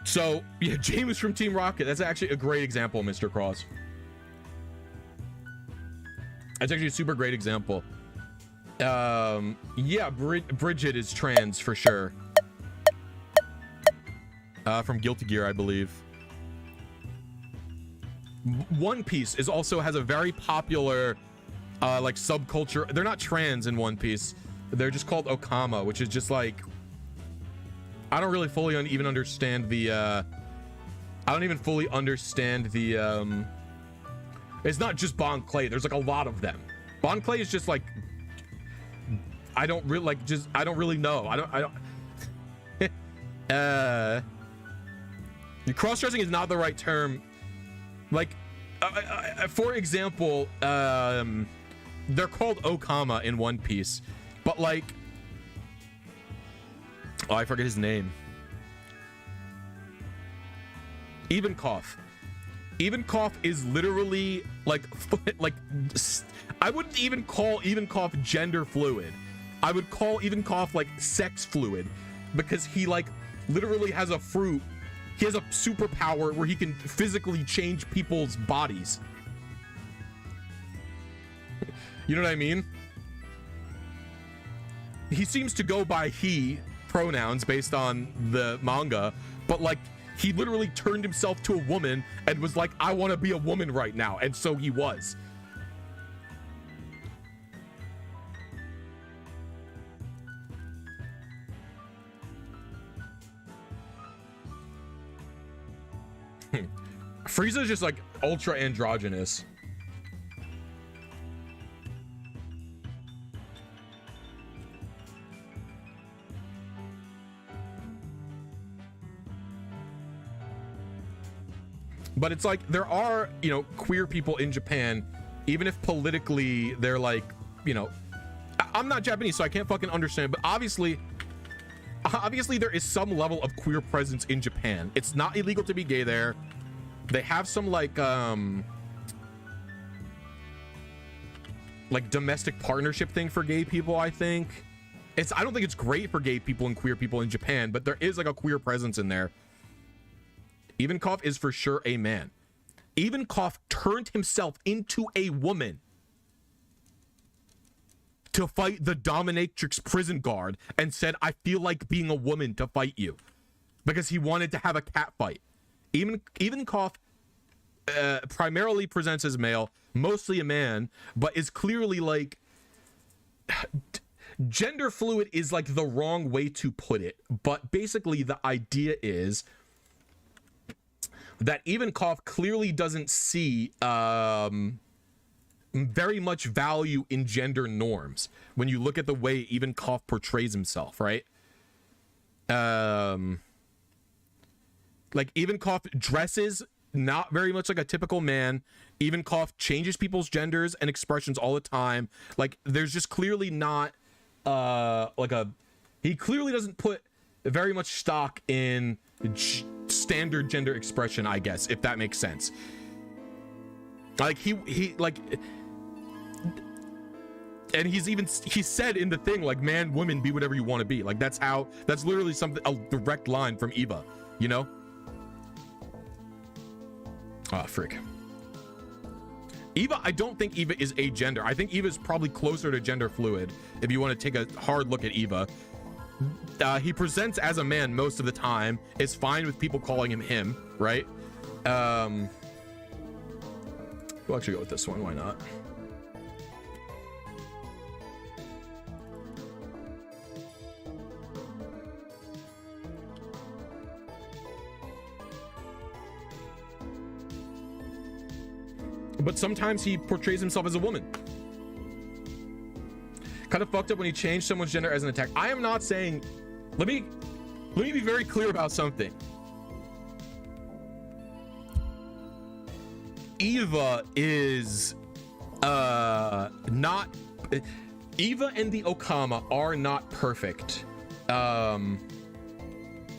So yeah, James from Team Rocket, that's actually a great example, Mr. Cross. That's actually a super great example. Yeah, Bridget is trans for sure. From Guilty Gear, I believe. One Piece is also has a very popular like subculture. They're not trans in One Piece. They're just called Okama, which is just like, I don't really fully even understand the I don't even fully understand the it's not just Bon Clay. There's like a lot of them. Bon Clay is just like, I don't really like, just I don't really know. I don't cross-dressing is not the right term. Like for example, they're called Okama in One Piece, but like, oh, I forget his name. Evenkoff is literally like I wouldn't even call Evenkoff gender fluid. I would call Evenkoff like sex fluid, because he like literally has a fruit. He has a superpower where he can physically change people's bodies. You know what I mean? He seems to go by he pronouns based on the manga, but like he literally turned himself to a woman and was like, I want to be a woman right now. And so he was. Frieza's just like ultra androgynous. But it's like there are, you know, queer people in Japan, even if politically they're like, you know, I'm not Japanese, so I can't fucking understand, but obviously there is some level of queer presence in Japan. It's not illegal to be gay there. They have some like domestic partnership thing for gay people, I think. I don't think it's great for gay people and queer people in Japan, but there is like a queer presence in there. Evenkoff is for sure a man. Evenkoff turned himself into a woman to fight the dominatrix prison guard and said, I feel like being a woman to fight you, because he wanted to have a cat fight. Evenkoff primarily presents as male, mostly a man, but is clearly like gender fluid is like the wrong way to put it. But basically the idea is that Evenkoff clearly doesn't see very much value in gender norms when you look at the way Evenkoff portrays himself, right? Like Evenkoff dresses not very much like a typical man. Evenkoff changes people's genders and expressions all the time. Like there's just clearly not he clearly doesn't put very much stock in standard gender expression, I guess, if that makes sense. Like he like, and he said in the thing like, man, woman, be whatever you want to be. Like that's literally a direct line from Eva, you know? Oh, frick. Eva, I don't think Eva is agender. I think Eva is probably closer to gender fluid if you want to take a hard look at Eva. He presents as a man most of the time. It's fine with people calling him, right? We'll actually go with this one. Why not? But sometimes he portrays himself as a woman. Kind of fucked up when he changed someone's gender as an attack. I am not saying, let me be very clear about something. Eva is not, Eva and the Okama are not perfect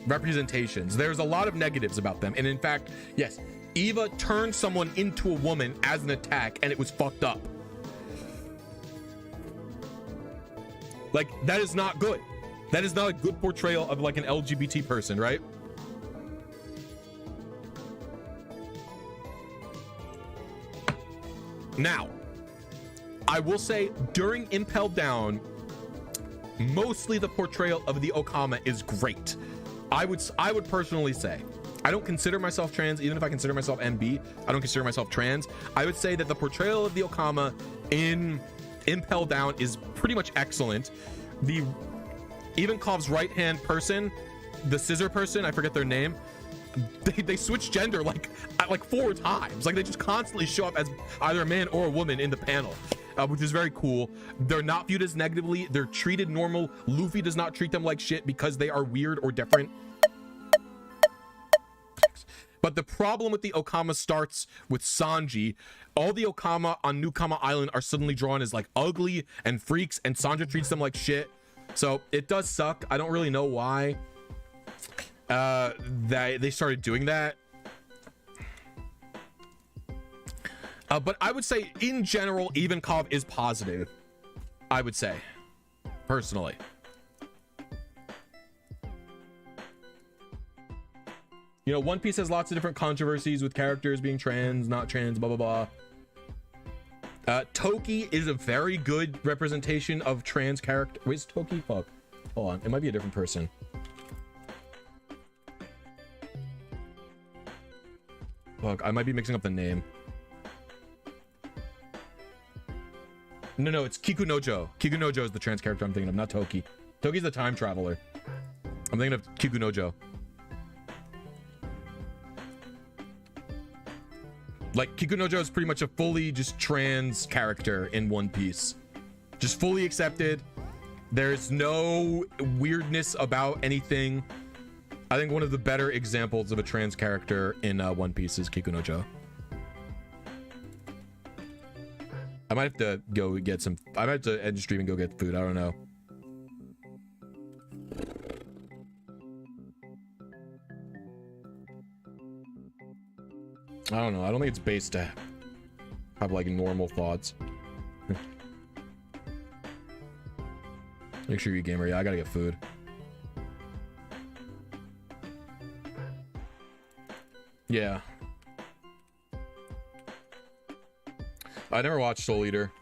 representations. There's a lot of negatives about them, and in fact, yes, Eva turned someone into a woman as an attack, and it was fucked up. Like, that is not good. That is not a good portrayal of like an LGBT person, right? Now, I will say during Impel Down, mostly the portrayal of the Okama is great. I would personally say, I don't consider myself trans, even if I consider myself MB, I don't consider myself trans. I would say that the portrayal of the Okama in Impel Down is pretty much excellent. The Evenkoff's right-hand person, the scissor person, I forget their name, they switch gender like 4 times. Like they just constantly show up as either a man or a woman in the panel, which is very cool. They're not viewed as negatively. They're treated normal. Luffy does not treat them like shit because they are weird or different. But the problem with the Okama starts with Sanji. All the Okama on Newkama Island are suddenly drawn as like ugly and freaks, and Sanji treats them like shit. So it does suck. I don't really know why they started doing that. But I would say in general, Ivankov is positive. I would say, personally. You know, One Piece has lots of different controversies with characters being trans, not trans, blah, blah, blah. Toki is a very good representation of trans character. Where's Toki? Fuck. Hold on. It might be a different person. Fuck. I might be mixing up the name. No, it's Kikunojo. Kikunojo is the trans character I'm thinking of, not Toki. Toki's the time traveler. I'm thinking of Kikunojo. Like, Kikunojo is pretty much a fully just trans character in One Piece. Just fully accepted. There's no weirdness about anything. I think one of the better examples of a trans character in One Piece is Kikunojo. I might have to go get some... I might have to end the stream and go get food. I don't know. I don't know. I don't think it's based to have like normal thoughts. Make sure you gamer. Yeah, I gotta get food. Yeah. I never watched Soul Eater.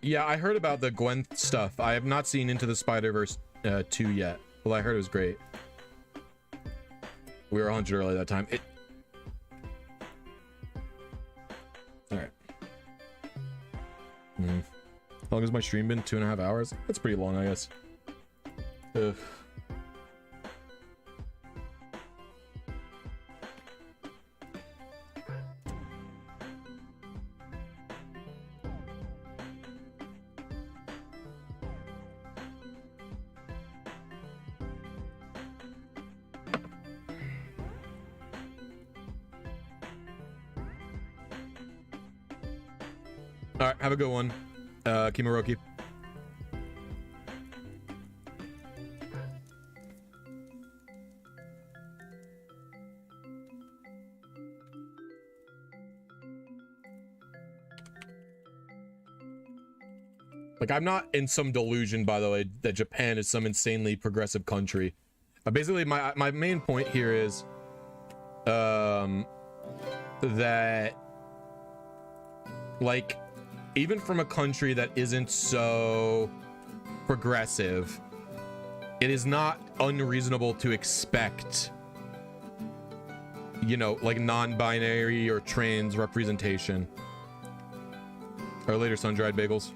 Yeah, I heard about the Gwen stuff. I have not seen Into the Spider-Verse 2 yet. Well, I heard it was great. We were 100 early that time. Alright. How long has my stream been? 2.5 hours? That's pretty long, I guess. Ugh. All right, have a good one, Kimaroki. Like, I'm not in some delusion, by the way, that Japan is some insanely progressive country. Basically, my main point here is that, like, even from a country that isn't so progressive, it is not unreasonable to expect, you know, like non-binary or trans representation. Or later, sun-dried bagels.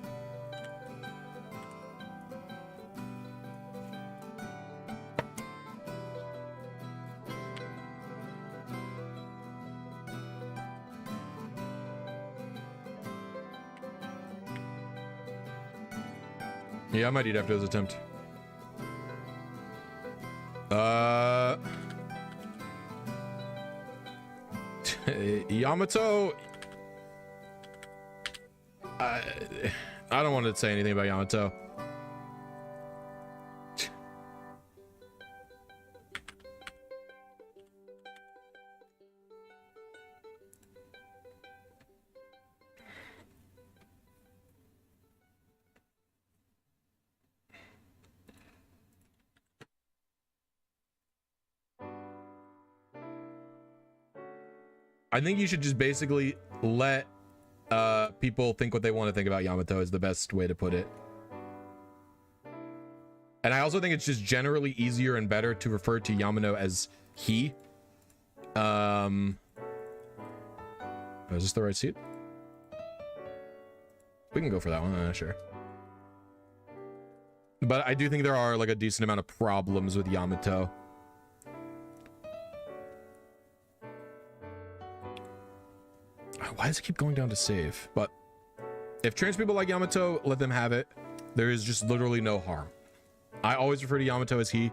Yeah, I might eat after this attempt. Yamato. I don't want to say anything about Yamato. I think you should just basically let people think what they want to think about Yamato is the best way to put it. And I also think it's just generally easier and better to refer to Yamato as he. Is this the right seat? We can go for that one, sure. But I do think there are like a decent amount of problems with Yamato. Why does it keep going down to save? But if trans people like Yamato, let them have it. There is just literally no harm. I always refer to Yamato as he.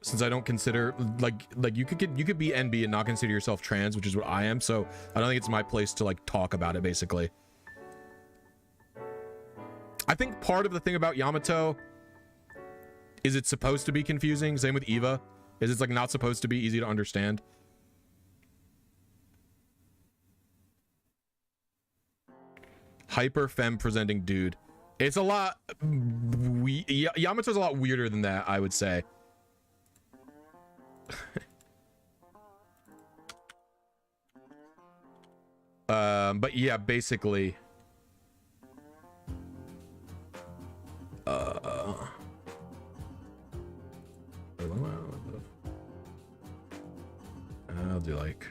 since I don't consider like you could be NB and not consider yourself trans, which is what I am. So I don't think it's my place to like talk about it. Basically, I think part of the thing about Yamato is it's supposed to be confusing. Same with Eva, is it's like not supposed to be easy to understand. Hyper femme presenting dude. It's a lot. Yamato's a lot weirder than that, I would say. But yeah, basically. I'll do like.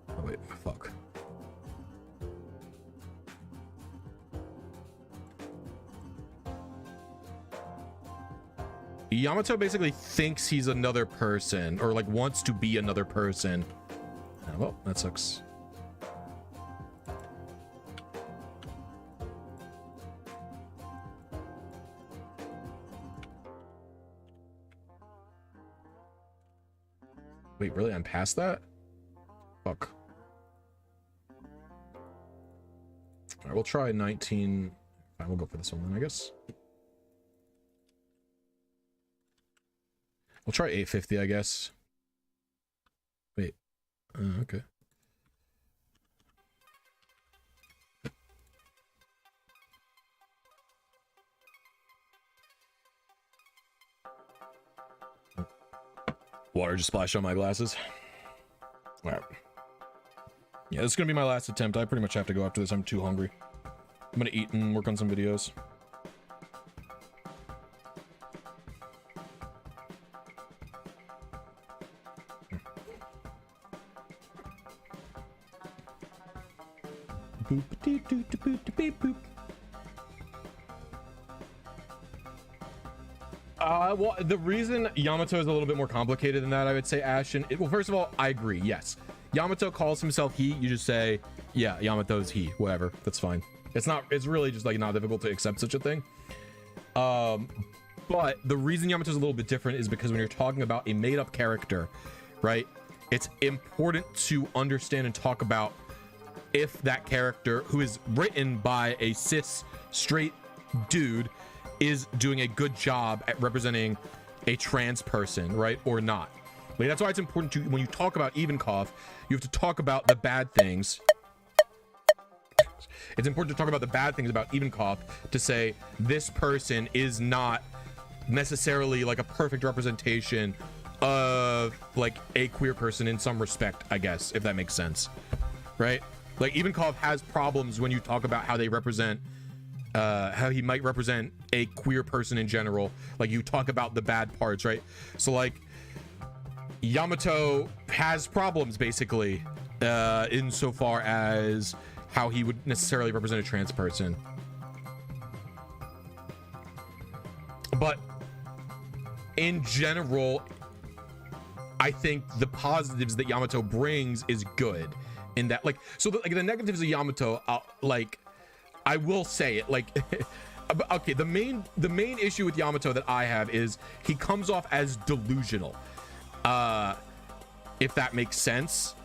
Oh wait, fuck. Yamato basically thinks he's another person, or like wants to be another person. Oh, well, that sucks. Wait, really? I'm past that? Fuck. All right, we'll try 19. Fine, we'll go for this one then, I guess. We'll try 850, I guess. Wait. Okay. Water just splashed on my glasses. All right. Yeah, this is gonna be my last attempt. I pretty much have to go after this. I'm too hungry. I'm gonna eat and work on some videos. Boop, doo, doo, doo, boop, doo, beep, boop. Well, the reason Yamato is a little bit more complicated than that, I would say, Ashton. Well, first of all, I agree. Yes, Yamato calls himself he. You just say, yeah, Yamato's he. Whatever. That's fine. It's not. It's really just like not difficult to accept such a thing. But the reason Yamato's a little bit different is because when you're talking about a made-up character, right? It's important to understand and talk about if that character, who is written by a cis straight dude, is doing a good job at representing a trans person, right, or not. Like, that's why it's important to, when you talk about Evenkoff, you have to talk about the bad things. It's important to talk about the bad things about Evenkoff to say this person is not necessarily like a perfect representation of like a queer person in some respect, I guess, if that makes sense, right? Like Evenkoff has problems when you talk about how they represent, how he might represent a queer person in general. Like you talk about the bad parts, right? So like Yamato has problems basically, insofar as how he would necessarily represent a trans person. But in general, I think the positives that Yamato brings is good. In that, like, so like the negatives of Yamato, like, I will say it, like, okay, the main issue with Yamato that I have is he comes off as delusional, if that makes sense.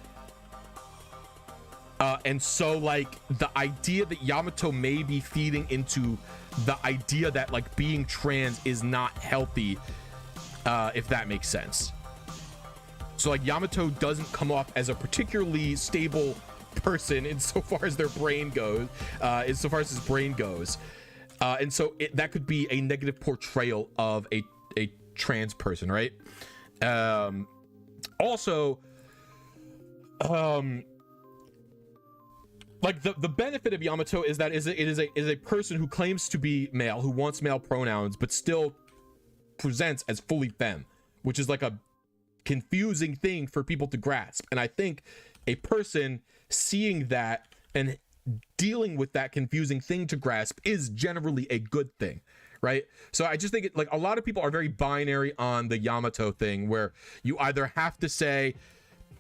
And so like the idea that Yamato may be feeding into the idea that like being trans is not healthy, if that makes sense. So like Yamato doesn't come off as a particularly stable person insofar as their brain goes, insofar as his brain goes. And so that could be a negative portrayal of a trans person, right? Also, like the benefit of Yamato is that it is a person who claims to be male, who wants male pronouns, but still presents as fully femme, which is like a confusing thing for people to grasp. And I think a person seeing that and dealing with that confusing thing to grasp is generally a good thing, right? So I just think it, like, a lot of people are very binary on the Yamato thing, where you either have to say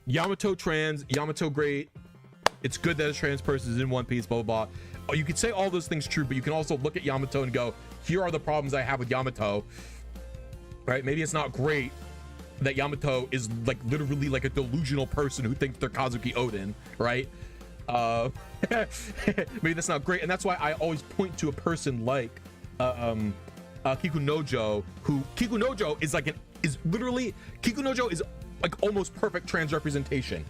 Yamato trans, Yamato great, it's good that a trans person is in One Piece, blah blah blah. Oh, you could say all those things true, but you can also look at Yamato and go, here are the problems I have with Yamato, right? Maybe it's not great that Yamato is like literally like a delusional person who thinks they're Kazuki Odin, right? Maybe that's not great, and that's why I always point to a person like Kikunojo, who Kikunojo is like Kikunojo is like almost perfect trans representation.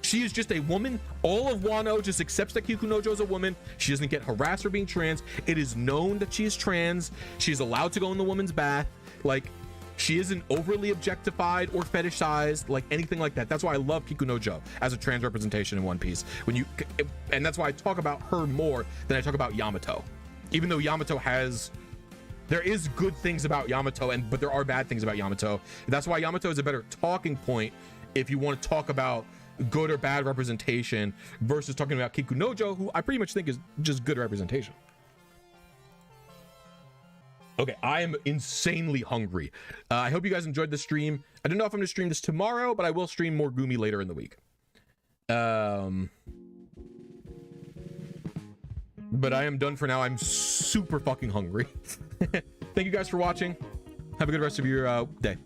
She is just a woman. All of Wano just accepts that Kikunojo is a woman. She doesn't get harassed for being trans. It is known that she is trans. She's allowed to go in the woman's bath. Like, she isn't overly objectified or fetishized, like anything like that. That's why I love Kikunojo as a trans representation in One Piece. And that's why I talk about her more than I talk about Yamato. Even though Yamato there is good things about Yamato, but there are bad things about Yamato. That's why Yamato is a better talking point if you want to talk about good or bad representation versus talking about Kikunojo, who I pretty much think is just good representation. Okay, I am insanely hungry. I hope you guys enjoyed the stream. I don't know if I'm gonna stream this tomorrow, but I will stream more Goomy later in the week. But I am done for now. I'm super fucking hungry. Thank you guys for watching. Have a good rest of your day.